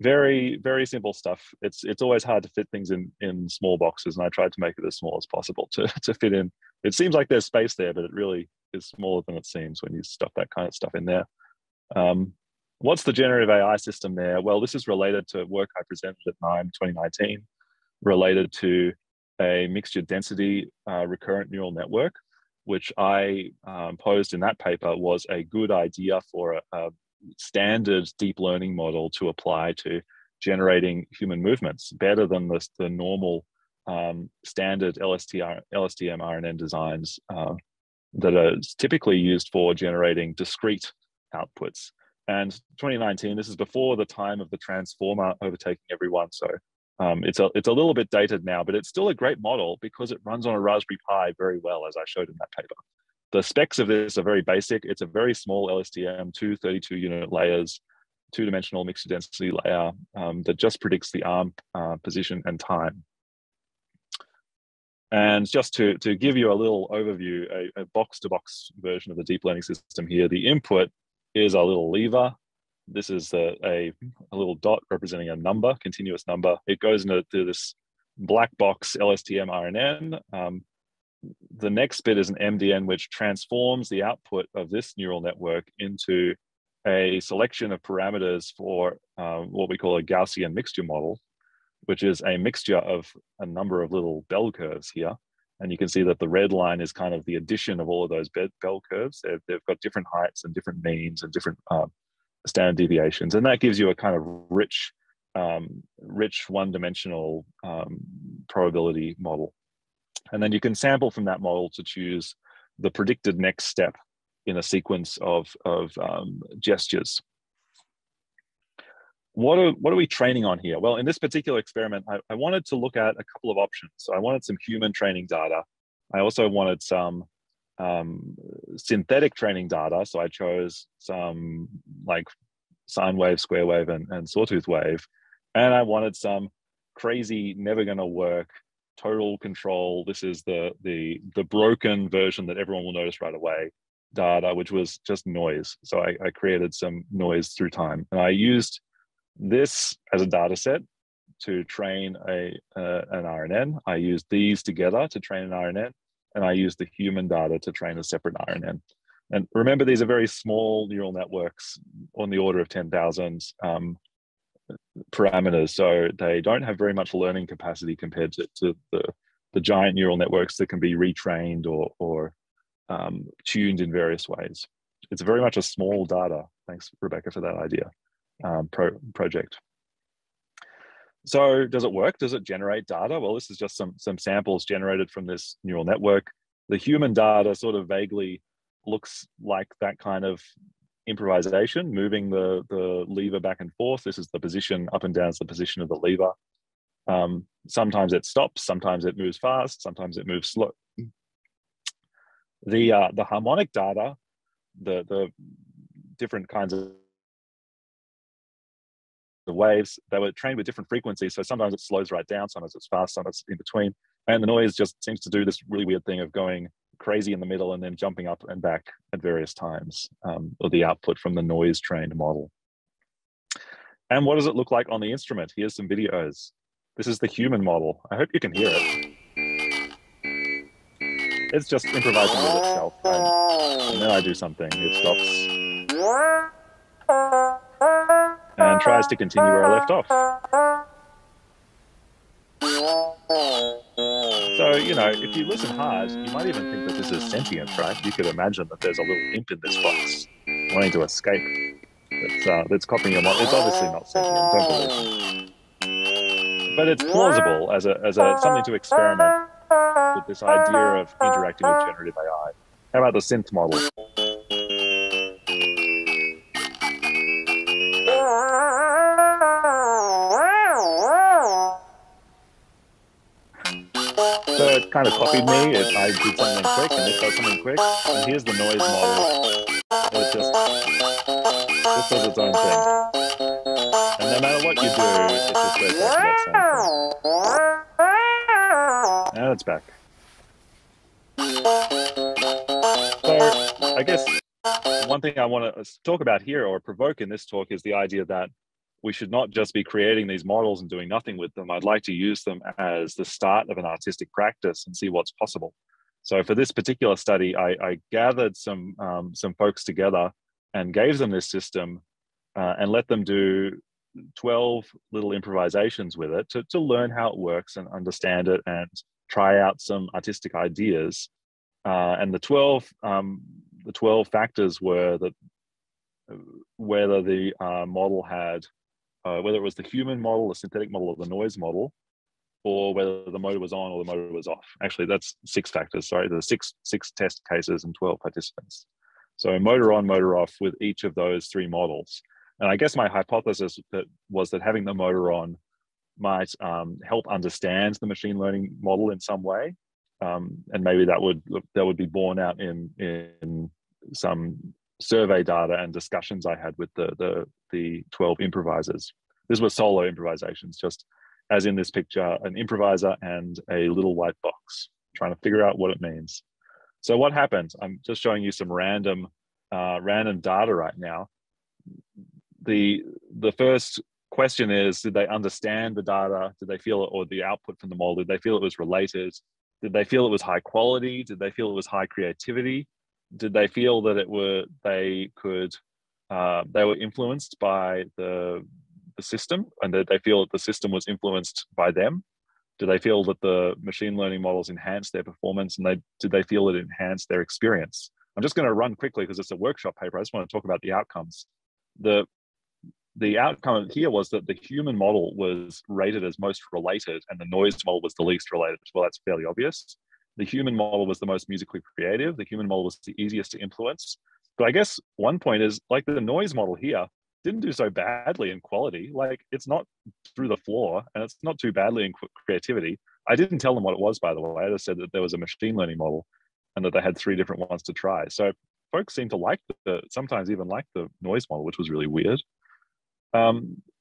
Speaker 16: Very, very simple stuff. It's always hard to fit things in small boxes, and I tried to make it as small as possible to fit in. It seems like there's space there, but it really is smaller than it seems when you stuff that kind of stuff in there. What's the generative AI system there? Well, this is related to work I presented at Nime 2019, related to a mixture density recurrent neural network, which I posed in that paper was a good idea for a standard deep learning model to apply to generating human movements, better than the normal standard LSTM-RNN designs that are typically used for generating discrete outputs. And 2019, this is before the time of the transformer overtaking everyone. So it's a little bit dated now, but it's still a great model because it runs on a Raspberry Pi very well, as I showed in that paper. The specs of this are very basic. It's a very small LSTM, 2 32-unit layers, two-dimensional mixture density layer that just predicts the arm position and time. And just to give you a little overview, a box-to-box version of the deep learning system here, the input is a little lever. This is a little dot representing a number, continuous number. It goes into this black box LSTM RNN. The next bit is an MDN, which transforms the output of this neural network into a selection of parameters for what we call a Gaussian mixture model, which is a mixture of a number of little bell curves here. And you can see that the red line is kind of the addition of all of those bell curves. They've got different heights and different means and different standard deviations. And that gives you a kind of rich one-dimensional probability model. And then you can sample from that model to choose the predicted next step in a sequence of gestures. What are we training on here? Well, in this particular experiment, I wanted to look at a couple of options. So I wanted some human training data. I also wanted some synthetic training data. So I chose some like sine wave, square wave, and sawtooth wave. And I wanted some crazy, never going to work, total control. This is the broken version that everyone will notice right away data, which was just noise. So I created some noise through time. And I used this as a data set to train an RNN. I used these together to train an RNN, and I used the human data to train a separate RNN. And remember, these are very small neural networks on the order of 10,000 parameters. So they don't have very much learning capacity compared to the giant neural networks that can be retrained or tuned in various ways. It's very much a small data. Thanks, Rebecca, for that idea. Project. So does it work? Does it generate data? Well, this is just some samples generated from this neural network. The human data sort of vaguely looks like that kind of improvisation, moving the lever back and forth. This is the position, up and down is the position of the lever. Sometimes it stops, sometimes it moves fast, sometimes it moves slow. The harmonic data, the different kinds of the waves, they were trained with different frequencies. So sometimes it slows right down, sometimes it's fast, sometimes it's in between. And the noise just seems to do this really weird thing of going crazy in the middle and then jumping up and back at various times, or the output from the noise trained model. And what does it look like on the instrument? Here's some videos. This is the human model. I hope you can hear it. It's just improvising with itself. And then I do something, it stops. And tries to continue where I left off. So, you know, if you listen hard, you might even think that this is sentient, right? You could imagine that there's a little imp in this box wanting to escape. That's copying your model. It's obviously not sentient, don't believe me. But it's plausible as something to experiment with this idea of interacting with generative AI. How about the synth model? So it kind of copied me. I did something quick, and it does something quick. And here's the noise model. It just does its own thing. And no matter what you do, it just goes back to that same thing. And it's back. So I guess one thing I want to talk about here, or provoke in this talk, is the idea that we should not just be creating these models and doing nothing with them. I'd like to use them as the start of an artistic practice and see what's possible. So for this particular study, I gathered some folks together and gave them this system and let them do 12 little improvisations with it to learn how it works and understand it and try out some artistic ideas. And the 12 factors were that whether the model had whether it was the human model, the synthetic model, or the noise model, or whether the motor was on or the motor was off. Actually, that's 6 factors, sorry. There's six test cases and 12 participants. So motor on, motor off with each of those 3 models. And I guess my hypothesis was that having the motor on might help understand the machine learning model in some way. And maybe that would be borne out in some survey data and discussions I had with the 12 improvisers. These were solo improvisations, just as in this picture, an improviser and a little white box, trying to figure out what it means. So what happened? I'm just showing you some random data right now. The first question is, did they understand the data? Did they feel it, or the output from the model, did they feel it was related? Did they feel it was high quality? Did they feel it was high creativity? Did they feel that they were influenced by the system, and that they feel that the system was influenced by them? Do they feel that the machine learning models enhanced their performance, and did they feel it enhanced their experience? I'm just going to run quickly because it's a workshop paper. I just want to talk about the outcomes. the outcome here was that the human model was rated as most related and the noise model was the least related. Well, that's fairly obvious. The human model was the most musically creative. The human model was the easiest to influence. But I guess one point is, like, the noise model here didn't do so badly in quality. Like, it's not through the floor and it's not too badly in creativity. I didn't tell them what it was, by the way. I just said that there was a machine learning model and that they had 3 different ones to try. So folks seem to like sometimes even like the noise model, which was really weird.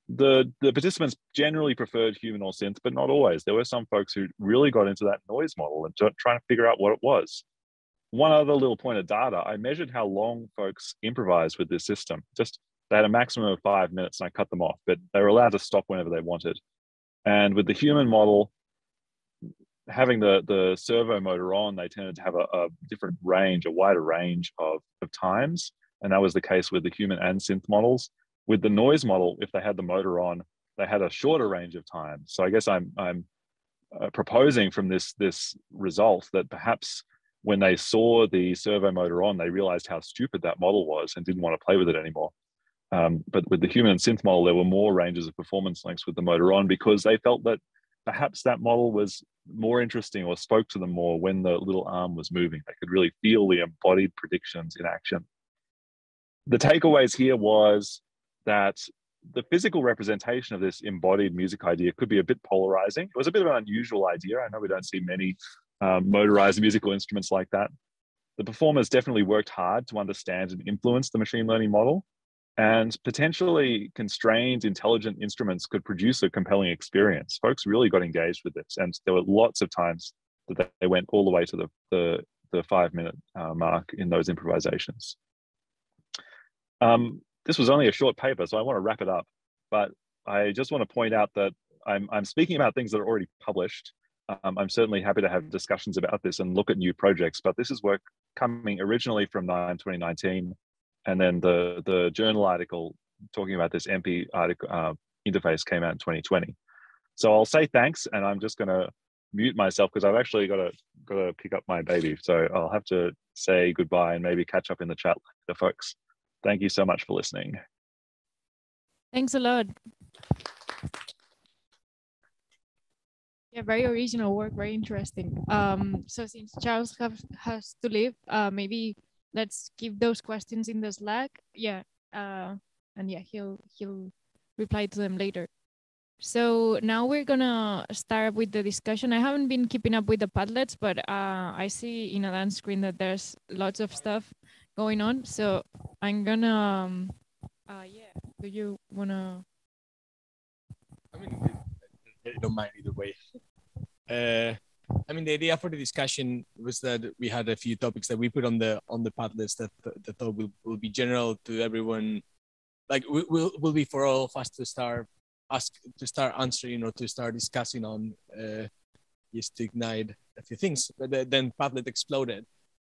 Speaker 16: The participants generally preferred human or synth, but not always. There were some folks who really got into that noise model and trying to figure out what it was. One other little point of data, I measured how long folks improvised with this system. Just they had a maximum of 5 minutes and I cut them off, but they were allowed to stop whenever they wanted. And with the human model, having the servo motor on, they tended to have a different range, a wider range of times. And that was the case with the human and synth models. With the noise model, if they had the motor on, they had a shorter range of time. So I guess I'm proposing from this result that perhaps when they saw the servo motor on, they realized how stupid that model was and didn't want to play with it anymore. But with the human and synth model, there were more ranges of performance lengths with the motor on because they felt that perhaps that model was more interesting or spoke to them more when the little arm was moving. They could really feel the embodied predictions in action. The takeaways here was that the physical representation of this embodied music idea could be a bit polarizing. It was a bit of an unusual idea. I know we don't see many motorized musical instruments like that. The performers definitely worked hard to understand and influence the machine learning model, and potentially constrained intelligent instruments could produce a compelling experience. Folks really got engaged with this, and there were lots of times that they went all the way to the 5-minute mark in those improvisations. This was only a short paper, so I want to wrap it up, but I just want to point out that I'm speaking about things that are already published. I'm certainly happy to have discussions about this and look at new projects, but this is work coming originally from Nime 2019, and then the journal article talking about this MP article, interface came out in 2020. So I'll say thanks, and I'm just going to mute myself because I've actually got to pick up my baby. So I'll have to say goodbye and maybe catch up in the chat later, folks. Thank you so much for listening.
Speaker 1: Thanks a lot. Yeah, very original work, very interesting. So since Charles has to leave, maybe let's keep those questions in the Slack. Yeah, and yeah, he'll reply to them later. So now we're gonna start with the discussion. I haven't been keeping up with the Padlets, but I see in a dance screen that there's lots of stuff going on. So I'm gonna, yeah, do you wanna?
Speaker 7: I mean, I don't mind either way. I mean, the idea for the discussion was that we had a few topics that we put on the Padlets that thought will be general to everyone. Like will be for all of us to start answering or to start discussing on, just to ignite a few things. But then Padlet exploded,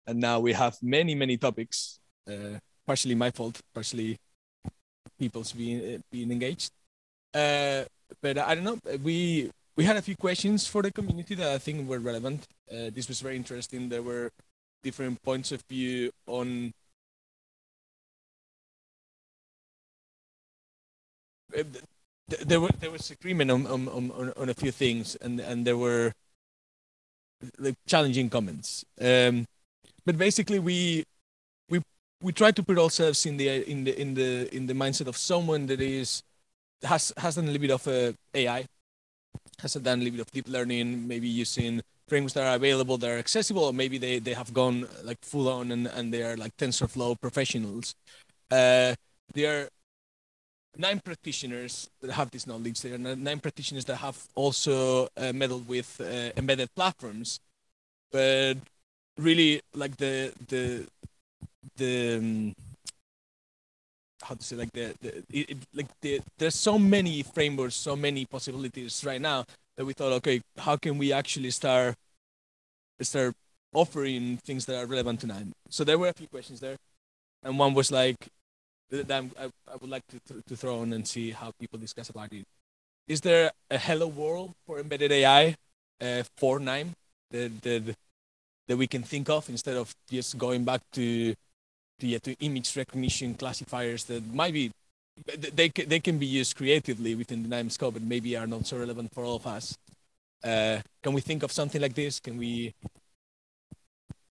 Speaker 7: and now we have many topics. Partially my fault, partially people's being engaged. But I don't know. We had a few questions for the community that I think were relevant. This was very interesting. There were different points of view on there was agreement on a few things, and there were like challenging comments. But basically, we try to put ourselves in the mindset of someone that has done a little bit of AI, has done a little bit of deep learning, maybe using frameworks that are available, that are accessible, or maybe they have gone like full on and they are like TensorFlow professionals. There are 9 practitioners that have this knowledge. There are 9 practitioners that have also meddled with embedded platforms, but really like the how to say, like there's so many frameworks, so many possibilities right now that we thought, okay, how can we actually start offering things that are relevant to Nime? So there were a few questions there, and one was like that I would like to throw on and see how people discuss about it. Is there a hello world for embedded AI for Nime that we can think of instead of just going back to image recognition classifiers that might be they can be used creatively within the Nime scope, but maybe are not so relevant for all of us. Can we think of something like this? Can we?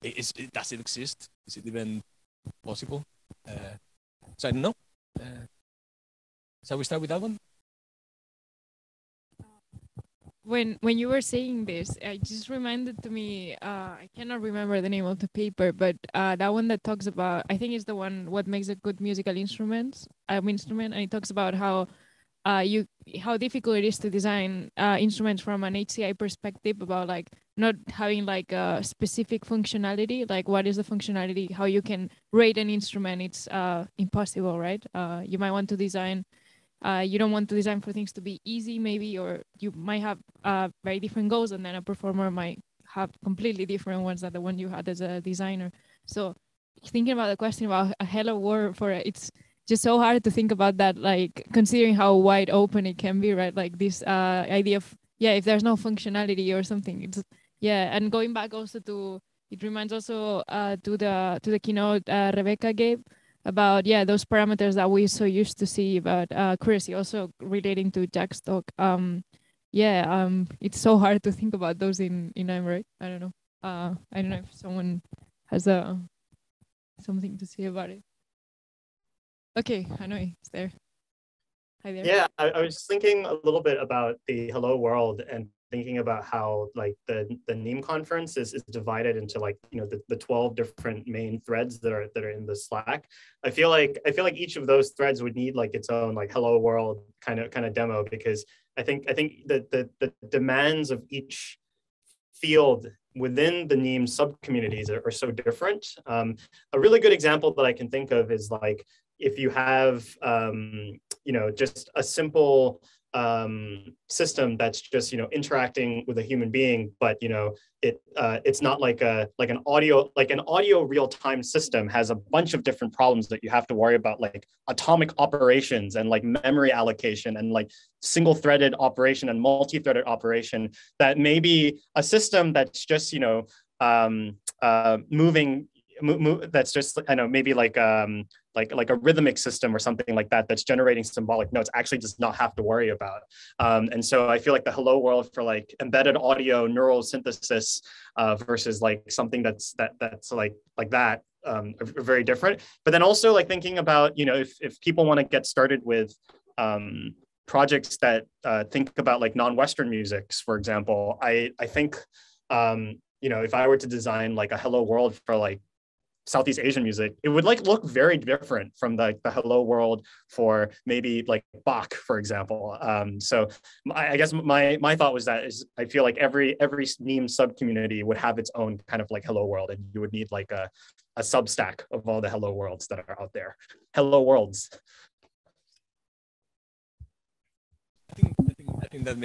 Speaker 7: Does it exist? Is it even possible? So I don't know. Shall we start with that one?
Speaker 1: When you were saying this, it just reminded to me, I cannot remember the name of the paper, but that one that talks about, I think it's the one, what makes a good musical instrument, and it talks about how how difficult it is to design instruments from an HCI perspective, about like not having like a specific functionality, like what is the functionality, how you can rate an instrument, it's impossible, right? You might want to design, you don't want to design for things to be easy maybe, or you might have very different goals, and then a performer might have completely different ones than the one you had as a designer. So thinking about the question about a hello world for it, it's just so hard to think about that, like considering how wide open it can be, right? Like this idea of, yeah, if there's no functionality or something, it's, yeah. And going back also to, it reminds also to the keynote Rebecca gave about, yeah, those parameters that we're so used to see about accuracy, also relating to Jack's talk. It's so hard to think about those in Nime, right? I don't know. I don't know if someone has something to say about it. Okay, Hanoi is there. Hi there.
Speaker 14: Yeah, I was thinking a little bit about the Hello World and thinking about how like the Nime conference is divided into like, you know, the 12 different main threads that are in the Slack. I feel like each of those threads would need like its own like Hello World kind of demo, because I think that the demands of each field within the Nime sub-communities are so different. A really good example that I can think of is like, if you have, you know, just a simple system that's just, you know, interacting with a human being, but, you know, it's not like an audio real-time system has a bunch of different problems that you have to worry about, like atomic operations and like memory allocation and like single-threaded operation and multi-threaded operation, that maybe a system that's just, you know, that's just, I know, maybe like a rhythmic system or something like that that's generating symbolic notes actually does not have to worry about. And so I feel like the Hello World for like embedded audio neural synthesis versus like something that's like that are very different. But then also like thinking about, you know, if people want to get started with projects that think about like non-Western musics, for example, I think, you know, if I were to design like a Hello World for like Southeast Asian music, it would like look very different from the Hello World for maybe like Bach, for example. So I guess my thought was that is I feel like every Nime sub community would have its own kind of like Hello World, and you would need like a substack of all the Hello Worlds that are out there. Hello Worlds.
Speaker 7: I think that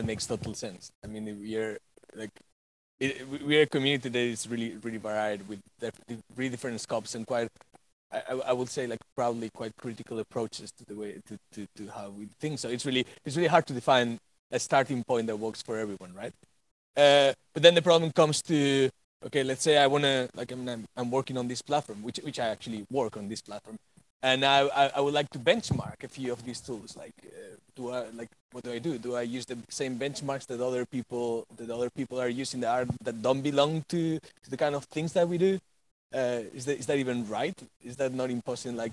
Speaker 7: makes total sense. I mean, we're a community that is really varied with really different scopes and quite, I would say, like probably quite critical approaches to the way to how we think. So it's really hard to define a starting point that works for everyone, right? But then the problem comes to, okay, let's say I want to, like, I'm working on this platform, which I actually work on this platform, and I would like to benchmark a few of these tools. Like, what do I do? Do I use the same benchmarks that other people are using that don't belong to the kind of things that we do? Is that even right? Is that not imposing like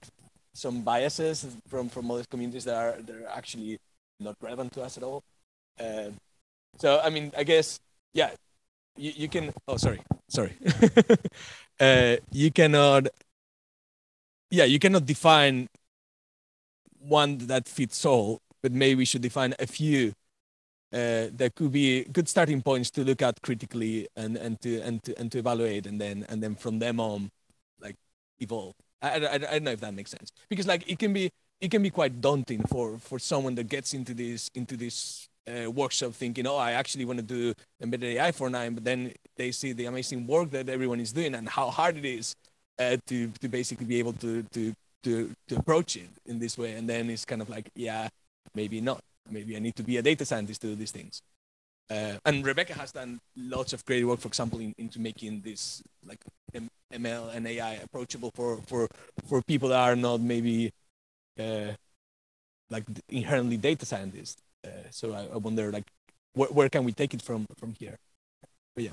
Speaker 7: some biases from other communities that are actually not relevant to us at all? So I mean, I guess, yeah, you can. Oh, sorry. You cannot define one that fits all, but maybe we should define a few that could be good starting points to look at critically and to evaluate, and then from them on, like, evolve. I don't know if that makes sense, because like it can be quite daunting for someone that gets into this workshop thinking, oh, I actually want to do embedded AI for Nime, but then they see the amazing work that everyone is doing and how hard it is to basically be able to approach it in this way, and then it's kind of like, yeah, maybe not. Maybe I need to be a data scientist to do these things. And Rebecca has done lots of great work, for example, into making this like ML and AI approachable for people that are not maybe like inherently data scientists. So I wonder, like, where can we take it from here? But yeah.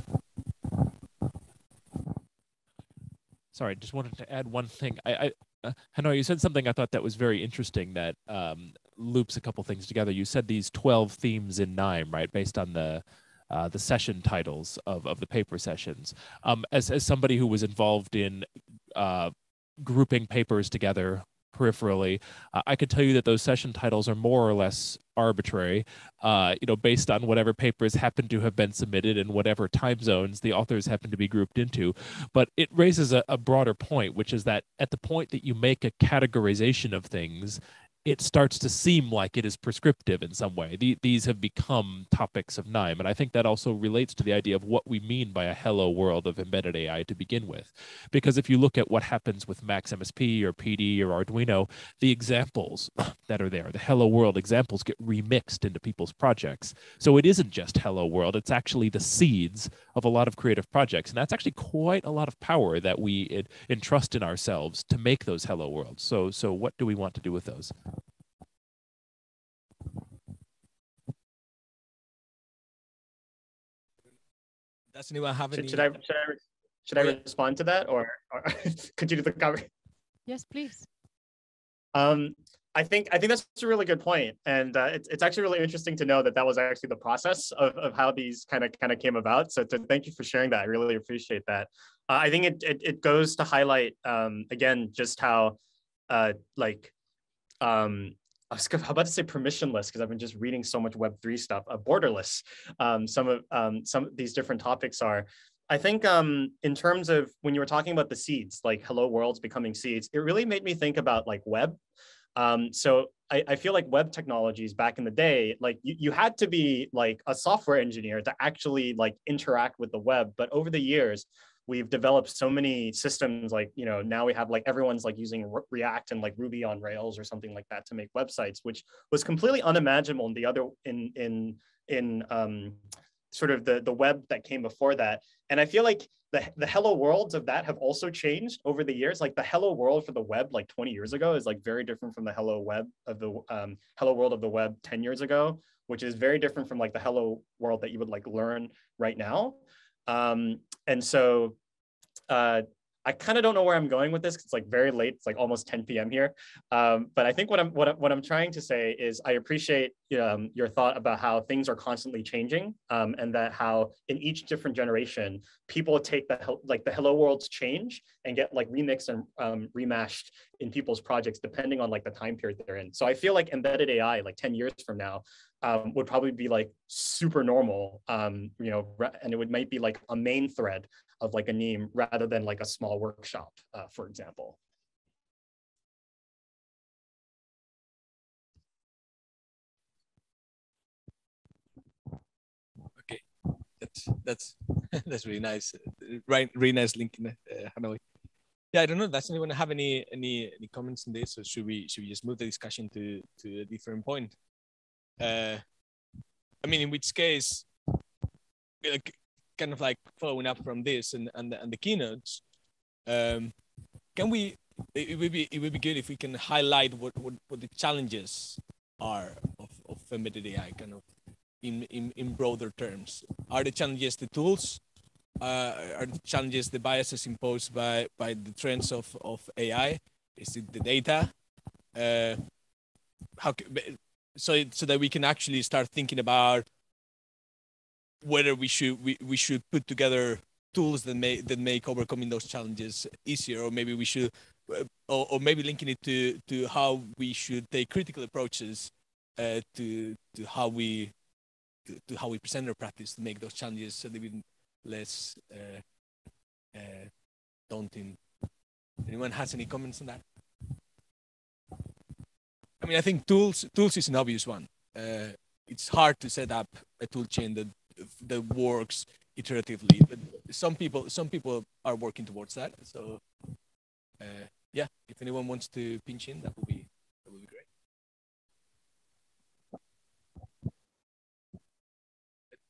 Speaker 4: Sorry, just wanted to add one thing. Hanoi, you said something I thought that was very interesting that loops a couple things together. You said these 12 themes in Nime, right, based on the session titles of the paper sessions. As somebody who was involved in grouping papers together peripherally, I could tell you that those session titles are more or less arbitrary, based on whatever papers happen to have been submitted and whatever time zones the authors happen to be grouped into. But it raises a broader point, which is that at the point that you make a categorization of things, it starts to seem like it is prescriptive in some way. These have become topics of Nime, and I think that also relates to the idea of what we mean by a hello world of embedded AI to begin with. Because if you look at what happens with Max MSP or PD or Arduino, the examples that are there, the hello world examples, get remixed into people's projects. So it isn't just hello world, it's actually the seeds of a lot of creative projects, and that's actually quite a lot of power that we entrust in ourselves to make those hello worlds. So what do we want to do with those?
Speaker 7: Does anyone have any?
Speaker 14: Should I respond to that, or could you do the cover?
Speaker 1: Yes, please.
Speaker 14: I think that's a really good point, and it's actually really interesting to know that was actually the process of how these kind of came about. So thank you for sharing that. I really appreciate that. I think it goes to highlight again just how I was about to say permissionless because I've been just reading so much Web3 stuff. Borderless. Some of these different topics are. I think in terms of when you were talking about the seeds, like hello worlds becoming seeds, it really made me think about like web. So I feel like web technologies back in the day, like you had to be like a software engineer to actually like interact with the web. But over the years, we've developed so many systems, like, now we have like everyone's like using React and like Ruby on Rails or something like that to make websites, which was completely unimaginable in the other sort of the web that came before that. And I feel like the hello worlds of that have also changed over the years. Like the hello world for the web like 20 years ago is like very different from the hello web of the hello world of the web 10 years ago, which is very different from like the hello world that you would like learn right now. And so I kind of don't know where I'm going with this. It's like very late. It's like almost 10 p.m. here. But I think what I'm trying to say is I appreciate your thought about how things are constantly changing, and that how in each different generation people take the hello worlds change and get like remixed and remashed in people's projects depending on like the time period they're in. So I feel like embedded AI like 10 years from now would probably be like super normal, and it might be like a main thread of like a Nime rather than like a small workshop, for example.
Speaker 7: Okay, that's really nice. Right, really nice link in Hanoi. Yeah, I don't know. Does anyone have any comments on this, or should we just move the discussion to a different point? I mean, in which case, like, kind of like following up from this and the keynotes, can we? It would be good if we can highlight what the challenges are of embedded AI, kind of in broader terms. Are the challenges the tools? Are the challenges the biases imposed by the trends of AI? Is it the data? So that we can actually start thinking about whether we should put together tools that make overcoming those challenges easier, or maybe we should, or maybe linking it to how we should take critical approaches to how we present our practice to make those challenges a little bit less daunting. Anyone has any comments on that? I mean, I think tools is an obvious one. It's hard to set up a tool chain that works iteratively, but some people are working towards that. So yeah, if anyone wants to pinch in, that would be great.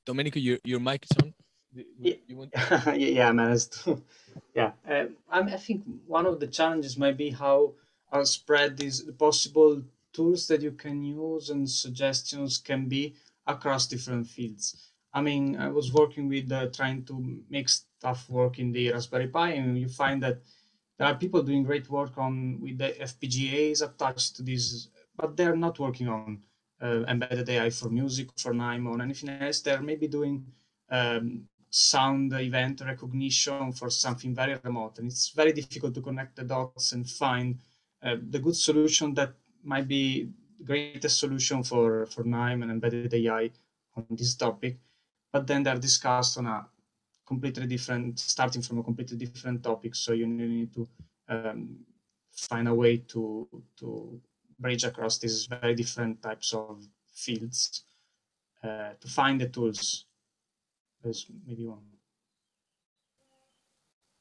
Speaker 7: Domenico, your mic is on. You want?
Speaker 10: Yeah, I managed. Yeah, I think one of the challenges might be how spread is the possible tools that you can use and suggestions can be across different fields. I mean, I was working with trying to make stuff work in the Raspberry Pi, and you find that there are people doing great work with the FPGAs attached to this, but they're not working on embedded AI for music, for Nime, or anything else. They're maybe doing sound event recognition for something very remote, and it's very difficult to connect the dots and find the good solution that might be the greatest solution for Nime and embedded AI on this topic. But then they're discussed on a completely different, starting from a completely different topic. So you need to find a way to bridge across these very different types of fields to find the tools. There's maybe one.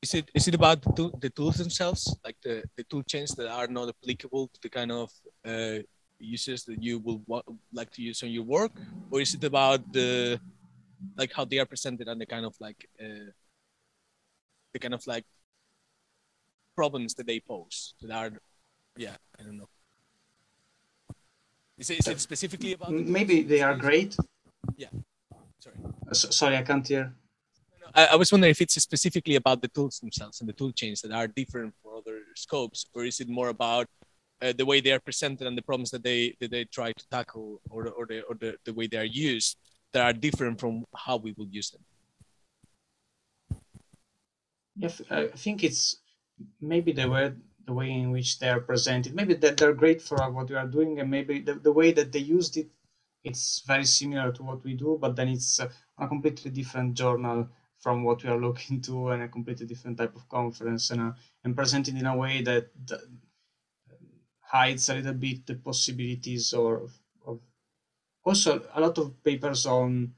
Speaker 7: Is it about the tools themselves, like the tool chains that are not applicable to the kind of users that you will like to use on your work, or is it about like how they are presented and the kind of like problems that they pose that are, yeah, I don't know. Is it specifically about
Speaker 10: maybe they are great?
Speaker 7: Yeah, sorry.
Speaker 10: Sorry, I can't hear.
Speaker 7: I was wondering if it's specifically about the tools themselves and the tool chains that are different for other scopes, or is it more about the way they are presented and the problems that they try to tackle, or the way they are used that are different from how we will use them?
Speaker 10: Yes, I think it's maybe the way in which they are presented. Maybe that they're great for what we are doing, and maybe the way that they used it, it's very similar to what we do, but then it's a completely different journal from what we are looking to, and a completely different type of conference, and presented in a way that hides a little bit the possibilities of also a lot of papers on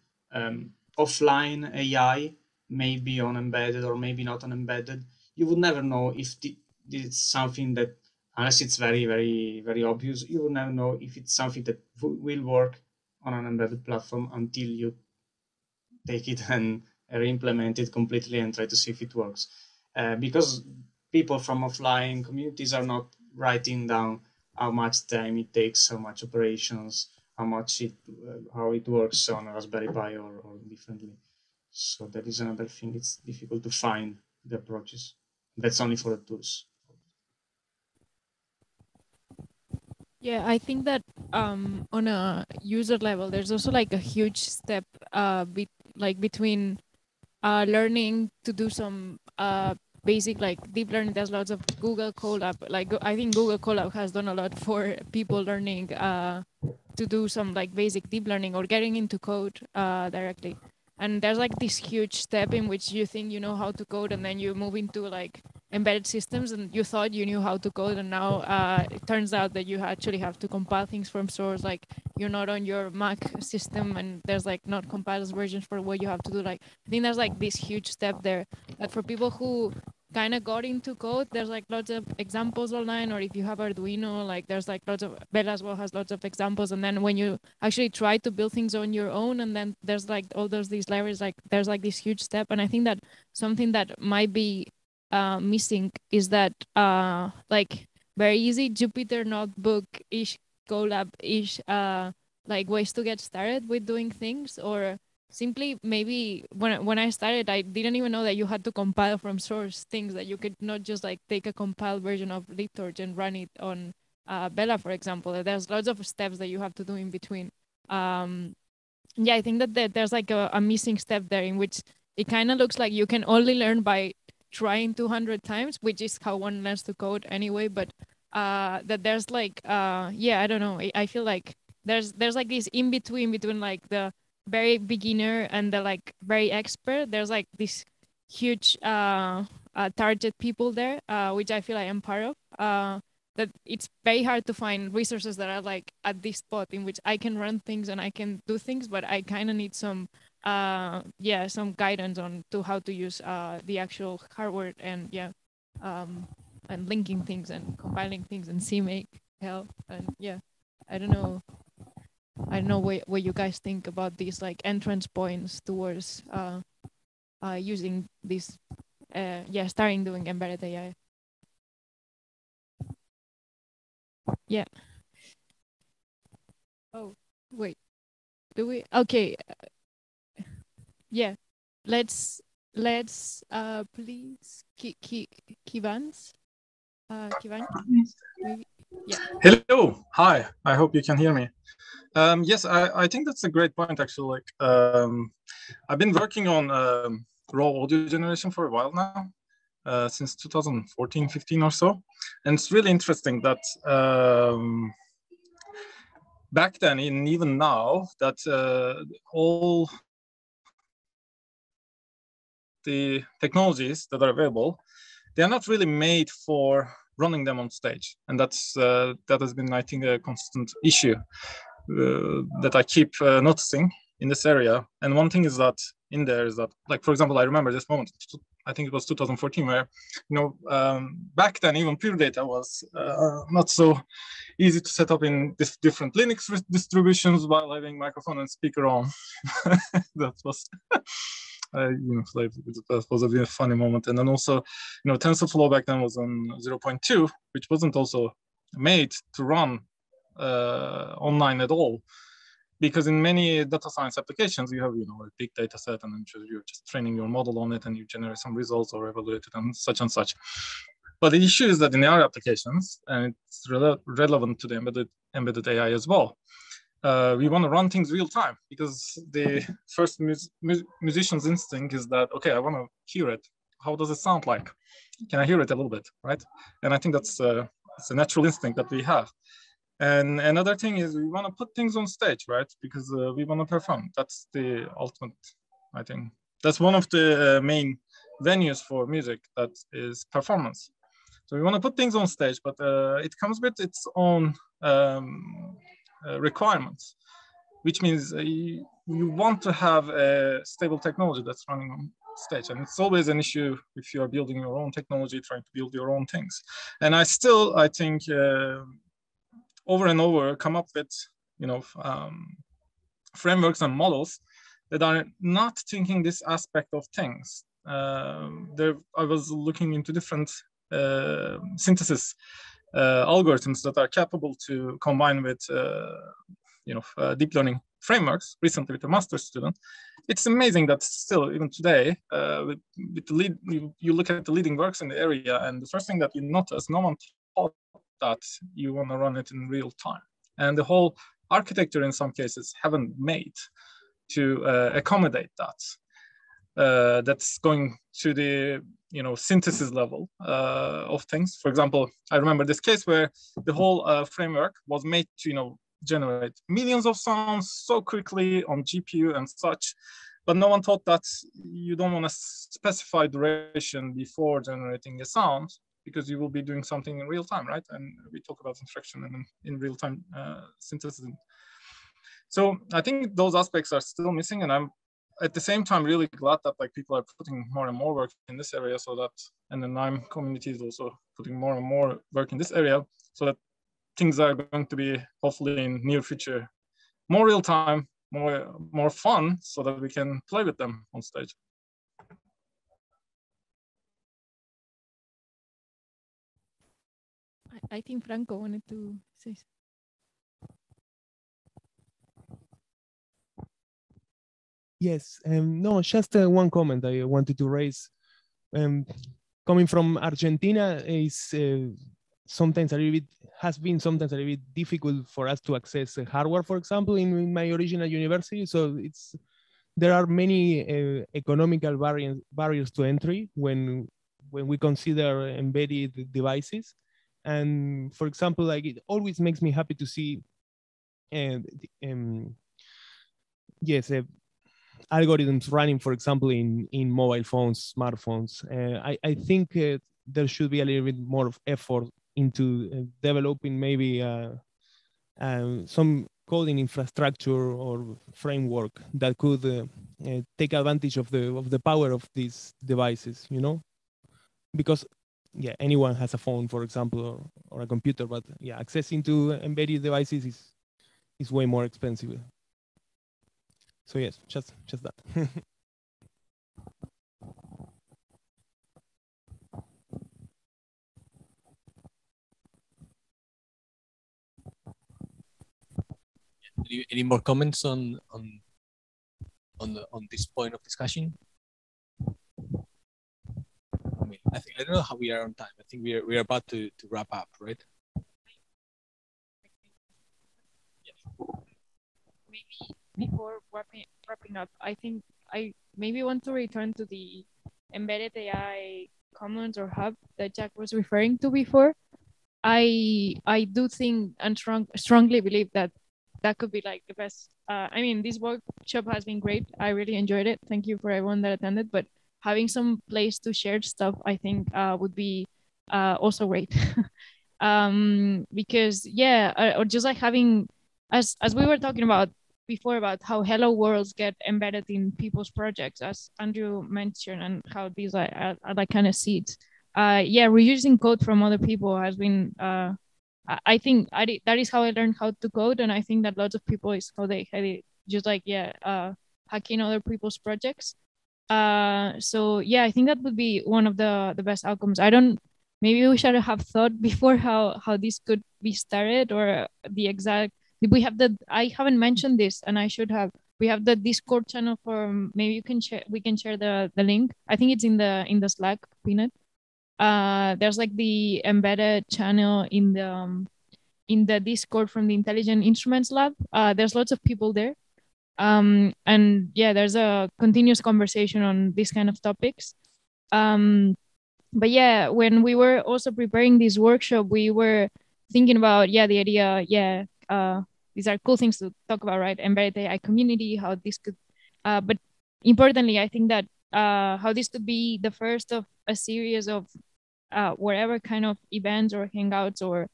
Speaker 10: offline AI, maybe on embedded or maybe not on embedded. You would never know if it's something that, unless it's very, very, very obvious, you would never know if it's something that will work on an embedded platform until you take it and re-implement it completely and try to see if it works. Because people from offline communities are not writing down how much time it takes, how much operations, how it works on a Raspberry Pi or differently. So that is another thing. It's difficult to find the approaches. That's only for the tools.
Speaker 1: Yeah, I think that on a user level, there's also like a huge step between learning to do some basic like deep learning. There's lots of Google Colab. Like I think Google Colab has done a lot for people learning to do some like basic deep learning or getting into code directly. And there's like this huge step in which you think you know how to code, and then you move into like embedded systems, and you thought you knew how to code, and now it turns out that you actually have to compile things from source. Like you're not on your Mac system, and there's like not compiled versions for what you have to do. Like I think there's like this huge step there that for people who kind of got into code, there's like lots of examples online, or if you have Arduino, like there's like lots of, Bella as well has lots of examples. And then when you actually try to build things on your own, and then there's like all these libraries, like there's like this huge step. And I think that something that might be missing is that like very easy Jupyter notebook-ish, Colab-ish like ways to get started with doing things, or simply maybe when I started, I didn't even know that you had to compile from source things, that you could not just like take a compiled version of LibTorch and run it on Bella, for example. There's lots of steps that you have to do in between. Yeah, I think that there's like a missing step there, in which it kind of looks like you can only learn by trying 200 times, which is how one learns to code anyway. But that there's like, yeah, I don't know. I feel like there's like this in between like the very beginner and the like very expert. There's like this huge target people there, which I feel I am part of. That it's very hard to find resources that are like at this spot in which I can run things and I can do things, but I kind of need some some guidance on to how to use the actual hardware, and and linking things and compiling things and CMake help. And yeah, I don't know what you guys think about these like entrance points towards using this starting doing embedded AI. Yeah. Oh, wait. Do we? Okay. Yeah. Let's please Kıvanç. Kıvanç, maybe. Yeah.
Speaker 13: Hello. Hi. I hope you can hear me. Yes, I think that's a great point, actually. Like, I've been working on raw audio generation for a while now, since 2014, 15 or so. And it's really interesting that back then and even now that all the technologies that are available, they are not really made for running them on stage. And that has been, I think, a constant issue that I keep noticing in this area. And one thing is that in there is that, like, for example, I remember this moment, I think it was 2014, where, back then even pure data was not so easy to set up in different Linux distributions while having microphone and speaker on. That was, that was a funny moment. And then also, TensorFlow back then was on 0.2, which wasn't also made to run online at all, because in many data science applications you have a big data set and then you're just training your model on it and you generate some results or evaluate it and such. But the issue is that in our applications, and it's relevant to the embedded AI as well, we want to run things real time, because the first musician's instinct is that, okay, I want to hear it. How does it sound like? Can I hear it a little bit, right? And I think that's it's a natural instinct that we have. And another thing is we want to put things on stage, right? Because we want to perform. That's the ultimate, I think. That's one of the main venues for music, that is performance. So we want to put things on stage, but it comes with its own requirements, which means you want to have a stable technology that's running on stage. And it's always an issue if you are building your own technology, trying to build your own things. And I think, over and over come up with, frameworks and models that are not thinking this aspect of things. I was looking into different synthesis algorithms that are capable to combine with, deep learning frameworks. Recently, with a master's student, it's amazing that still, even today, with the you look at the leading works in the area, and the first thing that you notice, no one taught that you want to run it in real time, and the whole architecture in some cases haven't made to accommodate that. That's going to the synthesis level of things. For example, I remember this case where the whole framework was made to generate millions of sounds so quickly on GPU and such, but no one thought that you don't want to specify duration before generating a sound, because you will be doing something in real time, right? And we talk about instruction and in real time synthesis. So I think those aspects are still missing, and I'm at the same time really glad that people are putting more and more work in this area, so that, and the Nime community is also putting more and more work in this area, so that things are going to be hopefully in near future more real time, more fun, so that we can play with them on stage.
Speaker 1: I think Franco wanted to say.
Speaker 9: Yes, no, just one comment I wanted to raise. Coming from Argentina, is sometimes a little bit, has been sometimes a little bit difficult for us to access hardware, for example, in my original university. So there are many economical barriers to entry when we consider embedded devices. And for example, it always makes me happy to see, algorithms running, for example, in mobile phones, smartphones. I think there should be a little bit more of effort into developing maybe some coding infrastructure or framework that could take advantage of the power of these devices, because anyone has a phone, for example, or a computer, but accessing to embedded devices is way more expensive. So yes, just that.
Speaker 7: Any more comments on this point of discussion? I mean, I don't know how we are on time. I think we are about to wrap up, right?
Speaker 1: Maybe before wrapping up, I think I maybe want to return to the embedded AI commons or hub that Jack was referring to before. I do think and strongly believe that that could be like the best. I mean, this workshop has been great. I really enjoyed it. Thank you for everyone that attended. But having some place to share stuff, I think would be also great. Because yeah, or just like having, as we were talking about before about how hello worlds get embedded in people's projects, as Andrew mentioned, and how these are like kind of seeds. Yeah, reusing code from other people has been, I think that is how I learned how to code. And I think that lots of people is how they just like, yeah, hacking other people's projects. So yeah, I think that would be one of the best outcomes. Maybe we should have thought before how this could be started, or the exact, I haven't mentioned this and I should have. We have the Discord channel for, maybe we can share the link. I think it's in the Slack, Peanut. There's like the embedded channel in the Discord from the Intelligent Instruments Lab. There's lots of people there. And yeah, there's a continuous conversation on these kind of topics. But yeah, when we were also preparing this workshop, we were thinking about, yeah, the idea, yeah, these are cool things to talk about, right? Embedded AI community, how this could, but importantly, I think that how this could be the first of a series of whatever kind of events or hangouts or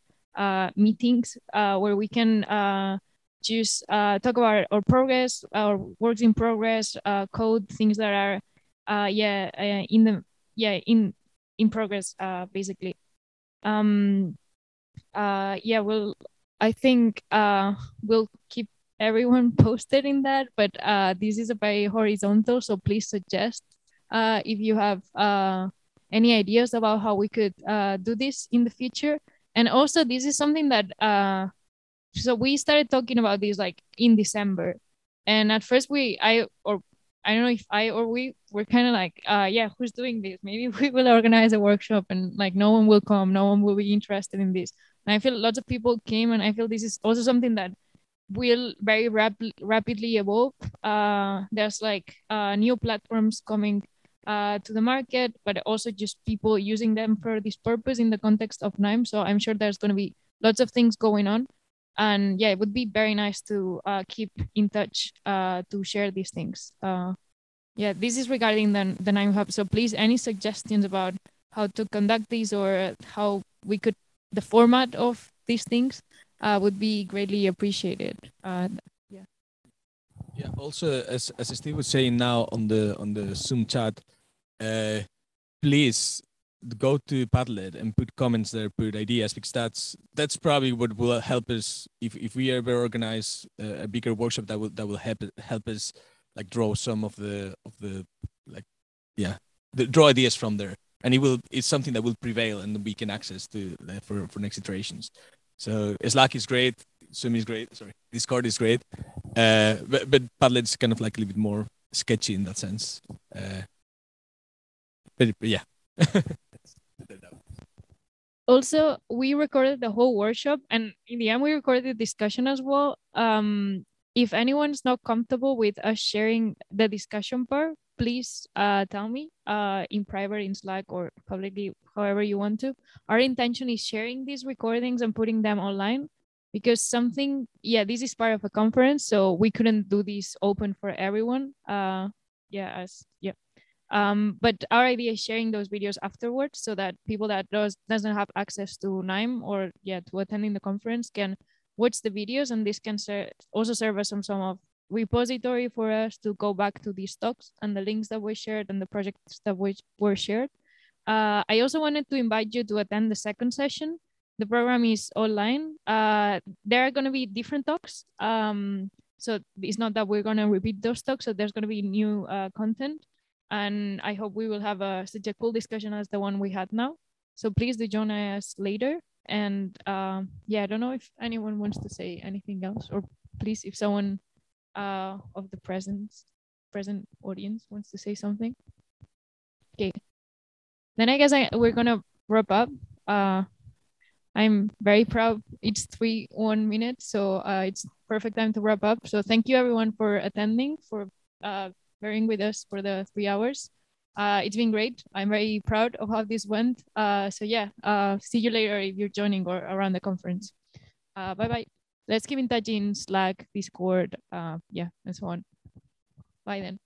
Speaker 1: meetings where we can just talk about our progress, our works in progress, code, things that are in progress, basically. Yeah, I think we'll keep everyone posted in that, but this is a very horizontal, so please suggest if you have any ideas about how we could do this in the future. And also, this is something that so we started talking about this like in December, and at first I don't know if I or we were kind of like, yeah, who's doing this? Maybe we will organize a workshop and like no one will come, no one will be interested in this. And I feel lots of people came, and I feel this is also something that will very rapidly evolve. There's like new platforms coming to the market, but also just people using them for this purpose in the context of Nime. So I'm sure there's going to be lots of things going on. And yeah, it would be very nice to keep in touch to share these things. Yeah, this is regarding the Nime Hub. So please, any suggestions about how to conduct these or how we could, the format of these things would be greatly appreciated. Yeah.
Speaker 7: Yeah. Also, as Steve was saying now on the Zoom chat, please go to Padlet and put comments there, put ideas, because that's probably what will help us if we ever organize a bigger workshop that will help us like draw some of the like, yeah, draw ideas from there, and it's something that will prevail and we can access to for next iterations. So Slack is great, Zoom is great, sorry, Discord is great, but Padlet's kind of like a little bit more sketchy in that sense. But yeah.
Speaker 1: Also, we recorded the whole workshop, and in the end, we recorded the discussion as well. If anyone's not comfortable with us sharing the discussion part, please tell me in private, in Slack, or publicly, however you want to. Our intention is sharing these recordings and putting them online, because this is part of a conference, so we couldn't do this open for everyone. But our idea is sharing those videos afterwards, so that people that doesn't have access to Nime or to attending the conference can watch the videos, and this can also serve as some of repository for us to go back to these talks and the links that were shared and the projects that were shared. I also wanted to invite you to attend the second session. The program is online. There are going to be different talks. So it's not that we're going to repeat those talks. So there's going to be new content. And I hope we will have such a cool discussion as the one we had now. So please do join us later. And I don't know if anyone wants to say anything else, or please, if someone of the present audience wants to say something. Okay. Then I guess we're gonna wrap up. I'm very proud. It's 1 minute, so it's perfect time to wrap up. So thank you everyone for attending, for bearing with us for the 3 hours. It's been great. I'm very proud of how this went. So yeah, see you later if you're joining or around the conference. Bye-bye. Let's keep in touch in Slack, Discord, yeah, and so on. Bye then.